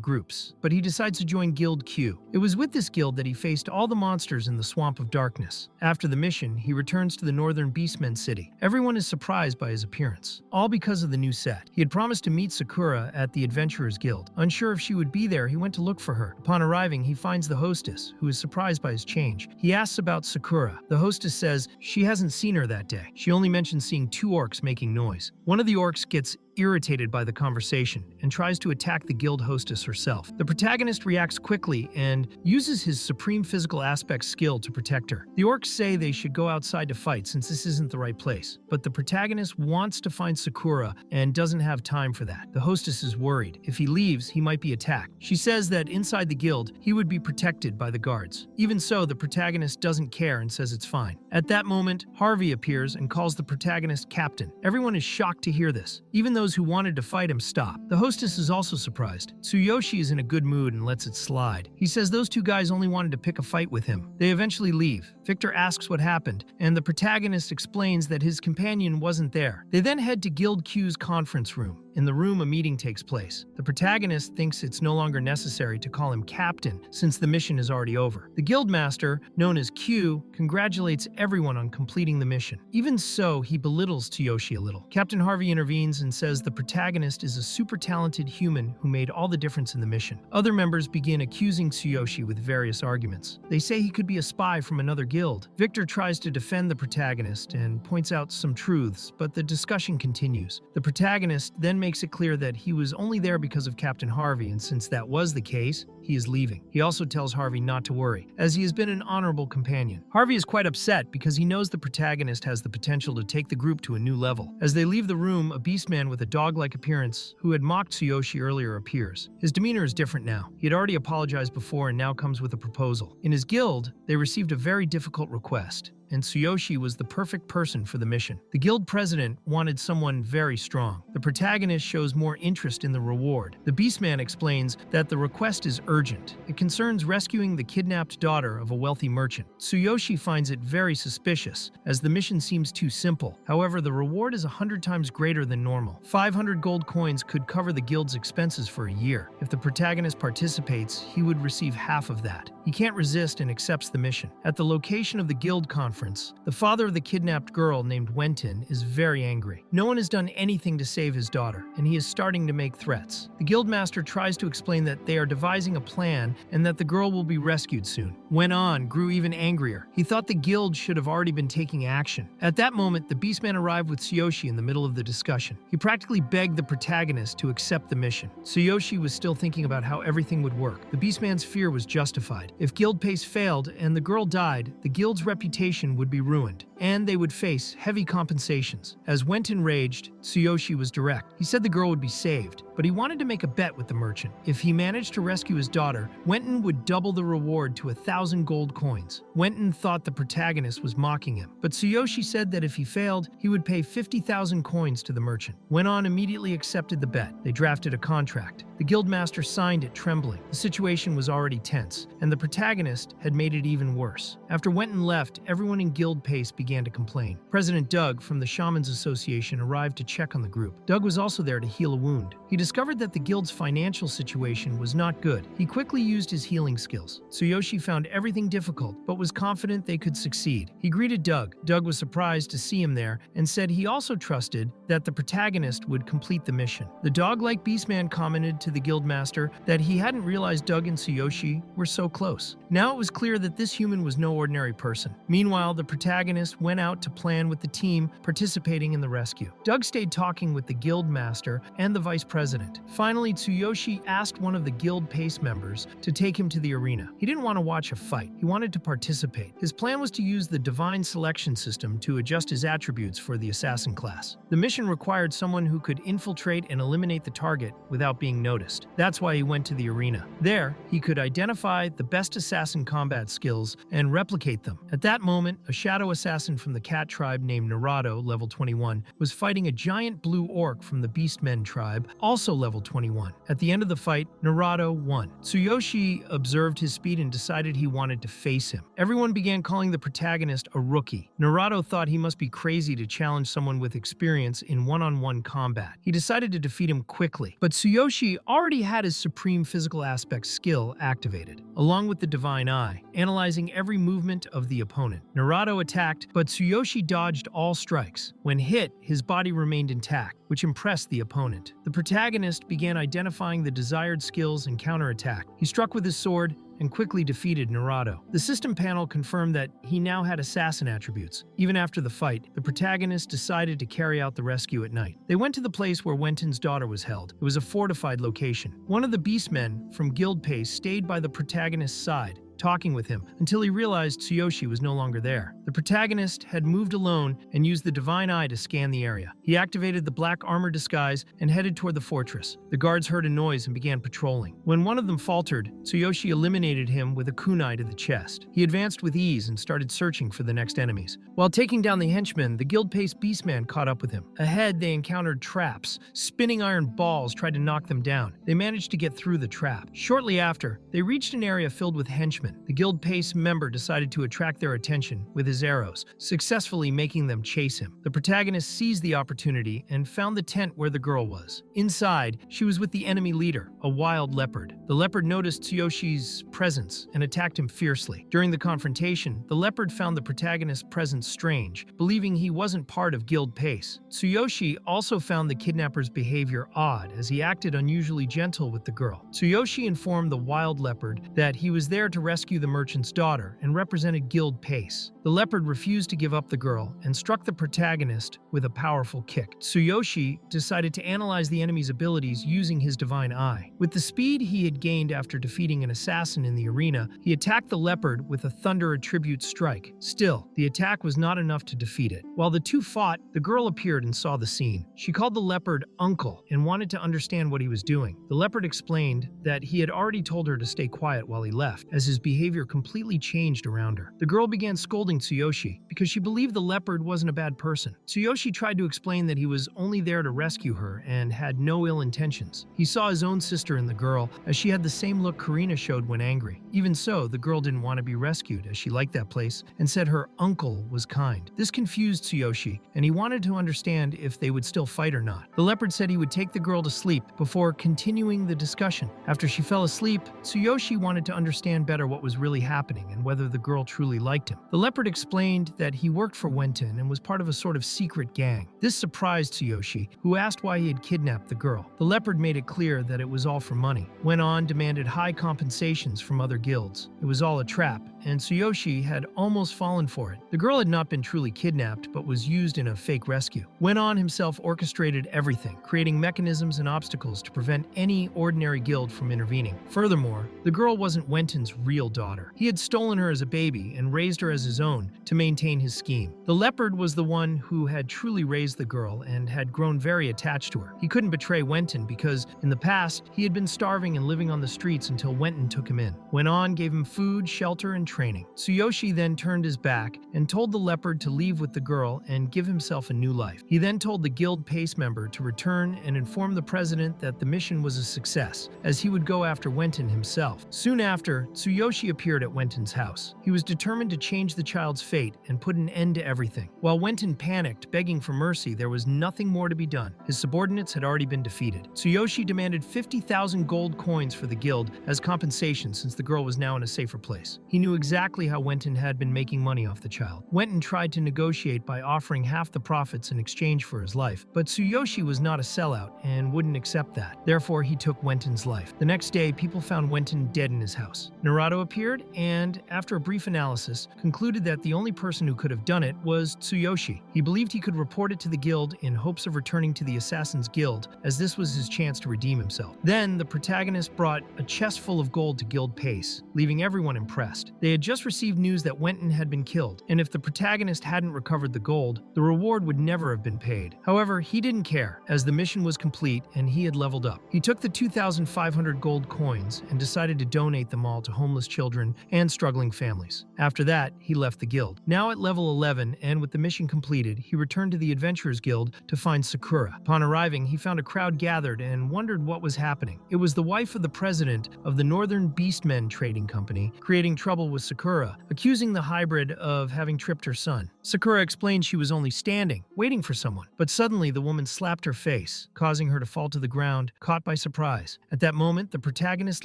groups, but he decides to join Guild Q. It was with this guild that he faced all the monsters in the Swamp of Darkness. After the mission, he returns to the northern Beastmen city. Everyone is surprised by his appearance, all because of the new set. He had promised to meet Sakura at the Adventurers Guild. Unsure if she would be there, he went to look for her. Upon arriving, he finds the hostess, who is surprised by his change. He asks about Sakura. The hostess says she hasn't seen her that day. She only mentions seeing 2 orcs making noise. One of the orcs gets irritated by the conversation and tries to attack the guild hostess herself. The protagonist reacts quickly and uses his supreme physical aspect skill to protect her. The orcs say they should go outside to fight since this isn't the right place, but the protagonist wants to find Sakura and doesn't have time for that. The hostess is worried. If he leaves, he might be attacked. She says that inside the guild, he would be protected by the guards. Even so, the protagonist doesn't care and says it's fine. At that moment, Harvey appears and calls the protagonist captain. Everyone is shocked to hear this. Even those who wanted to fight him stop. The hostess is also surprised. Tsuyoshi is in a good mood and lets it slide. He says those two guys only wanted to pick a fight with him. They eventually leave. Victor asks what happened, and the protagonist explains that his companion wasn't there. They then head to Guild Q's conference room. In the room, a meeting takes place. The protagonist thinks it's no longer necessary to call him captain since the mission is already over. The guild master, known as Q, congratulates everyone on completing the mission. Even so, he belittles Tsuyoshi a little. Captain Harvey intervenes and says the protagonist is a super talented human who made all the difference in the mission. Other members begin accusing Tsuyoshi with various arguments. They say he could be a spy from another guild. Victor tries to defend the protagonist and points out some truths, but the discussion continues. The protagonist then makes it clear that he was only there because of Captain Harvey, and since that was the case, he is leaving. He also tells Harvey not to worry, as he has been an honorable companion. Harvey is quite upset because he knows the protagonist has the potential to take the group to a new level. As they leave the room, a beastman with a dog-like appearance, who had mocked Tsuyoshi earlier, appears. His demeanor is different now. He had already apologized before and now comes with a proposal. In his guild, they received a very difficult request, and Tsuyoshi was the perfect person for the mission. The guild president wanted someone very strong. The protagonist shows more interest in the reward. The beastman explains that the request is urgent. It concerns rescuing the kidnapped daughter of a wealthy merchant. Tsuyoshi finds it very suspicious, as the mission seems too simple. However, the reward is 100 times greater than normal. 500 gold coins could cover the guild's expenses for a year. If the protagonist participates, he would receive half of that. He can't resist and accepts the mission. At the location of the guild conference, the father of the kidnapped girl named Wenton is very angry. No one has done anything to save his daughter, and he is starting to make threats. The guildmaster tries to explain that they are devising a plan and that the girl will be rescued soon. Wen grew even angrier. He thought the guild should have already been taking action. At that moment, the beastman arrived with Tsuyoshi in the middle of the discussion. He practically begged the protagonist to accept the mission. Tsuyoshi was still thinking about how everything would work. The beastman's fear was justified. If guild pace failed and the girl died, the guild's reputation would be ruined, and they would face heavy compensations. As Wenton raged, Tsuyoshi was direct. He said the girl would be saved, but he wanted to make a bet with the merchant. If he managed to rescue his daughter, Wenton would double the reward to 1,000 gold coins. Wenton thought the protagonist was mocking him, but Tsuyoshi said that if he failed, he would pay 50,000 coins to the merchant. Wen immediately accepted the bet. They drafted a contract. The guildmaster signed it trembling. The situation was already tense, and the protagonist had made it even worse. After Wenton left, everyone in guild pace began to complain. President Doug from the Shaman's Association arrived to check on the group. Doug was also there to heal a wound. He discovered that the guild's financial situation was not good. He quickly used his healing skills. Tsuyoshi found everything difficult, but was confident they could succeed. He greeted Doug. Doug was surprised to see him there and said he also trusted that the protagonist would complete the mission. The dog-like beastman commented to the guildmaster that he hadn't realized Doug and Tsuyoshi were so close. Now it was clear that this human was no ordinary person. Meanwhile, the protagonist went out to plan with the team participating in the rescue. Doug stayed talking with the guild master and the vice president. Finally, Tsuyoshi asked one of the guild pace members to take him to the arena. He didn't want to watch a fight. He wanted to participate. His plan was to use the divine selection system to adjust his attributes for the assassin class. The mission required someone who could infiltrate and eliminate the target without being noticed. That's why he went to the arena. There, he could identify the best assassin combat skills and replicate them. At that moment, a shadow assassin from the cat tribe named Naruto, level 21, was fighting a giant blue orc from the Beastmen tribe, also level 21. At the end of the fight, Naruto won. Tsuyoshi observed his speed and decided he wanted to face him. Everyone began calling the protagonist a rookie. Naruto thought he must be crazy to challenge someone with experience in one-on-one combat. He decided to defeat him quickly, but Tsuyoshi already had his supreme physical aspect skill activated, along with the divine eye, analyzing every movement of the opponent. Naruto attacked, but Tsuyoshi dodged all strikes. When hit, his body remained intact, which impressed the opponent. The protagonist began identifying the desired skills and counterattack. He struck with his sword, and quickly defeated Naruto. The system panel confirmed that he now had assassin attributes. Even after the fight, the protagonist decided to carry out the rescue at night. They went to the place where Wenton's daughter was held. It was a fortified location. One of the beastmen from Guild Pace stayed by the protagonist's side, talking with him until he realized Tsuyoshi was no longer there. The protagonist had moved alone and used the divine eye to scan the area. He activated the black armor disguise and headed toward the fortress. The guards heard a noise and began patrolling. When one of them faltered, Tsuyoshi eliminated him with a kunai to the chest. He advanced with ease and started searching for the next enemies. While taking down the henchmen, the guild-paced beastman caught up with him. Ahead, they encountered traps. Spinning iron balls tried to knock them down. They managed to get through the trap. Shortly after, they reached an area filled with henchmen. The Guild Pace member decided to attract their attention with his arrows, successfully making them chase him. The protagonist seized the opportunity and found the tent where the girl was. Inside, she was with the enemy leader, a wild leopard. The leopard noticed Tsuyoshi's presence and attacked him fiercely. During the confrontation, the leopard found the protagonist's presence strange, believing he wasn't part of Guild Pace. Tsuyoshi also found the kidnapper's behavior odd, as he acted unusually gentle with the girl. Tsuyoshi informed the wild leopard that he was there to rescue the merchant's daughter and represented Guild Pace. The leopard refused to give up the girl and struck the protagonist with a powerful kick. Tsuyoshi decided to analyze the enemy's abilities using his divine eye. With the speed he had gained after defeating an assassin in the arena, he attacked the leopard with a thunder attribute strike. Still, the attack was not enough to defeat it. While the two fought, the girl appeared and saw the scene. She called the leopard uncle and wanted to understand what he was doing. The leopard explained that he had already told her to stay quiet while he left, as his behavior completely changed around her. The girl began scolding Tsuyoshi because she believed the leopard wasn't a bad person. Tsuyoshi tried to explain that he was only there to rescue her and had no ill intentions. He saw his own sister in the girl, as she had the same look Karina showed when angry. Even so, the girl didn't want to be rescued, as she liked that place and said her uncle was kind. This confused Tsuyoshi, and he wanted to understand if they would still fight or not. The leopard said he would take the girl to sleep before continuing the discussion. After she fell asleep, Tsuyoshi wanted to understand better what was really happening and whether the girl truly liked him. The leopard explained that he worked for Wenton and was part of a sort of secret gang. This surprised Tsuyoshi, who asked why he had kidnapped the girl. The leopard made it clear that it was all for money. Went on, demanded high compensations from other guilds. It was all a trap, and Tsuyoshi had almost fallen for it. The girl had not been truly kidnapped, but was used in a fake rescue. Went on himself orchestrated everything, creating mechanisms and obstacles to prevent any ordinary guild from intervening. Furthermore, the girl wasn't Wenton's real daughter. He had stolen her as a baby and raised her as his own to maintain his scheme. The leopard was the one who had truly raised the girl and had grown very attached to her. He couldn't betray Wenton because, in the past, he had been starving and living on the streets until Wenton took him in. Went on, gave him food, shelter, and training. Tsuyoshi then turned his back and told the leopard to leave with the girl and give himself a new life. He then told the Guild Pace member to return and inform the president that the mission was a success, as he would go after Wenton himself. Soon after, Tsuyoshi appeared at Wenton's house. He was determined to change the child's fate and put an end to everything. While Wenton panicked, begging for mercy, there was nothing more to be done. His subordinates had already been defeated. Tsuyoshi demanded 50,000 gold coins for the guild as compensation, since the girl was now in a safer place. He knew exactly how Wenton had been making money off the child. Wenton tried to negotiate by offering half the profits in exchange for his life, but Tsuyoshi was not a sellout and wouldn't accept that. Therefore, he took Wenton's life. The next day, people found Wenton dead in his house. Naruto appeared and, after a brief analysis, concluded that the only person who could have done it was Tsuyoshi. He believed he could report it to the guild in hopes of returning to the Assassin's Guild, as this was his chance to redeem himself. Then, the protagonist brought a chest full of gold to Guild Pace, leaving everyone impressed. They had just received news that Wenton had been killed, and if the protagonist hadn't recovered the gold, the reward would never have been paid. However, he didn't care, as the mission was complete and he had leveled up. He took the 2,500 gold coins and decided to donate them all to homeless children and struggling families. After that, he left the guild. Now at level 11, and with the mission completed, he returned to the Adventurers Guild to find Sakura. Upon arriving, he found a crowd gathered and wondered what was happening. It was the wife of the president of the Northern Beastmen Trading Company, creating trouble with with Sakura, accusing the hybrid of having tripped her son. Sakura explained she was only standing, waiting for someone, but suddenly the woman slapped her face, causing her to fall to the ground, caught by surprise. At that moment, the protagonist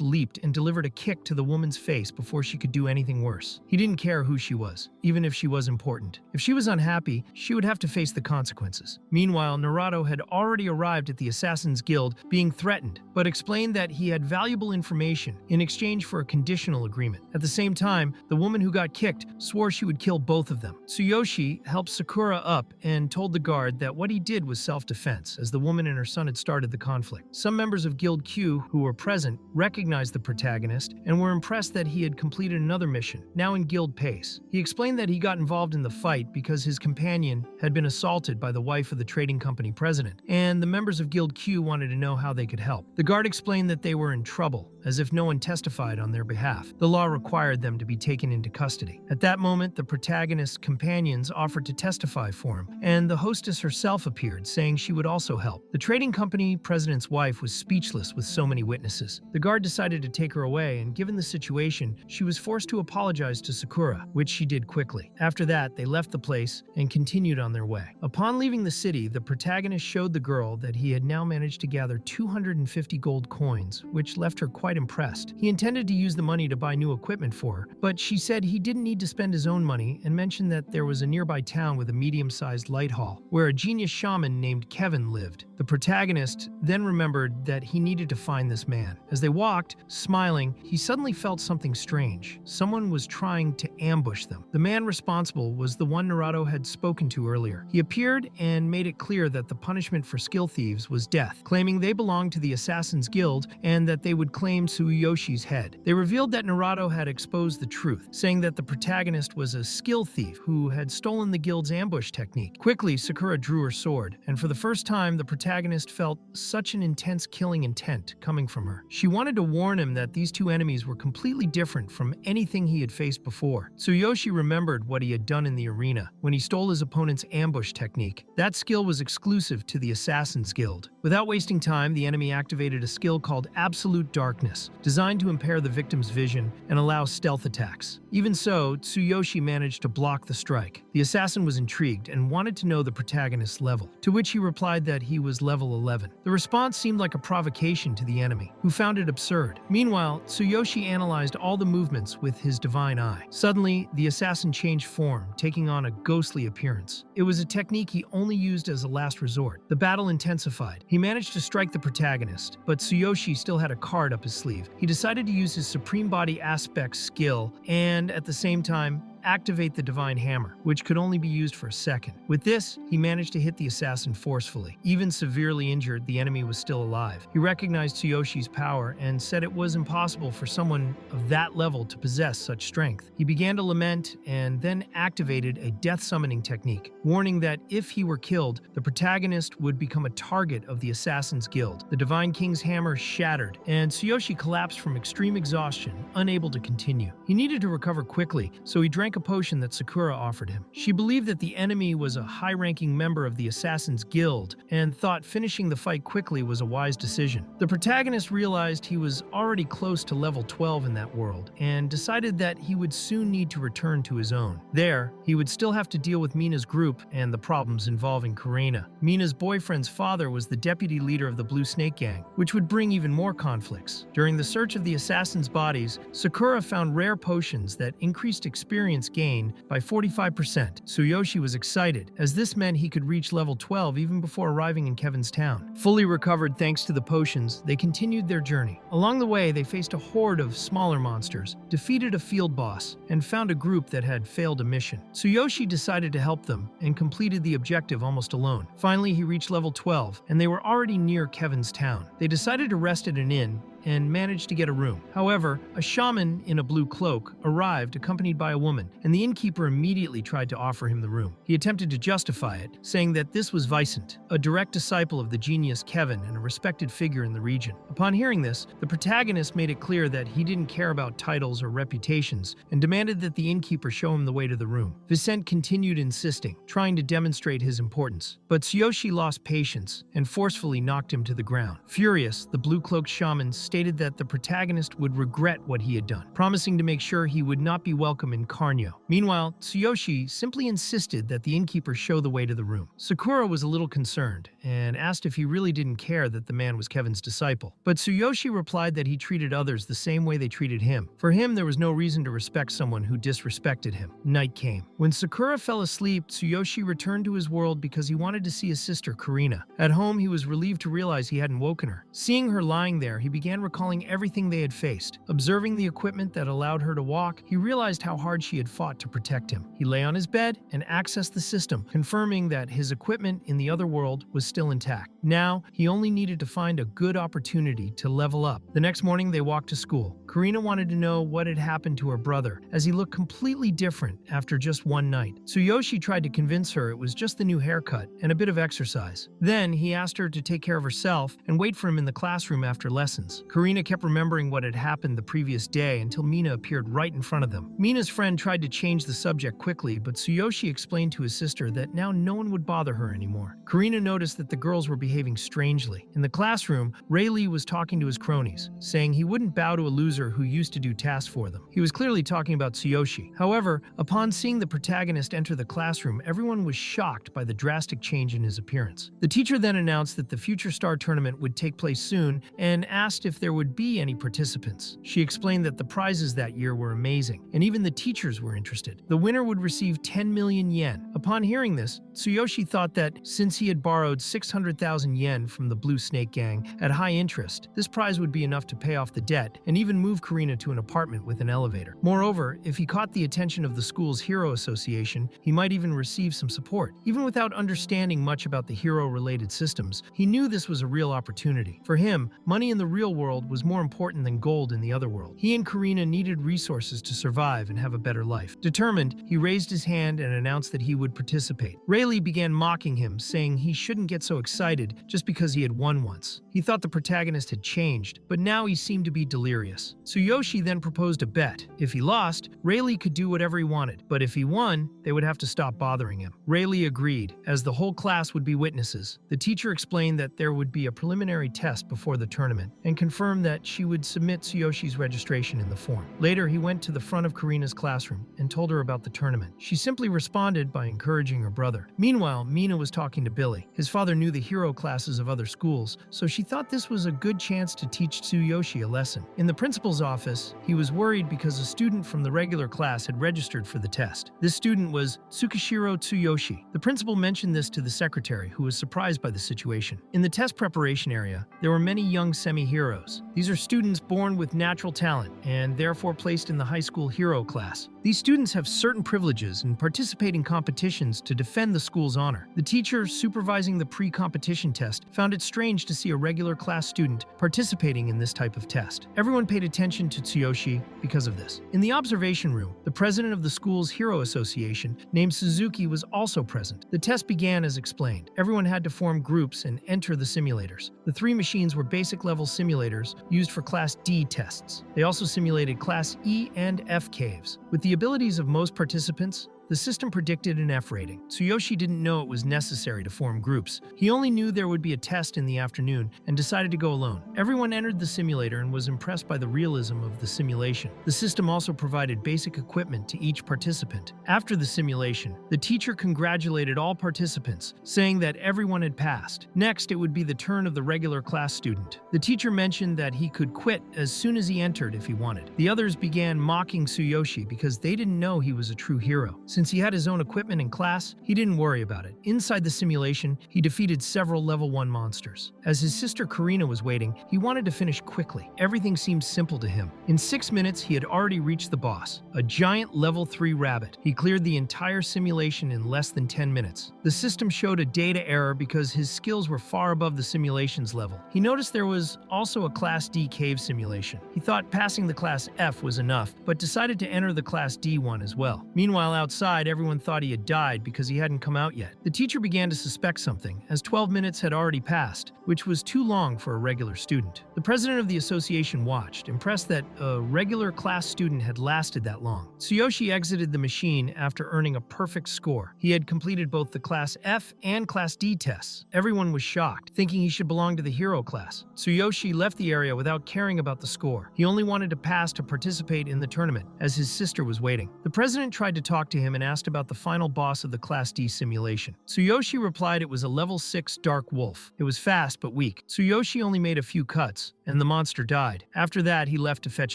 leaped and delivered a kick to the woman's face before she could do anything worse. He didn't care who she was, even if she was important. If she was unhappy, she would have to face the consequences. Meanwhile, Naruto had already arrived at the Assassin's Guild, being threatened, but explained that he had valuable information in exchange for a conditional agreement. At the same time, the woman who got kicked swore she would kill both of them. Tsuyoshi helped Sakura up and told the guard that what he did was self-defense, as the woman and her son had started the conflict. Some members of Guild Q who were present recognized the protagonist and were impressed that he had completed another mission, now in Guild Pace. He explained that he got involved in the fight because his companion had been assaulted by the wife of the trading company president, and the members of Guild Q wanted to know how they could help. The guard explained that they were in trouble, as if no one testified on their behalf. The law required them to be taken into custody. At that moment, the protagonist's companions offered to testify for him, and the hostess herself appeared, saying she would also help. The trading company president's wife was speechless with so many witnesses. The guard decided to take her away, and given the situation, she was forced to apologize to Sakura, which she did quickly. After that, they left the place and continued on their way. Upon leaving the city, the protagonist showed the girl that he had now managed to gather 250 gold coins, which left her quite impressed. He intended to use the money to buy new equipment for her, but she said he didn't need to spend his own money and mentioned that there was a nearby town with a medium-sized light hall, where a genius shaman named Kevin lived. The protagonist then remembered that he needed to find this man. As they walked, smiling, he suddenly felt something strange. Someone was trying to ambush them. The man responsible was the one Naruto had spoken to earlier. He appeared and made it clear that the punishment for skill thieves was death, claiming they belonged to the Assassin's Guild and that they would claim Tsuyoshi's head. They revealed that Naruto had exposed the truth, saying that the protagonist was a skill thief who had stolen the guild's ambush technique. Quickly, Sakura drew her sword, and for the first time, the protagonist felt such an intense killing intent coming from her. She wanted to warn him that these two enemies were completely different from anything he had faced before. Tsuyoshi remembered what he had done in the arena when he stole his opponent's ambush technique. That skill was exclusive to the Assassin's Guild. Without wasting time, the enemy activated a skill called Absolute Darkness, designed to impair the victim's vision and allow stealth attacks. Even so, Tsuyoshi managed to block the strike. The assassin was intrigued and wanted to know the protagonist's level, to which he replied that he was level 11. The response seemed like a provocation to the enemy, who found it absurd. Meanwhile, Tsuyoshi analyzed all the movements with his divine eye. Suddenly, the assassin changed form, taking on a ghostly appearance. It was a technique he only used as a last resort. The battle intensified. He managed to strike the protagonist, but Tsuyoshi still had a card up his sleeve. He decided to use his Supreme Body Aspect skill and, at the same time, activate the Divine Hammer, which could only be used for a second. With this, he managed to hit the assassin forcefully. Even severely injured, the enemy was still alive. He recognized Tsuyoshi's power and said it was impossible for someone of that level to possess such strength. He began to lament and then activated a death summoning technique, warning that if he were killed, the protagonist would become a target of the Assassin's Guild. The Divine King's hammer shattered, and Tsuyoshi collapsed from extreme exhaustion, unable to continue. He needed to recover quickly, so he drank a potion that Sakura offered him. She believed that the enemy was a high-ranking member of the Assassin's Guild and thought finishing the fight quickly was a wise decision. The protagonist realized he was already close to level 12 in that world and decided that he would soon need to return to his own. There, he would still have to deal with Mina's group and the problems involving Karina. Mina's boyfriend's father was the deputy leader of the Blue Snake Gang, which would bring even more conflicts. During the search of the assassins' bodies, Sakura found rare potions that increased experience gain by 45%. Tsuyoshi was excited, as this meant he could reach level 12 even before arriving in Kevin's town. Fully recovered thanks to the potions, they continued their journey. Along the way, they faced a horde of smaller monsters, defeated a field boss, and found a group that had failed a mission. Tsuyoshi decided to help them and completed the objective almost alone. Finally, he reached level 12, and they were already near Kevin's town. They decided to rest at an inn and managed to get a room. However, a shaman in a blue cloak arrived accompanied by a woman, and the innkeeper immediately tried to offer him the room. He attempted to justify it, saying that this was Vicent, a direct disciple of the genius Kevin and a respected figure in the region. Upon hearing this, the protagonist made it clear that he didn't care about titles or reputations and demanded that the innkeeper show him the way to the room. Vicent continued insisting, trying to demonstrate his importance, but Tsuyoshi lost patience and forcefully knocked him to the ground. Furious, the blue-cloaked shaman stated stated that the protagonist would regret what he had done, promising to make sure he would not be welcome in Karnyo. Meanwhile, Tsuyoshi simply insisted that the innkeeper show the way to the room. Sakura was a little concerned and asked if he really didn't care that the man was Kevin's disciple. But Tsuyoshi replied that he treated others the same way they treated him. For him, there was no reason to respect someone who disrespected him. Night came. When Sakura fell asleep, Tsuyoshi returned to his world because he wanted to see his sister Karina. At home, he was relieved to realize he hadn't woken her. Seeing her lying there, he began recalling everything they had faced. Observing the equipment that allowed her to walk, he realized how hard she had fought to protect him. He lay on his bed and accessed the system, confirming that his equipment in the other world was still intact. Now, he only needed to find a good opportunity to level up. The next morning, they walked to school. Karina wanted to know what had happened to her brother, as he looked completely different after just one night. Tsuyoshi tried to convince her it was just the new haircut and a bit of exercise. Then, he asked her to take care of herself and wait for him in the classroom after lessons. Karina kept remembering what had happened the previous day until Mina appeared right in front of them. Mina's friend tried to change the subject quickly, but Tsuyoshi explained to his sister that now no one would bother her anymore. Karina noticed that the girls were behaving strangely. In the classroom, Rayleigh was talking to his cronies, saying he wouldn't bow to a loser who used to do tasks for them. He was clearly talking about Tsuyoshi. However, upon seeing the protagonist enter the classroom, everyone was shocked by the drastic change in his appearance. The teacher then announced that the Future Star Tournament would take place soon and asked if there would be any participants. She explained that the prizes that year were amazing, and even the teachers were interested. The winner would receive 10 million yen. Upon hearing this, Tsuyoshi thought that since he had borrowed 600,000 yen from the Blue Snake Gang at high interest, this prize would be enough to pay off the debt and even move Karina to an apartment with an elevator. Moreover, if he caught the attention of the school's Hero Association, he might even receive some support. Even without understanding much about the hero-related systems, he knew this was a real opportunity. For him, money in the real world was more important than gold in the other world. He and Karina needed resources to survive and have a better life. Determined, he raised his hand and announced that he would participate. Rayleigh began mocking him, saying he shouldn't get so excited just because he had won once. He thought the protagonist had changed, but now he seemed to be delirious. Tsuyoshi then proposed a bet. If he lost, Rayleigh could do whatever he wanted, but if he won, they would have to stop bothering him. Rayleigh agreed, as the whole class would be witnesses. The teacher explained that there would be a preliminary test before the tournament, and confirmed that she would submit Tsuyoshi's registration in the form. Later, he went to the front of Karina's classroom and told her about the tournament. She simply responded by encouraging her brother. Meanwhile, Mina was talking to Billy. His father knew the hero classes of other schools, so she thought this was a good chance to teach Tsuyoshi a lesson. In the principal's office, he was worried because a student from the regular class had registered for the test. This student was Tsukishiro Tsuyoshi. The principal mentioned this to the secretary, who was surprised by the situation. In the test preparation area, there were many young semi-heroes. These are students born with natural talent and therefore placed in the high school hero class. These students have certain privileges and participate in competitions to defend the school's honor. The teacher supervising the pre-competition test found it strange to see a regular class student participating in this type of test. Everyone paid attention to Tsuyoshi because of this. In the observation room, the president of the school's Hero Association, named Suzuki, was also present. The test began as explained. Everyone had to form groups and enter the simulators. The three machines were basic-level simulators used for Class D tests. They also simulated Class E and F caves. With the abilities of most participants, the system predicted an F rating. Tsuyoshi didn't know it was necessary to form groups. He only knew there would be a test in the afternoon and decided to go alone. Everyone entered the simulator and was impressed by the realism of the simulation. The system also provided basic equipment to each participant. After the simulation, the teacher congratulated all participants, saying that everyone had passed. Next, it would be the turn of the regular class student. The teacher mentioned that he could quit as soon as he entered if he wanted. The others began mocking Tsuyoshi because they didn't know he was a true hero. Since he had his own equipment in class, he didn't worry about it. Inside the simulation, he defeated several level 1 monsters. As his sister Karina was waiting, he wanted to finish quickly. Everything seemed simple to him. In 6 minutes, he had already reached the boss, a giant level 3 rabbit. He cleared the entire simulation in less than 10 minutes. The system showed a data error because his skills were far above the simulation's level. He noticed there was also a Class D cave simulation. He thought passing the Class F was enough, but decided to enter the Class D one as well. Meanwhile, outside, Inside, everyone thought he had died because he hadn't come out yet. The teacher began to suspect something, as 12 minutes had already passed, which was too long for a regular student. The president of the association watched, impressed that a regular class student had lasted that long. Tsuyoshi exited the machine after earning a perfect score. He had completed both the Class F and Class D tests. Everyone was shocked, thinking he should belong to the hero class. Tsuyoshi left the area without caring about the score. He only wanted to pass to participate in the tournament, as his sister was waiting. The president tried to talk to him and asked about the final boss of the Class D simulation. Tsuyoshi replied it was a level 6 dark wolf. It was fast but weak. Tsuyoshi only made a few cuts, and the monster died. After that, he left to fetch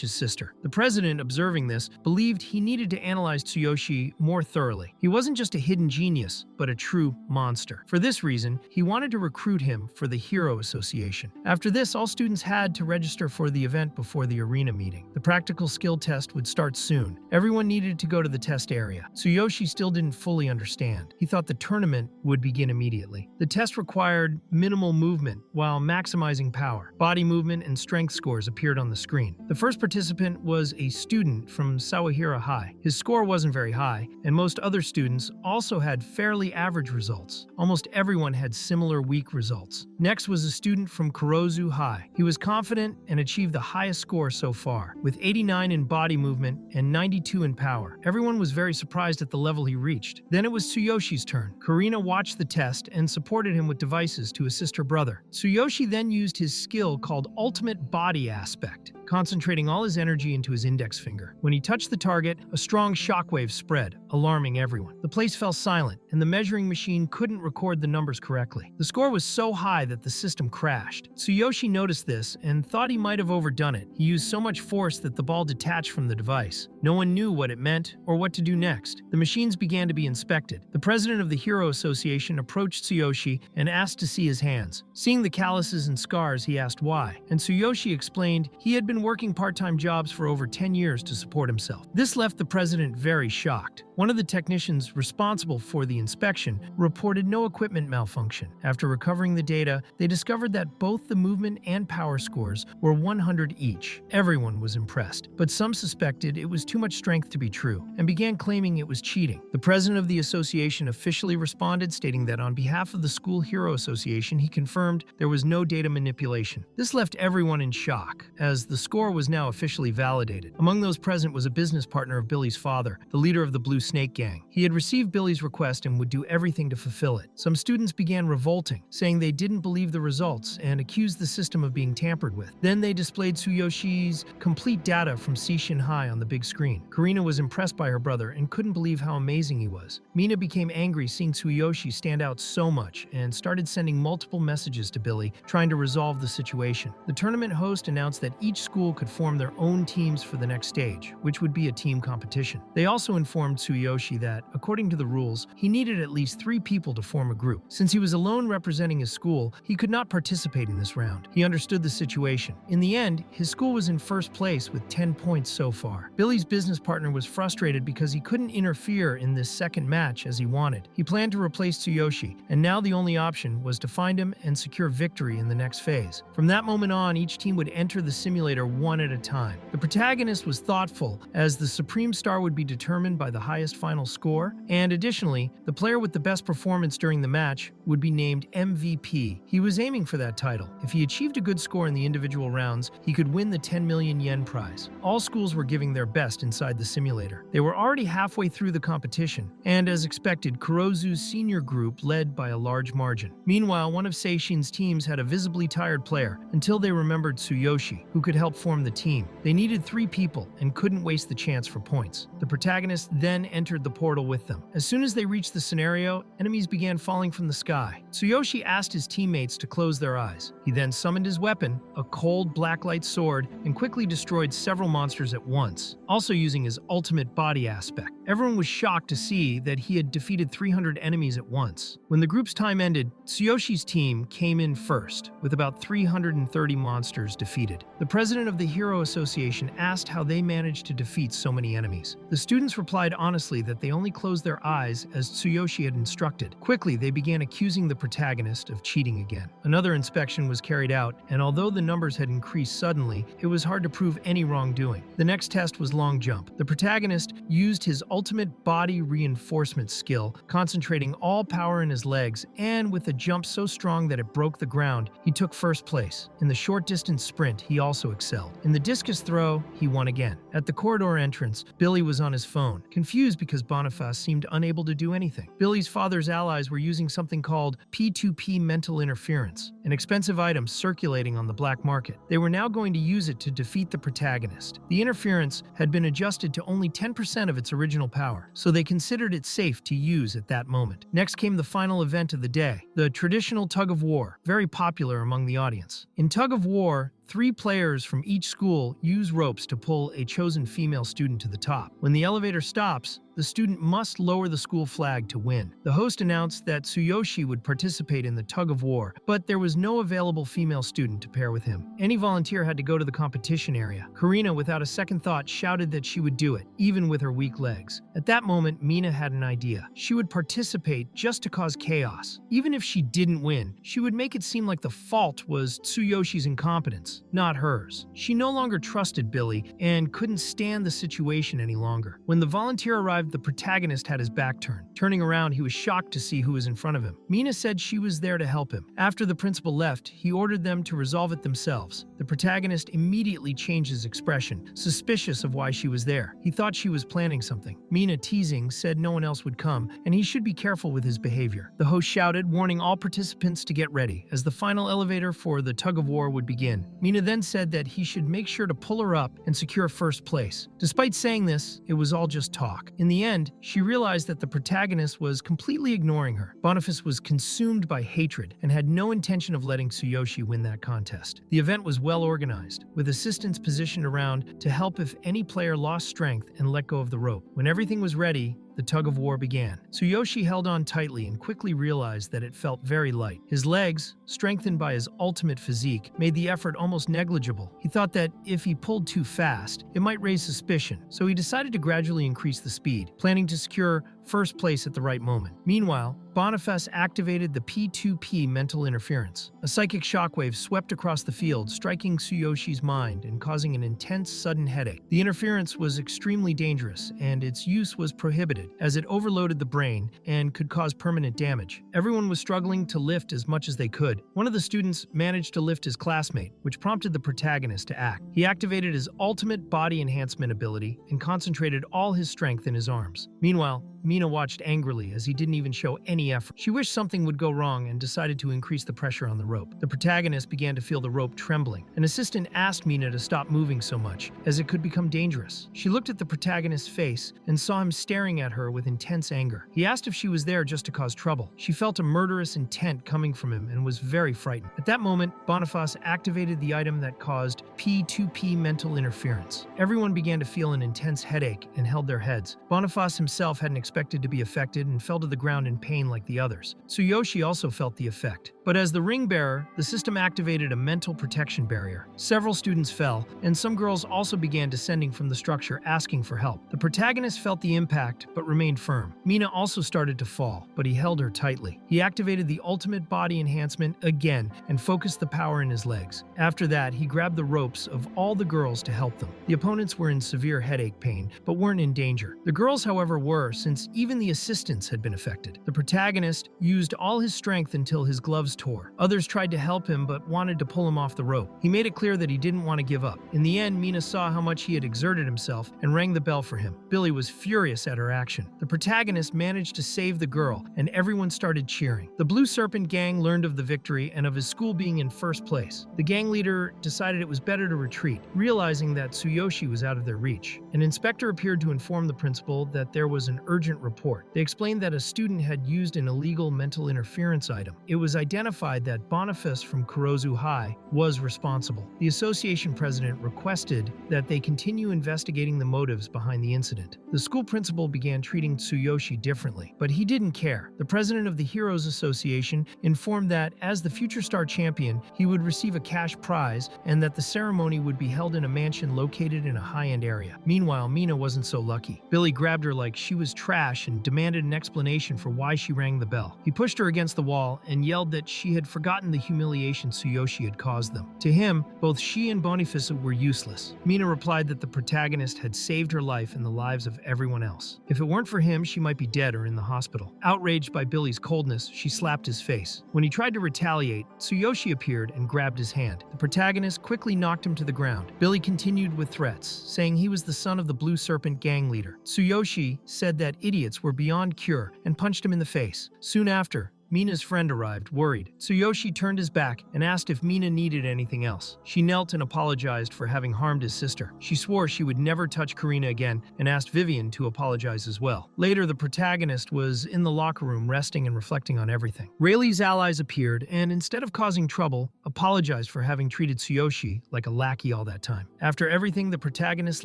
his sister. The president, observing this, believed he needed to analyze Tsuyoshi more thoroughly. He wasn't just a hidden genius, but a true monster. For this reason, he wanted to recruit him for the Hero Association. After this, all students had to register for the event before the arena meeting. The practical skill test would start soon. Everyone needed to go to the test area. Tsuyoshi still didn't fully understand. He thought the tournament would begin immediately. The test required minimal movement while maximizing power. Body movement and strength scores appeared on the screen. The first participant was a student from Sawahira High. His score wasn't very high, and most other students also had fairly average results. Almost everyone had similar weak results. Next was a student from Kurozu High. He was confident and achieved the highest score so far, with 89 in body movement and 92 in power. Everyone was very surprised at the level he reached. Then it was Tsuyoshi's turn. Karina watched the test and supported him with devices to assist her brother. Tsuyoshi then used his skill called Ultimate Body Aspect, concentrating all his energy into his index finger. When he touched the target, a strong shockwave spread, alarming everyone. The place fell silent, and the measuring machine couldn't record the numbers correctly. The score was so high that the system crashed. Tsuyoshi noticed this and thought he might have overdone it. He used so much force that the ball detached from the device. No one knew what it meant or what to do next. The machines began to be inspected. The president of the Hero Association approached Tsuyoshi and asked to see his hands. Seeing the calluses and scars, he asked why, and Tsuyoshi explained he had been working part-time jobs for over 10 years to support himself. This left the president very shocked. One of the technicians responsible for the inspection reported no equipment malfunction. After recovering the data, they discovered that both the movement and power scores were 100 each. Everyone was impressed, but some suspected it was too much strength to be true and began claiming it was cheating. The president of the association officially responded, stating that on behalf of the School Hero Association, he confirmed there was no data manipulation. This left everyone in shock, as the score was now officially validated. Among those present was a business partner of Billy's father, the leader of the Blue Snake Gang. He had received Billy's request and would do everything to fulfill it. Some students began revolting, saying they didn't believe the results and accused the system of being tampered with. Then they displayed Tsuyoshi's complete data from Seishin High on the big screen. Karina was impressed by her brother and couldn't believe how amazing he was. Mina became angry seeing Tsuyoshi stand out so much and started sending multiple messages to Billy, trying to resolve the situation. The tournament host announced that each school could form their own teams for the next stage, which would be a team competition. They also informed Tsuyoshi that, according to the rules, he needed at least 3 people to form a group. Since he was alone representing his school, he could not participate in this round. He understood the situation. In the end, his school was in first place with 10 points so far. Billy's business partner was frustrated because he couldn't interfere in this second match as he wanted. He planned to replace Tsuyoshi, and now the only option was to find him and secure victory in the next phase. From that moment on, each team would enter the simulator one at a time. The protagonist was thoughtful, as the supreme star would be determined by the highest final score, and additionally, the player with the best performance during the match would be named MVP. He was aiming for that title. If he achieved a good score in the individual rounds, he could win the 10 million yen prize. All schools were giving their best inside the simulator. They were already halfway through the competition, and as expected, Kurozu's senior group led by a large margin. Meanwhile, one of Seishin's teams had a visibly tired player until they remembered Tsuyoshi, who could help form the team. They needed 3 people and couldn't waste the chance for points. The protagonist then entered the portal with them. As soon as they reached the scenario, enemies began falling from the sky. Tsuyoshi asked his teammates to close their eyes. He then summoned his weapon, a cold blacklight sword, and quickly destroyed several monsters at once, also using his ultimate body aspect. Everyone was shocked to see that he had defeated 300 enemies at once. When the group's time ended, Tsuyoshi's team came in first, with about 330 monsters defeated. The president of the Hero Association asked how they managed to defeat so many enemies. The students replied honestly that they only closed their eyes as Tsuyoshi had instructed. Quickly, they began accusing the protagonist of cheating again. Another inspection was carried out, and although the numbers had increased suddenly, it was hard to prove any wrongdoing. The next test was long jump. The protagonist used his ultimate body reinforcement skill, concentrating all power in his legs, and with a jump so strong that it broke the ground, he took first place. In the short distance sprint, he also excelled. In the discus throw, he won again. At the corridor entrance, Billy was on his phone, confused because Boniface seemed unable to do anything. Billy's father's allies were using something called P2P mental interference, an expensive item circulating on the black market. They were now going to use it to defeat the protagonist. The interference had been adjusted to only 10% of its original power, so they considered it safe to use at that moment. Next came the final event of the day, the traditional tug of war, very popular among the audience. In tug of war, 3 players from each school use ropes to pull a chosen female student to the top. When the elevator stops, the student must lower the school flag to win. The host announced that Tsuyoshi would participate in the tug of war, but there was no available female student to pair with him. Any volunteer had to go to the competition area. Karina, without a second thought, shouted that she would do it, even with her weak legs. At that moment, Mina had an idea. She would participate just to cause chaos. Even if she didn't win, she would make it seem like the fault was Tsuyoshi's incompetence, not hers. She no longer trusted Billy and couldn't stand the situation any longer. When the volunteer arrived, the protagonist had his back turned. Turning around, he was shocked to see who was in front of him. Mina said she was there to help him. After the principal left, he ordered them to resolve it themselves. The protagonist immediately changed his expression, suspicious of why she was there. He thought she was planning something. Mina, teasing, said no one else would come, and he should be careful with his behavior. The host shouted, warning all participants to get ready, as the final elevator for the tug of war would begin. Mina then said that he should make sure to pull her up and secure first place. Despite saying this, it was all just talk. In the end, she realized that the protagonist was completely ignoring her. Boniface was consumed by hatred and had no intention of letting Tsuyoshi win that contest. The event was well organized, with assistants positioned around to help if any player lost strength and let go of the rope. When everything was ready, the tug of war began. Tsuyoshi held on tightly and quickly realized that it felt very light. His legs, strengthened by his ultimate physique, made the effort almost negligible. He thought that if he pulled too fast, it might raise suspicion, so he decided to gradually increase the speed, planning to secure first place at the right moment. Meanwhile, Boniface activated the P2P mental interference. A psychic shockwave swept across the field, striking Tsuyoshi's mind and causing an intense, sudden headache. The interference was extremely dangerous, and its use was prohibited, as it overloaded the brain and could cause permanent damage. Everyone was struggling to lift as much as they could. One of the students managed to lift his classmate, which prompted the protagonist to act. He activated his ultimate body enhancement ability and concentrated all his strength in his arms. Meanwhile, Mina watched angrily as he didn't even show any effort. She wished something would go wrong and decided to increase the pressure on the rope. The protagonist began to feel the rope trembling. An assistant asked Mina to stop moving so much, as it could become dangerous. She looked at the protagonist's face and saw him staring at her with intense anger. He asked if she was there just to cause trouble. She felt a murderous intent coming from him and was very frightened. At that moment, Boniface activated the item that caused P2P mental interference. Everyone began to feel an intense headache and held their heads. Boniface himself hadn't expected to be affected and fell to the ground in pain like the others. Tsuyoshi also felt the effect. But as the ring bearer, the system activated a mental protection barrier. Several students fell, and some girls also began descending from the structure asking for help. The protagonist felt the impact, but remained firm. Mina also started to fall, but he held her tightly. He activated the ultimate body enhancement again and focused the power in his legs. After that, he grabbed the ropes of all the girls to help them. The opponents were in severe headache pain, but weren't in danger. The girls, however, were, since even the assistants had been affected. The protagonist used all his strength until his gloves tore. Others tried to help him but wanted to pull him off the rope. He made it clear that he didn't want to give up. In the end, Mina saw how much he had exerted himself and rang the bell for him. Billy was furious at her action. The protagonist managed to save the girl, and everyone started cheering. The Blue Serpent gang learned of the victory and of his school being in first place. The gang leader decided it was better to retreat, realizing that Tsuyoshi was out of their reach. An inspector appeared to inform the principal that there was an urgent report. They explained that a student had used an illegal mental interference item. It was identified that Boniface from Kurozu High was responsible. The association president requested that they continue investigating the motives behind the incident. The school principal began treating Tsuyoshi differently, but he didn't care. The president of the Heroes Association informed that as the future star champion, he would receive a cash prize and that the ceremony would be held in a mansion located in a high-end area. Meanwhile, Mina wasn't so lucky. Billy grabbed her like she was trash cash and demanded an explanation for why she rang the bell. He pushed her against the wall and yelled that she had forgotten the humiliation Tsuyoshi had caused them. To him, both she and Boniface were useless. Mina replied that the protagonist had saved her life and the lives of everyone else. If it weren't for him, she might be dead or in the hospital. Outraged by Billy's coldness, she slapped his face. When he tried to retaliate, Tsuyoshi appeared and grabbed his hand. The protagonist quickly knocked him to the ground. Billy continued with threats, saying he was the son of the Blue Serpent gang leader. Tsuyoshi said that idiots were beyond cure and punched him in the face. Soon after, Mina's friend arrived, worried. Tsuyoshi turned his back and asked if Mina needed anything else. She knelt and apologized for having harmed his sister. She swore she would never touch Karina again and asked Vivian to apologize as well. Later, the protagonist was in the locker room resting and reflecting on everything. Rayleigh's allies appeared and, instead of causing trouble, apologized for having treated Tsuyoshi like a lackey all that time. After everything, the protagonist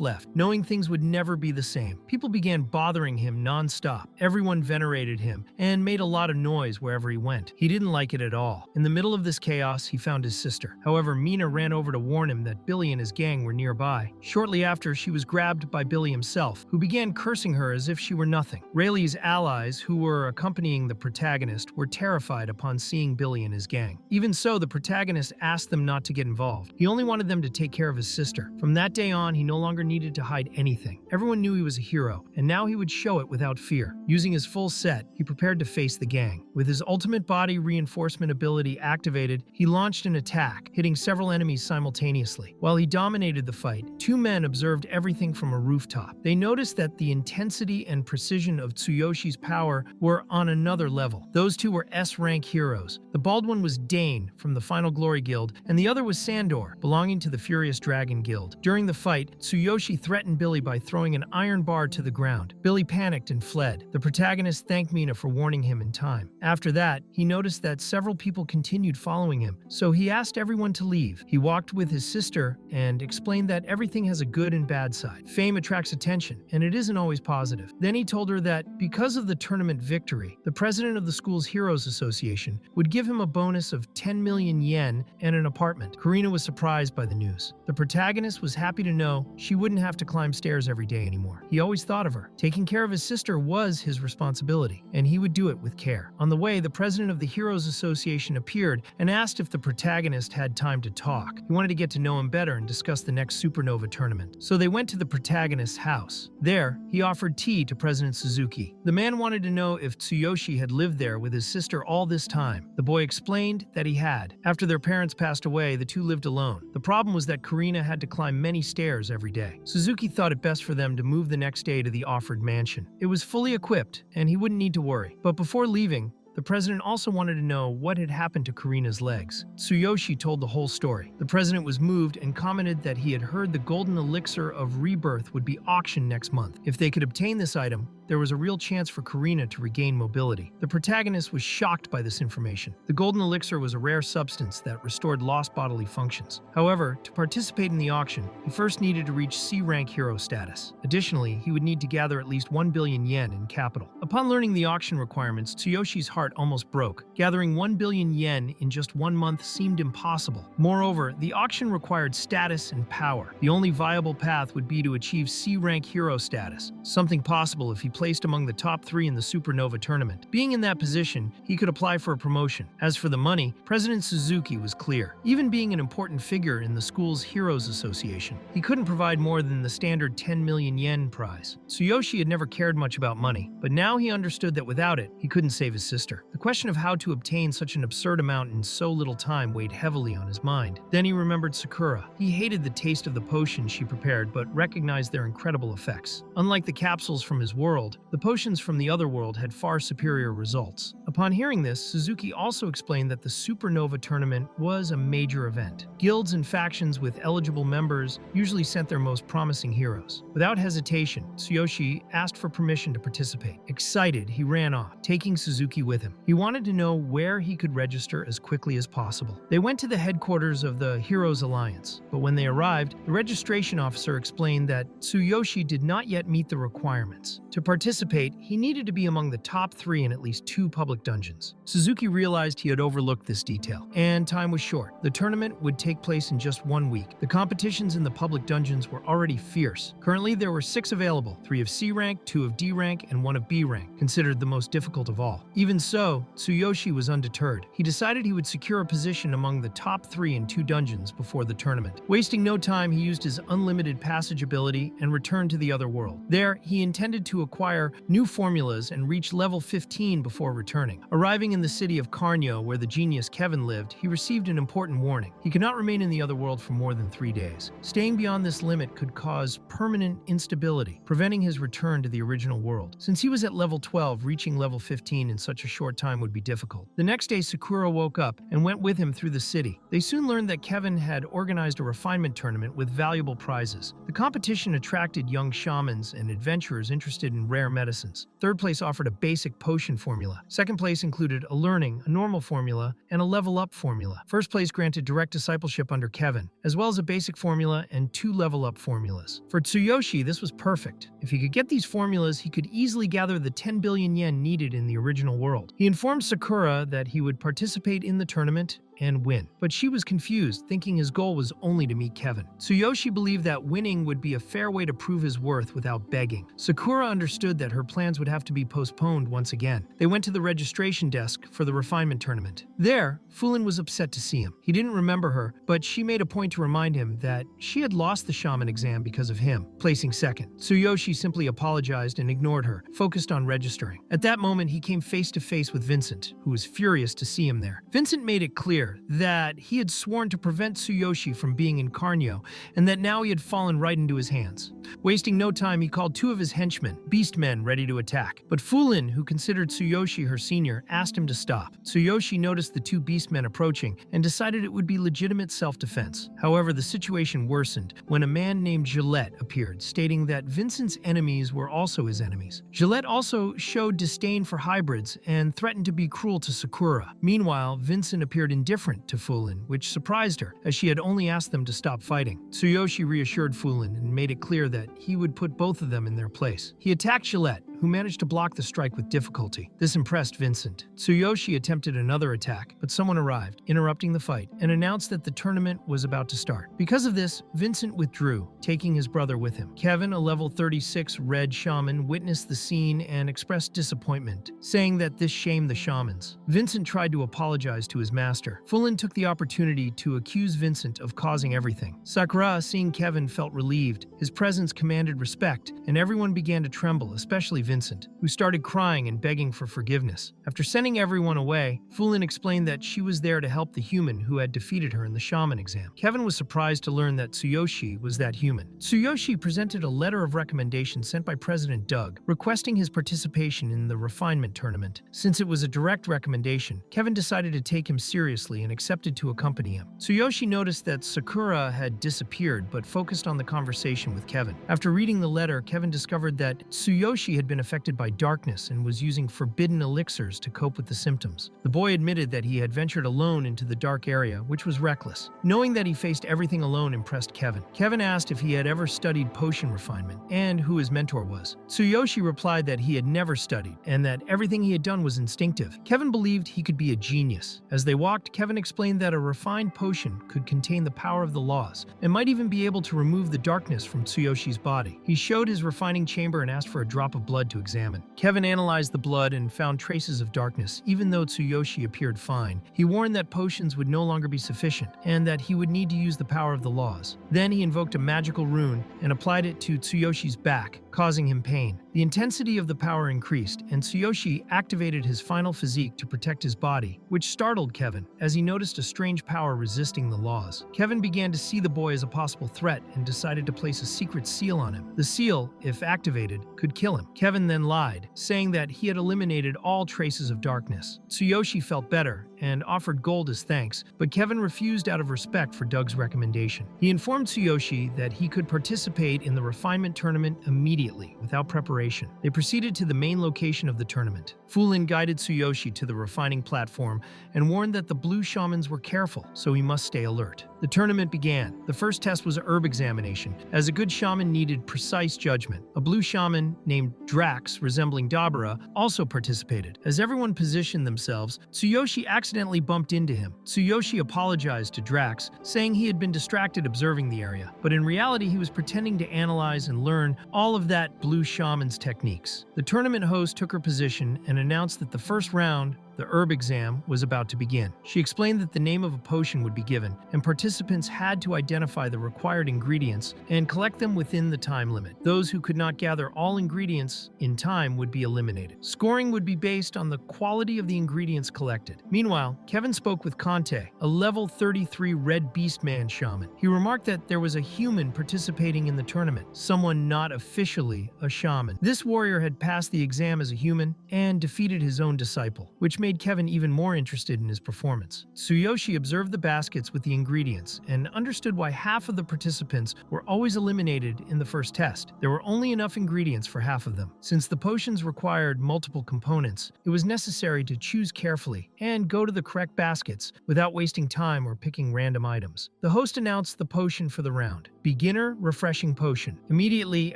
left, knowing things would never be the same. People began bothering him non-stop. Everyone venerated him and made a lot of noise wherever he went. He didn't like it at all. In the middle of this chaos, he found his sister. However, Mina ran over to warn him that Billy and his gang were nearby. Shortly after, she was grabbed by Billy himself, who began cursing her as if she were nothing. Rayleigh's allies, who were accompanying the protagonist, were terrified upon seeing Billy and his gang. Even so, the protagonist asked them not to get involved. He only wanted them to take care of his sister. From that day on, he no longer needed to hide anything. Everyone knew he was a hero, and now he would show it without fear. Using his full set, he prepared to face the gang. With his ultimate body reinforcement ability activated, he launched an attack, hitting several enemies simultaneously. While he dominated the fight, two men observed everything from a rooftop. They noticed that the intensity and precision of Tsuyoshi's power were on another level. Those two were S-rank heroes. The bald one was Dane from the Final Glory Guild, and the other was Sandor, belonging to the Furious Dragon Guild. During the fight, Tsuyoshi threatened Billy by throwing an iron bar to the ground. Billy panicked and fled. The protagonist thanked Mina for warning him in time. After that, he noticed that several people continued following him, so he asked everyone to leave. He walked with his sister and explained that everything has a good and bad side. Fame attracts attention, and it isn't always positive. Then he told her that because of the tournament victory, the president of the school's Heroes Association would give him a bonus of 10 million yen and an apartment. Karina was surprised by the news. The protagonist was happy to know she wouldn't have to climb stairs every day anymore. He always thought of her. Taking care of his sister was his responsibility, and he would do it with care. On the way, the president of the Heroes Association appeared and asked if the protagonist had time to talk. He wanted to get to know him better and discuss the next Supernova tournament. So they went to the protagonist's house. There, he offered tea to President Suzuki. The man wanted to know if Tsuyoshi had lived there with his sister all this time. The boy explained that he had. After their parents passed away, the two lived alone. The problem was that Karina had to climb many stairs every day. Suzuki thought it best for them to move the next day to the offered mansion. It was fully equipped, and he wouldn't need to worry. But before leaving, the president also wanted to know what had happened to Karina's legs. Tsuyoshi told the whole story. The president was moved and commented that he had heard the golden elixir of rebirth would be auctioned next month. If they could obtain this item, there was a real chance for Karina to regain mobility. The protagonist was shocked by this information. The golden elixir was a rare substance that restored lost bodily functions. However, to participate in the auction, he first needed to reach C-rank hero status. Additionally, he would need to gather at least 1 billion yen in capital. Upon learning the auction requirements, Tsuyoshi's heart almost broke. Gathering 1 billion yen in just 1 month seemed impossible. Moreover, the auction required status and power. The only viable path would be to achieve C-rank hero status, something possible if he placed among the top 3 in the Supernova tournament. Being in that position, he could apply for a promotion. As for the money, President Suzuki was clear. Even being an important figure in the school's Heroes Association, he couldn't provide more than the standard 10 million yen prize. Tsuyoshi had never cared much about money, but now he understood that without it, he couldn't save his sister. The question of how to obtain such an absurd amount in so little time weighed heavily on his mind. Then he remembered Sakura. He hated the taste of the potions she prepared, but recognized their incredible effects. Unlike the capsules from his world, the potions from the other world had far superior results. Upon hearing this, Suzuki also explained that the Supernova tournament was a major event. Guilds and factions with eligible members usually sent their most promising heroes. Without hesitation, Tsuyoshi asked for permission to participate. Excited, he ran off, taking Suzuki with him. He wanted to know where he could register as quickly as possible. They went to the headquarters of the Heroes Alliance, but when they arrived, the registration officer explained that Tsuyoshi did not yet meet the requirements. To participate participate, he needed to be among the top 3 in at least 2 public dungeons. Suzuki realized he had overlooked this detail, and time was short. The tournament would take place in just 1 week. The competitions in the public dungeons were already fierce. Currently, there were 6 available, 3 of C rank, 2 of D rank, and 1 of B rank, considered the most difficult of all. Even so, Tsuyoshi was undeterred. He decided he would secure a position among the top 3 in 2 dungeons before the tournament. Wasting no time, he used his unlimited passage ability and returned to the other world. There, he intended to acquire new formulas and reach level 15 before returning. Arriving in the city of Carnio, where the genius Kevin lived, he received an important warning. He could not remain in the other world for more than 3 days. Staying beyond this limit could cause permanent instability, preventing his return to the original world. Since he was at level 12, reaching level 15 in such a short time would be difficult. The next day, Sakura woke up and went with him through the city. They soon learned that Kevin had organized a refinement tournament with valuable prizes. The competition attracted young shamans and adventurers interested in rare medicines. Third place offered a basic potion formula. Second place included a learning, a normal formula, and a level up formula. First place granted direct discipleship under Kevin, as well as a basic formula and 2 level up formulas. For Tsuyoshi, this was perfect. If he could get these formulas, he could easily gather the 10 billion yen needed in the original world. He informed Sakura that he would participate in the tournament and win. But she was confused, thinking his goal was only to meet Kevin. Tsuyoshi believed that winning would be a fair way to prove his worth without begging. Sakura understood that her plans would have to be postponed once again. They went to the registration desk for the refinement tournament. There, Fulin was upset to see him. He didn't remember her, but she made a point to remind him that she had lost the shaman exam because of him, placing second. Tsuyoshi simply apologized and ignored her, focused on registering. At that moment, he came face to face with Vincent, who was furious to see him there. Vincent made it clear that he had sworn to prevent Tsuyoshi from being in Carnio, and that now he had fallen right into his hands. Wasting no time, he called 2 of his henchmen, beastmen, ready to attack. But Fulin, who considered Tsuyoshi her senior, asked him to stop. Tsuyoshi noticed the 2 beastmen approaching and decided it would be legitimate self-defense. However, the situation worsened when a man named Gillette appeared, stating that Vincent's enemies were also his enemies. Gillette also showed disdain for hybrids and threatened to be cruel to Sakura. Meanwhile, Vincent appeared indifferent to Fulin, which surprised her, as she had only asked them to stop fighting. Tsuyoshi reassured Fulin and made it clear that he would put both of them in their place. He attacked Gillette, who managed to block the strike with difficulty. This impressed Vincent. Tsuyoshi attempted another attack, but someone arrived, interrupting the fight, and announced that the tournament was about to start. Because of this, Vincent withdrew, taking his brother with him. Kevin, a level 36 red shaman, witnessed the scene and expressed disappointment, saying that this shamed the shamans. Vincent tried to apologize to his master. Fulin took the opportunity to accuse Vincent of causing everything. Sakura, seeing Kevin, felt relieved. His presence commanded respect, and everyone began to tremble, especially Vincent, who started crying and begging for forgiveness. After sending everyone away, Fulin explained that she was there to help the human who had defeated her in the shaman exam. Kevin was surprised to learn that Tsuyoshi was that human. Tsuyoshi presented a letter of recommendation sent by President Doug, requesting his participation in the refinement tournament. Since it was a direct recommendation, Kevin decided to take him seriously and accepted to accompany him. Tsuyoshi noticed that Sakura had disappeared, but focused on the conversation with Kevin. After reading the letter, Kevin discovered that Tsuyoshi had been affected by darkness and was using forbidden elixirs to cope with the symptoms. The boy admitted that he had ventured alone into the dark area, which was reckless. Knowing that he faced everything alone impressed Kevin. Kevin asked if he had ever studied potion refinement and who his mentor was. Tsuyoshi replied that he had never studied and that everything he had done was instinctive. Kevin believed he could be a genius. As they walked, Kevin explained that a refined potion could contain the power of the laws and might even be able to remove the darkness from Tsuyoshi's body. He showed his refining chamber and asked for a drop of blood to examine. Kevin analyzed the blood and found traces of darkness, even though Tsuyoshi appeared fine. He warned that potions would no longer be sufficient and that he would need to use the power of the laws. Then he invoked a magical rune and applied it to Tsuyoshi's back, causing him pain. The intensity of the power increased, and Tsuyoshi activated his final physique to protect his body, which startled Kevin as he noticed a strange power resisting the laws. Kevin began to see the boy as a possible threat and decided to place a secret seal on him. The seal, if activated, could kill him. Kevin then lied, saying that he had eliminated all traces of darkness. Tsuyoshi felt better and offered gold as thanks, but Kevin refused out of respect for Doug's recommendation. He informed Tsuyoshi that he could participate in the refinement tournament immediately, without preparation. They proceeded to the main location of the tournament. Frieren guided Tsuyoshi to the refining platform and warned that the blue shamans were careful, so he must stay alert. The tournament began. The first test was a herb examination, as a good shaman needed precise judgment. A blue shaman named Drax, resembling Dabura, also participated. As everyone positioned themselves, Tsuyoshi accidentally bumped into him. Tsuyoshi apologized to Drax, saying he had been distracted observing the area, but in reality he was pretending to analyze and learn all of that blue shaman's techniques. The tournament host took her position and announced that the first round, the herb exam, was about to begin. She explained that the name of a potion would be given, and participants had to identify the required ingredients and collect them within the time limit. Those who could not gather all ingredients in time would be eliminated. Scoring would be based on the quality of the ingredients collected. Meanwhile, Kevin spoke with Kante, a level 33 Red Beastman shaman. He remarked that there was a human participating in the tournament, someone not officially a shaman. This warrior had passed the exam as a human and defeated his own disciple, which made Kevin even more interested in his performance. Tsuyoshi observed the baskets with the ingredients and understood why half of the participants were always eliminated in the first test. There were only enough ingredients for half of them. Since the potions required multiple components, it was necessary to choose carefully and go to the correct baskets without wasting time or picking random items. The host announced the potion for the round. Beginner Refreshing Potion. Immediately,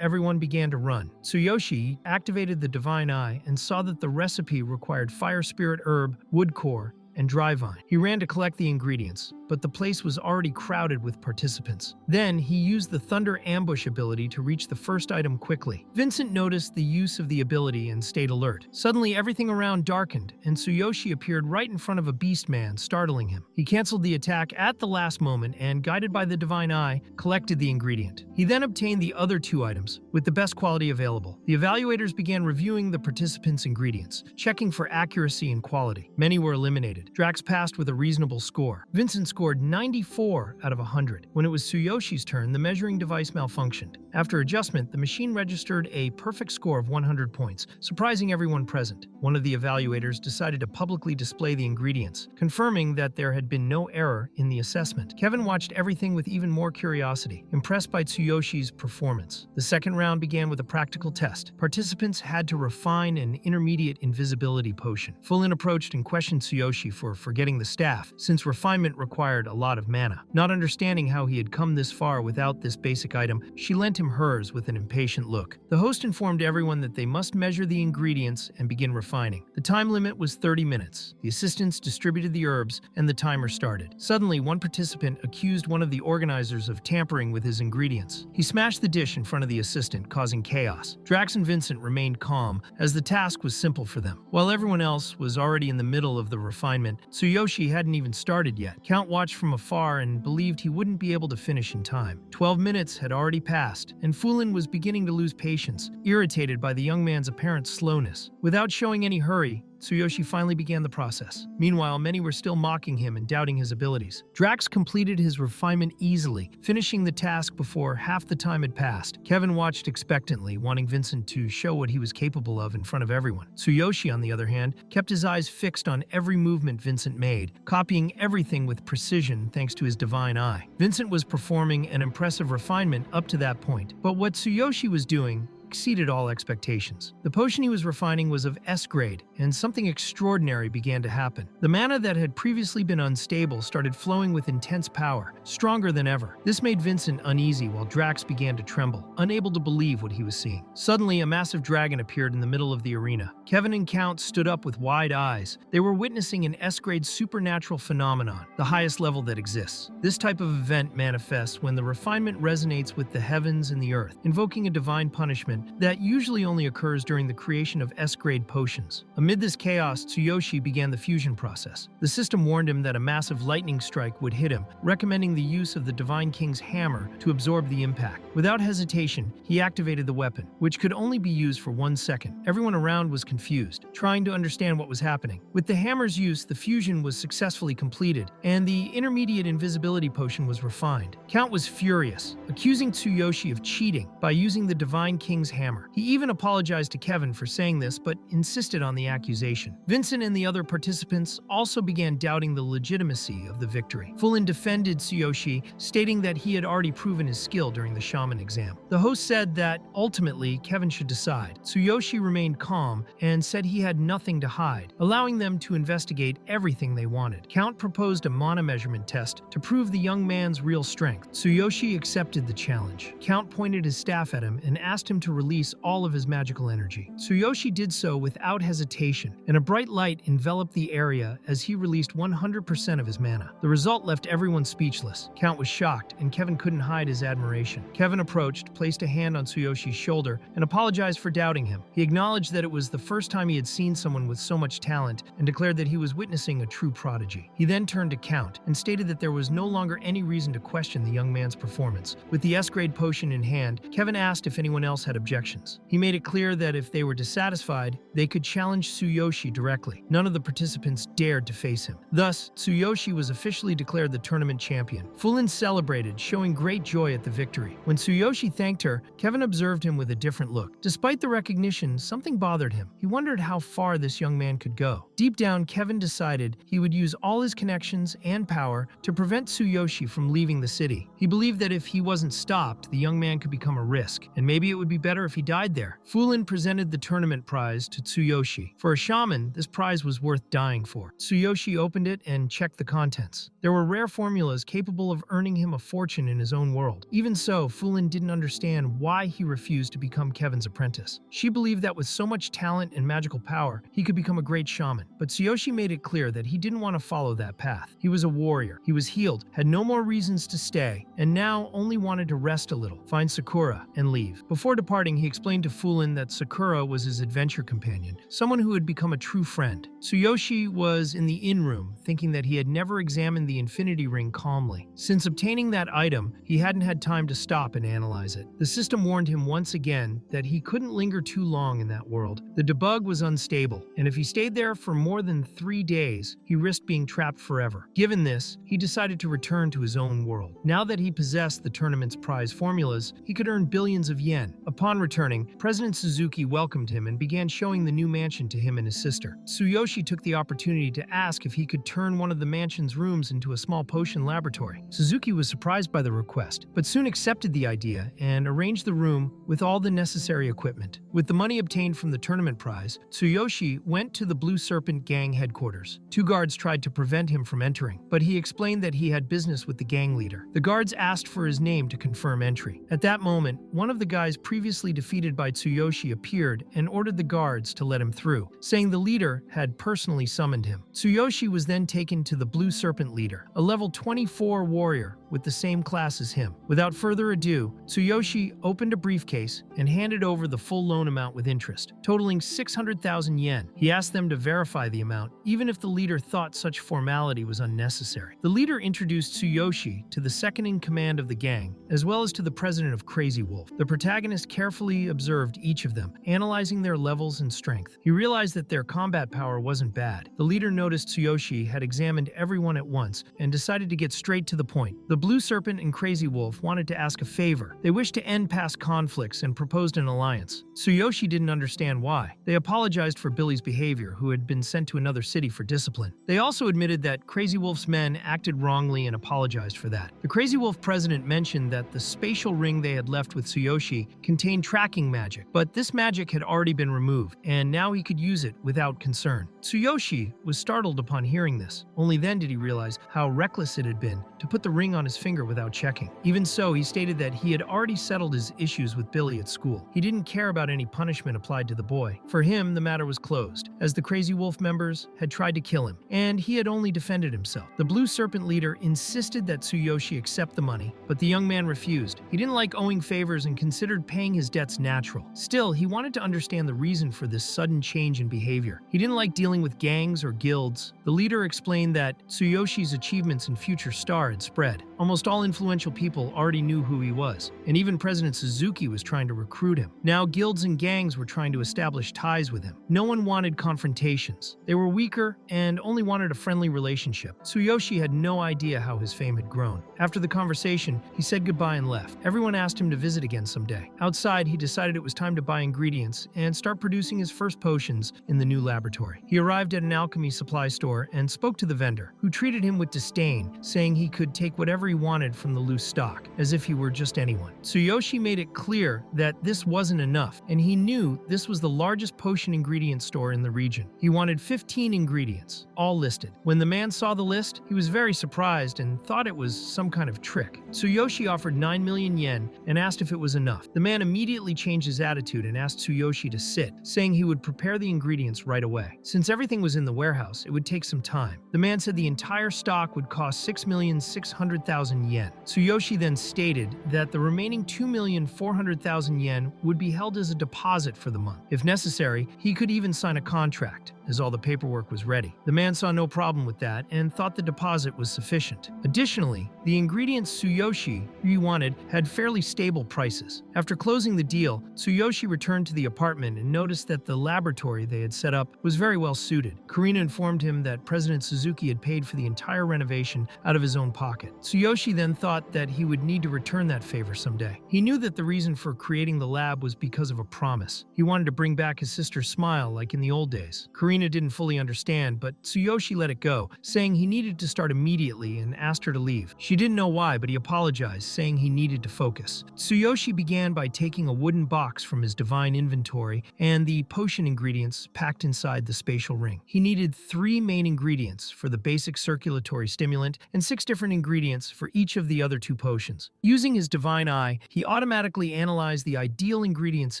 everyone began to run. Tsuyoshi activated the Divine Eye and saw that the recipe required Fire Spirit herb, wood core, and dry vine. He ran to collect the ingredients, but the place was already crowded with participants. Then he used the Thunder Ambush ability to reach the first item quickly. Vincent noticed the use of the ability and stayed alert. Suddenly, everything around darkened, and Tsuyoshi appeared right in front of a beast man, startling him. He canceled the attack at the last moment and, guided by the Divine Eye, collected the ingredient. He then obtained the other two items, with the best quality available. The evaluators began reviewing the participants' ingredients, checking for accuracy and quality. Many were eliminated. Drax passed with a reasonable score. Vincent scored 94 out of 100. When it was Tsuyoshi's turn, the measuring device malfunctioned. After adjustment, the machine registered a perfect score of 100 points, surprising everyone present. One of the evaluators decided to publicly display the ingredients, confirming that there had been no error in the assessment. Kevin watched everything with even more curiosity, impressed by Tsuyoshi's performance. The second round began with a practical test. Participants had to refine an intermediate invisibility potion. Frieren approached and questioned Tsuyoshi for forgetting the staff, since refinement required a lot of mana. Not understanding how he had come this far without this basic item, she lent him hers with an impatient look. The host informed everyone that they must measure the ingredients and begin refining. The time limit was 30 minutes. The assistants distributed the herbs, and the timer started. Suddenly, one participant accused one of the organizers of tampering with his ingredients. He smashed the dish in front of the assistant, causing chaos. Drax and Vincent remained calm, as the task was simple for them. While everyone else was already in the middle of the refinement, Tsuyoshi hadn't even started yet. Count watched from afar and believed he wouldn't be able to finish in time. 12 minutes had already passed, and Frieren was beginning to lose patience, irritated by the young man's apparent slowness. Without showing any hurry, Tsuyoshi finally began the process. Meanwhile, many were still mocking him and doubting his abilities. Drax completed his refinement easily, finishing the task before half the time had passed. Kevin watched expectantly, wanting Vincent to show what he was capable of in front of everyone. Tsuyoshi, on the other hand, kept his eyes fixed on every movement Vincent made, copying everything with precision thanks to his Divine Eye. Vincent was performing an impressive refinement up to that point, but what Tsuyoshi was doing exceeded all expectations. The potion he was refining was of S grade, and something extraordinary began to happen. The mana that had previously been unstable started flowing with intense power, stronger than ever. This made Vincent uneasy while Drax began to tremble, unable to believe what he was seeing. Suddenly, a massive dragon appeared in the middle of the arena. Kevin and Count stood up with wide eyes. They were witnessing an S-grade supernatural phenomenon, the highest level that exists. This type of event manifests when the refinement resonates with the heavens and the earth, invoking a divine punishment that usually only occurs during the creation of S-grade potions. Amid this chaos, Tsuyoshi began the fusion process. The system warned him that a massive lightning strike would hit him, recommending the use of the Divine King's hammer to absorb the impact. Without hesitation, he activated the weapon, which could only be used for 1 second. Everyone around was confused, trying to understand what was happening. With the hammer's use, the fusion was successfully completed, and the intermediate invisibility potion was refined. Count was furious, accusing Tsuyoshi of cheating by using the Divine King's king's hammer. He even apologized to Kevin for saying this, but insisted on the accusation. Vincent and the other participants also began doubting the legitimacy of the victory. Fulin defended Tsuyoshi, stating that he had already proven his skill during the shaman exam. The host said that ultimately Kevin should decide. Tsuyoshi remained calm and said he had nothing to hide, allowing them to investigate everything they wanted. Count proposed a mana measurement test to prove the young man's real strength. Tsuyoshi accepted the challenge. Count pointed his staff at him and asked him to release all of his magical energy. Tsuyoshi did so without hesitation, and a bright light enveloped the area as he released 100% of his mana. The result left everyone speechless. Count was shocked, and Kevin couldn't hide his admiration. Kevin approached, placed a hand on Tsuyoshi's shoulder, and apologized for doubting him. He acknowledged that it was the first time he had seen someone with so much talent and declared that he was witnessing a true prodigy. He then turned to Count and stated that there was no longer any reason to question the young man's performance. With the S-grade potion in hand, Kevin asked if anyone else had objections. He made it clear that if they were dissatisfied, they could challenge Tsuyoshi directly. None of the participants dared to face him. Thus, Tsuyoshi was officially declared the tournament champion. Fulin celebrated, showing great joy at the victory. When Tsuyoshi thanked her, Kevin observed him with a different look. Despite the recognition, something bothered him. He wondered how far this young man could go. Deep down, Kevin decided he would use all his connections and power to prevent Tsuyoshi from leaving the city. He believed that if he wasn't stopped, the young man could become a risk, and maybe it would be better if he died there. Fulin presented the tournament prize to Tsuyoshi. For a shaman, this prize was worth dying for. Tsuyoshi opened it and checked the contents. There were rare formulas capable of earning him a fortune in his own world. Even so, Fulin didn't understand why he refused to become Kevin's apprentice. She believed that with so much talent and magical power, he could become a great shaman. But Tsuyoshi made it clear that he didn't want to follow that path. He was a warrior. He was healed, had no more reasons to stay, and now only wanted to rest a little, find Sakura, and leave. Before departing, he explained to Fulin that Sakura was his adventure companion, someone who had become a true friend. Tsuyoshi was in the inn room, thinking that he had never examined the infinity ring calmly. Since obtaining that item, he hadn't had time to stop and analyze it. The system warned him once again that he couldn't linger too long in that world. The debug was unstable, and if he stayed there for more than 3 days, he risked being trapped forever. Given this, he decided to return to his own world. Now that he possessed the tournament's prize formulas, he could earn billions of yen. Upon returning, President Suzuki welcomed him and began showing the new mansion to him and his sister. Tsuyoshi took the opportunity to ask if he could turn one of the mansion's rooms into a small potion laboratory. Suzuki was surprised by the request, but soon accepted the idea and arranged the room with all the necessary equipment. With the money obtained from the tournament prize, Tsuyoshi went to the Blue Serpent gang headquarters. 2 guards tried to prevent him from entering, but he explained that he had business with the gang leader. The guards asked for his name to confirm entry. At that moment, one of the guys previously defeated by Tsuyoshi appeared and ordered the guards to let him through, saying the leader had personally summoned him. Tsuyoshi was then taken to the Blue Serpent leader, a level 24 warrior with the same class as him. Without further ado, Tsuyoshi opened a briefcase and handed over the full loan amount with interest, totaling 600,000 yen. He asked them to verify the amount, even if the leader thought such formality was unnecessary. The leader introduced Tsuyoshi to the second in command of the gang, as well as to the president of Crazy Wolf. The protagonist carefully observed each of them, analyzing their levels and strength. He realized that their combat power wasn't bad. The leader noticed Tsuyoshi had examined everyone at once and decided to get straight to the point. The Blue Serpent and Crazy Wolf wanted to ask a favor. They wished to end past conflicts and proposed an alliance. Tsuyoshi didn't understand why. They apologized for Billy's behavior, who had been sent to another city for discipline. They also admitted that Crazy Wolf's men acted wrongly and apologized for that. The Crazy Wolf president mentioned that the spatial ring they had left with Tsuyoshi contained tracking magic, but this magic had already been removed, and now he could use it without concern. Tsuyoshi was startled upon hearing this. Only then did he realize how reckless it had been to put the ring on his finger without checking. Even so, he stated that he had already settled his issues with Billy at school. He didn't care about any punishment applied to the boy. For him, the matter was closed, as the Crazy Wolf members had tried to kill him, and he had only defended himself. The Blue Serpent leader insisted that Tsuyoshi accept the money, but the young man refused. He didn't like owing favors and considered paying his debts natural. Still, he wanted to understand the reason for this sudden change in behavior. He didn't like dealing with gangs or guilds. The leader explained that Tsuyoshi's achievements in Future Star had spread. Almost all influential people already knew who he was, and even President Suzuki was trying to recruit him. Now guilds and gangs were trying to establish ties with him. No one wanted confrontations. They were weaker and only wanted a friendly relationship. Tsuyoshi had no idea how his fame had grown. After the conversation, he said goodbye and left. Everyone asked him to visit again someday. Outside, he decided it was time to buy ingredients and start producing his first potions in the new laboratory. He arrived at an alchemy supply store and spoke to the vendor, who treated him with disdain, saying he could take whatever he wanted from the loose stock, as if he were just anyone. Tsuyoshi made it clear that this wasn't enough, and he knew this was the largest potion ingredient store in the region. He wanted 15 ingredients, all listed. When the man saw the list, he was very surprised and thought it was some kind of trick. Tsuyoshi offered 9 million yen and asked if it was enough. The man immediately changed his attitude and asked Tsuyoshi to sit, saying he would prepare the ingredients right away. Since everything was in the warehouse, it would take some time. The man said the entire stock would cost 6,600,000 yen. Tsuyoshi then stated that the remaining 2,400,000 yen would be held as a deposit for the month. If necessary, he could even sign a contract, as all the paperwork was ready. The man saw no problem with that and thought the deposit was sufficient. Additionally, the ingredients Tsuyoshi wanted had fairly stable prices. After closing the deal, Tsuyoshi returned to the apartment and noticed that the laboratory they had set up was very well suited. Karina informed him that President Suzuki had paid for the entire renovation out of his own pocket. Tsuyoshi then thought that he would need to return that favor someday. He knew that the reason for creating the lab was because of a promise. He wanted to bring back his sister's smile like in the old days. Karina didn't fully understand, but Tsuyoshi let it go, saying he needed to start immediately and asked her to leave. She didn't know why, but he apologized, saying he needed to focus. Tsuyoshi began by taking a wooden box from his divine inventory and the potion ingredients packed inside the spatial ring. He needed 3 main ingredients for the basic circulatory stimulant and 6 different ingredients for each of the other 2 potions. Using his divine eye, he automatically analyzed the ideal ingredients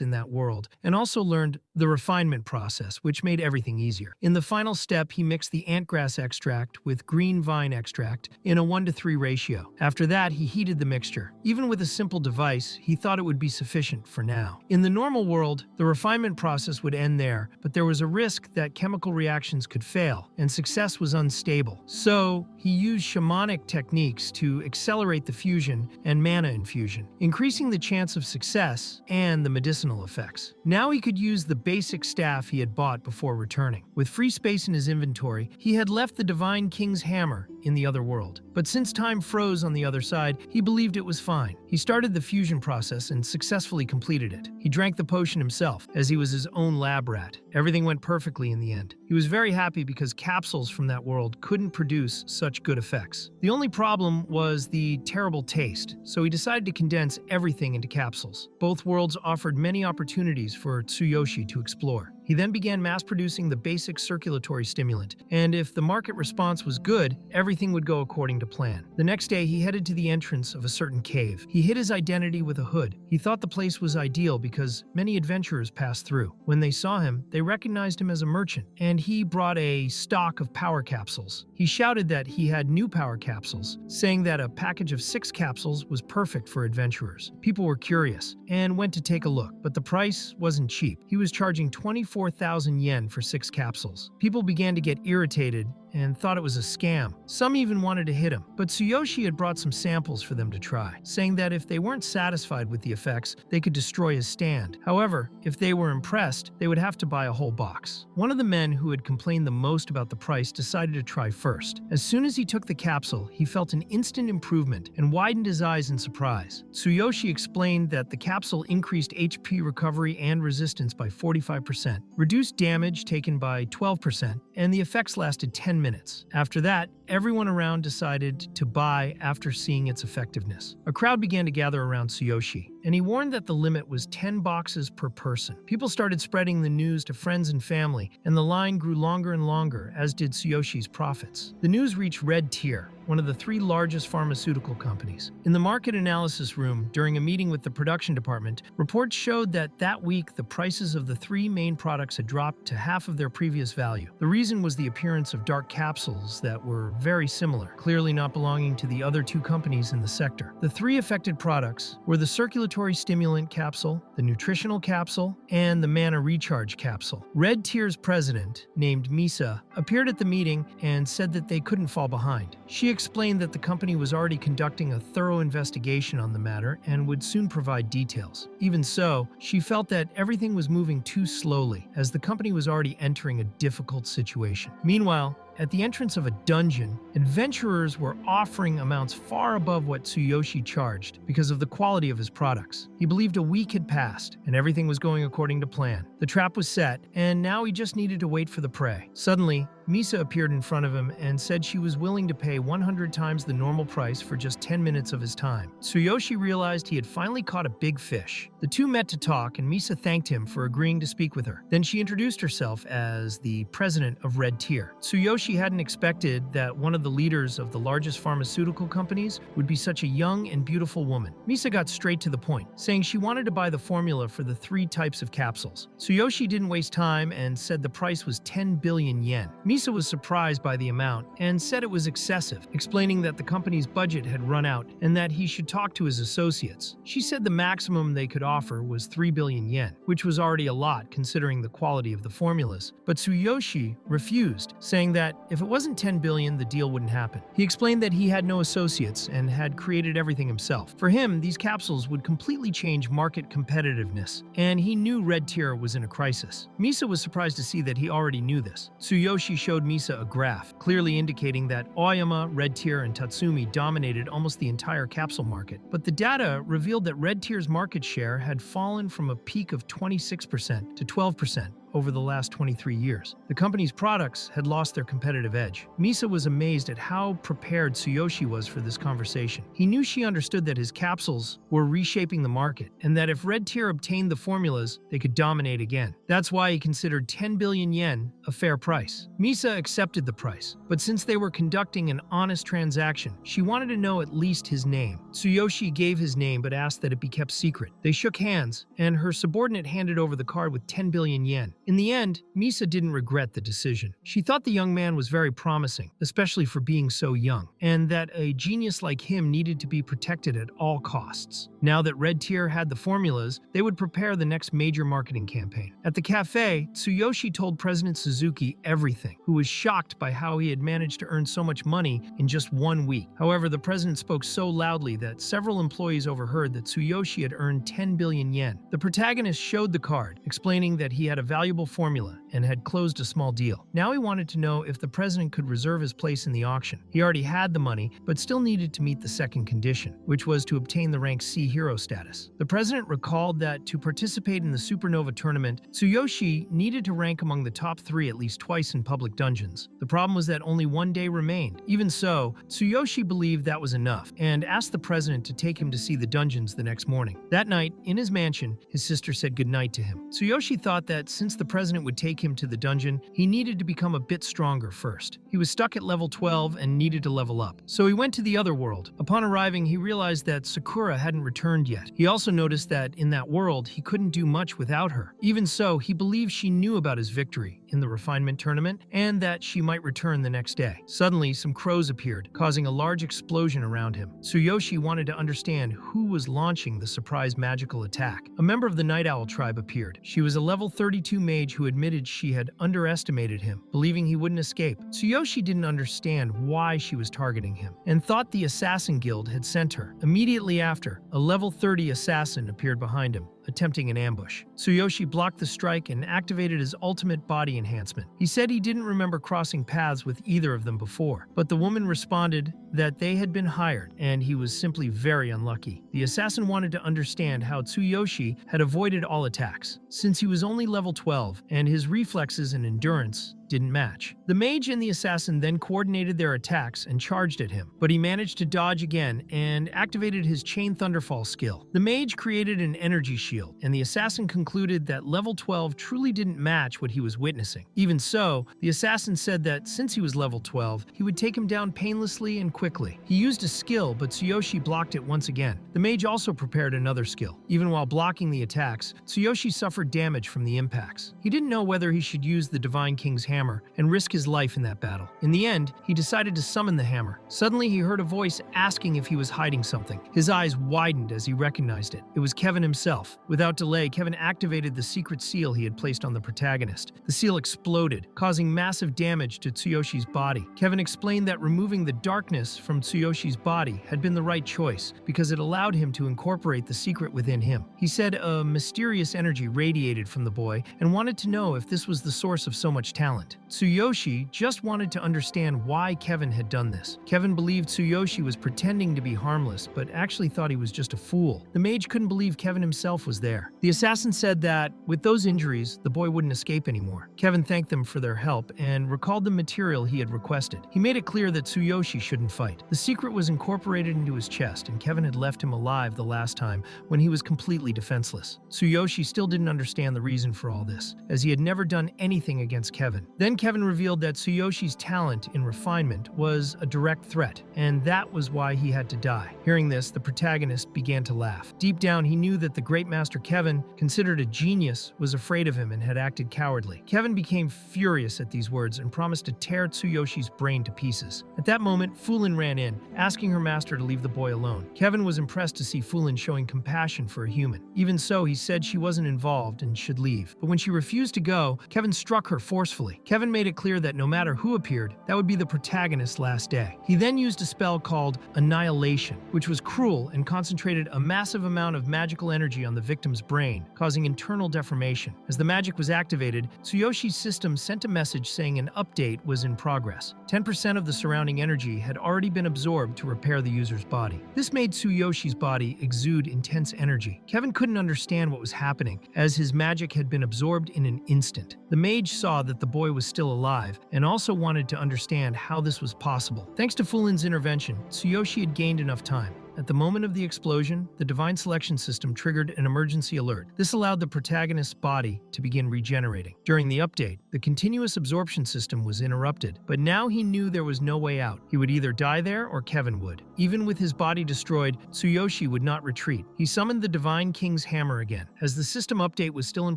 in that world and also learned the refinement process, which made everything easier. In the final step, he mixed the antgrass extract with green vine extract in a 1:3 ratio. After that, he heated the mixture. Even with a simple device, he thought it would be sufficient for now. In the normal world, the refinement process would end there, but there was a risk that chemical reactions could fail, and success was unstable. So, he used shamanic techniques to accelerate the fusion and mana infusion, increasing the chance of success and the medicinal effects. Now he could use the basic staff he had bought before returning. With free space in his inventory, he had left the Divine King's hammer in the other world. But since time froze on the other side, he believed it was fine. He started the fusion process and successfully completed it. He drank the potion himself, as he was his own lab rat. Everything went perfectly in the end. He was very happy because capsules from that world couldn't produce such good effects. The only problem was the terrible taste, so he decided to condense everything into capsules. Both worlds offered many opportunities for Tsuyoshi to explore. He then began mass-producing the basic circulatory stimulant, and if the market response was good, everything would go according to plan. The next day, he headed to the entrance of a certain cave. He hid his identity with a hood. He thought the place was ideal because many adventurers passed through. When they saw him, they recognized him as a merchant, and he brought a stock of power capsules. He shouted that he had new power capsules, saying that a package of 6 capsules was perfect for adventurers. People were curious and went to take a look, but the price wasn't cheap. He was charging 24,000 yen for 6 capsules. People began to get irritated and thought it was a scam. Some even wanted to hit him, but Tsuyoshi had brought some samples for them to try, saying that if they weren't satisfied with the effects, they could destroy his stand. However, if they were impressed, they would have to buy a whole box. One of the men who had complained the most about the price decided to try first. As soon as he took the capsule, he felt an instant improvement and widened his eyes in surprise. Tsuyoshi explained that the capsule increased HP recovery and resistance by 45%, reduced damage taken by 12%, and the effects lasted 10 minutes. After that, everyone around decided to buy after seeing its effectiveness. A crowd began to gather around Tsuyoshi, and he warned that the limit was 10 boxes per person. People started spreading the news to friends and family, and the line grew longer and longer, as did Tsuyoshi's profits. The news reached Red Tier, one of the 3 largest pharmaceutical companies. In the market analysis room, during a meeting with the production department, reports showed that week the prices of the 3 main products had dropped to half of their previous value. The reason was the appearance of dark capsules that were very similar, clearly not belonging to the other 2 companies in the sector. The 3 affected products were the circulatory respiratory stimulant capsule, the nutritional capsule, and the mana recharge capsule. Red Tier's president, named Misa, appeared at the meeting and said that they couldn't fall behind. She explained that the company was already conducting a thorough investigation on the matter and would soon provide details. Even so, she felt that everything was moving too slowly, as the company was already entering a difficult situation. Meanwhile, at the entrance of a dungeon, adventurers were offering amounts far above what Tsuyoshi charged because of the quality of his products. He believed a week had passed, and everything was going according to plan. The trap was set, and now he just needed to wait for the prey. Suddenly, Misa appeared in front of him and said she was willing to pay 100 times the normal price for just 10 minutes of his time. Tsuyoshi realized he had finally caught a big fish. The two met to talk, and Misa thanked him for agreeing to speak with her. Then she introduced herself as the president of Red Tier. Tsuyoshi hadn't expected that one of the leaders of the largest pharmaceutical companies would be such a young and beautiful woman. Misa got straight to the point, saying she wanted to buy the formula for the 3 types of capsules. Tsuyoshi didn't waste time and said the price was 10 billion yen. Misa was surprised by the amount and said it was excessive, explaining that the company's budget had run out and that he should talk to his associates. She said the maximum they could offer was 3 billion yen, which was already a lot considering the quality of the formulas. But Tsuyoshi refused, saying that if it wasn't 10 billion, the deal wouldn't happen. He explained that he had no associates and had created everything himself. For him, these capsules would completely change market competitiveness, and he knew Red Tier was in a crisis. Misa was surprised to see that he already knew this. Tsuyoshi showed Misa a graph, clearly indicating that Aoyama, Red Tier, and Tatsumi dominated almost the entire capsule market. But the data revealed that Red Tier's market share had fallen from a peak of 26% to 12% over the last 23 years. The company's products had lost their competitive edge. Misa was amazed at how prepared Tsuyoshi was for this conversation. He knew she understood that his capsules were reshaping the market, and that if Red Tier obtained the formulas, they could dominate again. That's why he considered 10 billion yen a fair price. Misa accepted the price, but since they were conducting an honest transaction, she wanted to know at least his name. Tsuyoshi gave his name but asked that it be kept secret. They shook hands, and her subordinate handed over the card with 10 billion yen. In the end, Misa didn't regret the decision. She thought the young man was very promising, especially for being so young, and that a genius like him needed to be protected at all costs. Now that Red Tier had the formulas, they would prepare the next major marketing campaign. At the cafe, Tsuyoshi told President Suzuki everything, who was shocked by how he had managed to earn so much money in just 1 week. However, the president spoke so loudly that several employees overheard that Tsuyoshi had earned 10 billion yen. The protagonist showed the card, explaining that he had a valuable formula and had closed a small deal. Now he wanted to know if the president could reserve his place in the auction. He already had the money, but still needed to meet the second condition, which was to obtain the rank C hero status. The president recalled that to participate in the Supernova tournament, Tsuyoshi needed to rank among the top 3 at least twice in public dungeons. The problem was that only 1 day remained. Even so, Tsuyoshi believed that was enough and asked the president to take him to see the dungeons the next morning. That night, in his mansion, his sister said goodnight to him. Tsuyoshi thought that since the president would take him to the dungeon, he needed to become a bit stronger first. He was stuck at level 12 and needed to level up. So he went to the other world. Upon arriving, he realized that Sakura hadn't returned yet. He also noticed that in that world, he couldn't do much without her. Even so, he believed she knew about his victory in the refinement tournament and that she might return the next day. Suddenly, some crows appeared, causing a large explosion around him. Tsuyoshi wanted to understand who was launching the surprise magical attack. A member of the Night Owl tribe appeared. She was a level 32 mage who admitted she had underestimated him, believing he wouldn't escape. Tsuyoshi didn't understand why she was targeting him, and thought the Assassin Guild had sent her. Immediately after, a level 30 assassin appeared behind him, attempting an ambush. Tsuyoshi blocked the strike and activated his ultimate body enhancement. He said he didn't remember crossing paths with either of them before, but the woman responded that they had been hired, and he was simply very unlucky. The assassin wanted to understand how Tsuyoshi had avoided all attacks, since he was only level 12, and his reflexes and endurance didn't match. The mage and the assassin then coordinated their attacks and charged at him, but he managed to dodge again and activated his Chain Thunderfall skill. The mage created an energy shield, and the assassin concluded that level 12 truly didn't match what he was witnessing. Even so, the assassin said that since he was level 12, he would take him down painlessly and quickly. He used a skill, but Tsuyoshi blocked it once again. The mage also prepared another skill. Even while blocking the attacks, Tsuyoshi suffered damage from the impacts. He didn't know whether he should use the Divine King's hammer hammer and risk his life in that battle. In the end, he decided to summon the hammer. Suddenly, he heard a voice asking if he was hiding something. His eyes widened as he recognized it. It was Kevin himself. Without delay, Kevin activated the secret seal he had placed on the protagonist. The seal exploded, causing massive damage to Tsuyoshi's body. Kevin explained that removing the darkness from Tsuyoshi's body had been the right choice because it allowed him to incorporate the secret within him. He said a mysterious energy radiated from the boy and wanted to know if this was the source of so much talent. Tsuyoshi just wanted to understand why Kevin had done this. Kevin believed Tsuyoshi was pretending to be harmless, but actually thought he was just a fool. The mage couldn't believe Kevin himself was there. The assassin said that, with those injuries, the boy wouldn't escape anymore. Kevin thanked them for their help and recalled the material he had requested. He made it clear that Tsuyoshi shouldn't fight. The secret was incorporated into his chest, and Kevin had left him alive the last time when he was completely defenseless. Tsuyoshi still didn't understand the reason for all this, as he had never done anything against Kevin. Then Kevin revealed that Tsuyoshi's talent in refinement was a direct threat, and that was why he had to die. Hearing this, the protagonist began to laugh. Deep down, he knew that the great master Kevin, considered a genius, was afraid of him and had acted cowardly. Kevin became furious at these words and promised to tear Tsuyoshi's brain to pieces. At that moment, Frieren ran in, asking her master to leave the boy alone. Kevin was impressed to see Frieren showing compassion for a human. Even so, he said she wasn't involved and should leave. But when she refused to go, Kevin struck her forcefully. Kevin made it clear that no matter who appeared, that would be the protagonist's last day. He then used a spell called Annihilation, which was cruel and concentrated a massive amount of magical energy on the victim's brain, causing internal deformation. As the magic was activated, Tsuyoshi's system sent a message saying an update was in progress. 10% of the surrounding energy had already been absorbed to repair the user's body. This made Tsuyoshi's body exude intense energy. Kevin couldn't understand what was happening, as his magic had been absorbed in an instant. The mage saw that the boy was still alive and also wanted to understand how this was possible. Thanks to Fulin's intervention, Tsuyoshi had gained enough time. At the moment of the explosion, the Divine Selection System triggered an emergency alert. This allowed the protagonist's body to begin regenerating. During the update, the continuous absorption system was interrupted, but now he knew there was no way out. He would either die there or Kevin would. Even with his body destroyed, Tsuyoshi would not retreat. He summoned the Divine King's hammer again. As the system update was still in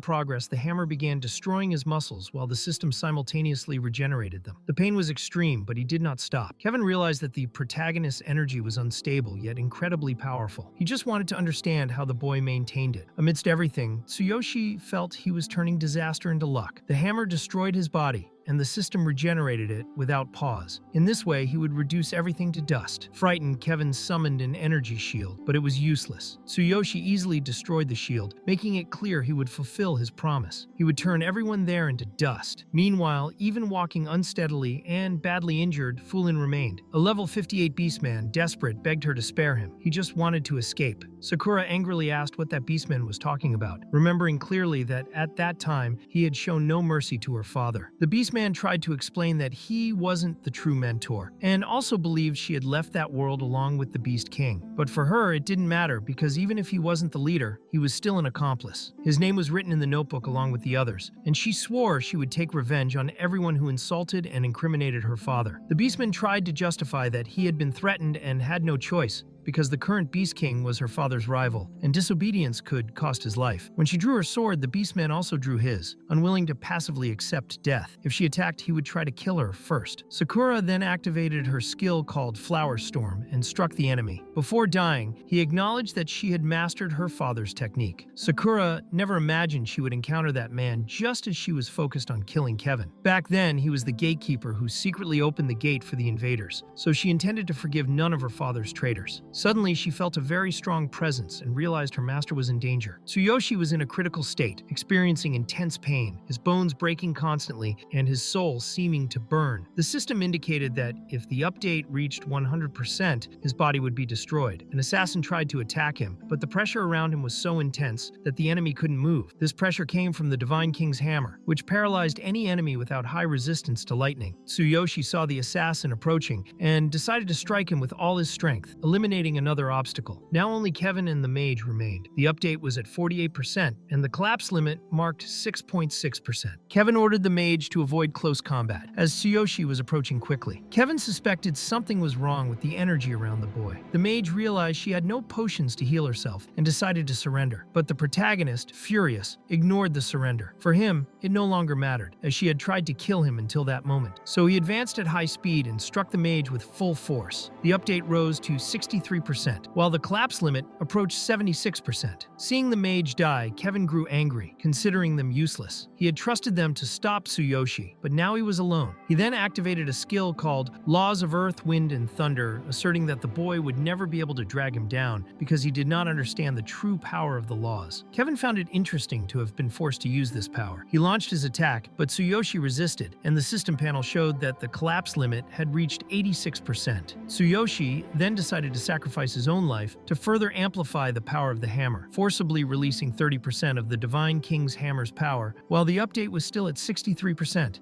progress, the hammer began destroying his muscles while the system simultaneously regenerated them. The pain was extreme, but he did not stop. Kevin realized that the protagonist's energy was unstable, yet incredibly powerful. He just wanted to understand how the boy maintained it. Amidst everything, Tsuyoshi felt he was turning disaster into luck. The hammer destroyed his body, and the system regenerated it without pause. In this way, he would reduce everything to dust. Frightened, Kevin summoned an energy shield, but it was useless. Tsuyoshi easily destroyed the shield, making it clear he would fulfill his promise. He would turn everyone there into dust. Meanwhile, even walking unsteadily and badly injured, Frieren remained. A level 58 beastman, desperate, begged her to spare him. He just wanted to escape. Sakura angrily asked what that beastman was talking about, remembering clearly that at that time, he had shown no mercy to her father. The beastman tried to explain that he wasn't the true mentor, and also believed she had left that world along with the Beast King. But for her, it didn't matter, because even if he wasn't the leader, he was still an accomplice. His name was written in the notebook along with the others, and she swore she would take revenge on everyone who insulted and incriminated her father. The Beastman tried to justify that he had been threatened and had no choice, because the current Beast King was her father's rival, and disobedience could cost his life. When she drew her sword, the Beastman also drew his, unwilling to passively accept death. If she attacked, he would try to kill her first. Sakura then activated her skill called Flower Storm and struck the enemy. Before dying, he acknowledged that she had mastered her father's technique. Sakura never imagined she would encounter that man just as she was focused on killing Kevin. Back then, he was the gatekeeper who secretly opened the gate for the invaders, so she intended to forgive none of her father's traitors. Suddenly, she felt a very strong presence and realized her master was in danger. Tsuyoshi was in a critical state, experiencing intense pain, his bones breaking constantly and his soul seeming to burn. The system indicated that if the update reached 100%, his body would be destroyed. An assassin tried to attack him, but the pressure around him was so intense that the enemy couldn't move. This pressure came from the Divine King's hammer, which paralyzed any enemy without high resistance to lightning. Tsuyoshi saw the assassin approaching and decided to strike him with all his strength, eliminating eliminating another obstacle. Now only Kevin and the mage remained. The update was at 48%, and the collapse limit marked 6.6%. Kevin ordered the mage to avoid close combat, as Tsuyoshi was approaching quickly. Kevin suspected something was wrong with the energy around the boy. The mage realized she had no potions to heal herself and decided to surrender. But the protagonist, furious, ignored the surrender. For him, it no longer mattered, as she had tried to kill him until that moment. So he advanced at high speed and struck the mage with full force. The update rose to 63%, while the collapse limit approached 76%. Seeing the mage die, Kevin grew angry, considering them useless. He had trusted them to stop Tsuyoshi, but now he was alone. He then activated a skill called Laws of Earth, Wind, and Thunder, asserting that the boy would never be able to drag him down because he did not understand the true power of the laws. Kevin found it interesting to have been forced to use this power. He launched his attack, but Tsuyoshi resisted, and the system panel showed that the collapse limit had reached 86%. Tsuyoshi then decided to sacrifice his own life to further amplify the power of the hammer, forcibly releasing 30% of the Divine King's hammer's power, while the update was still at 63%.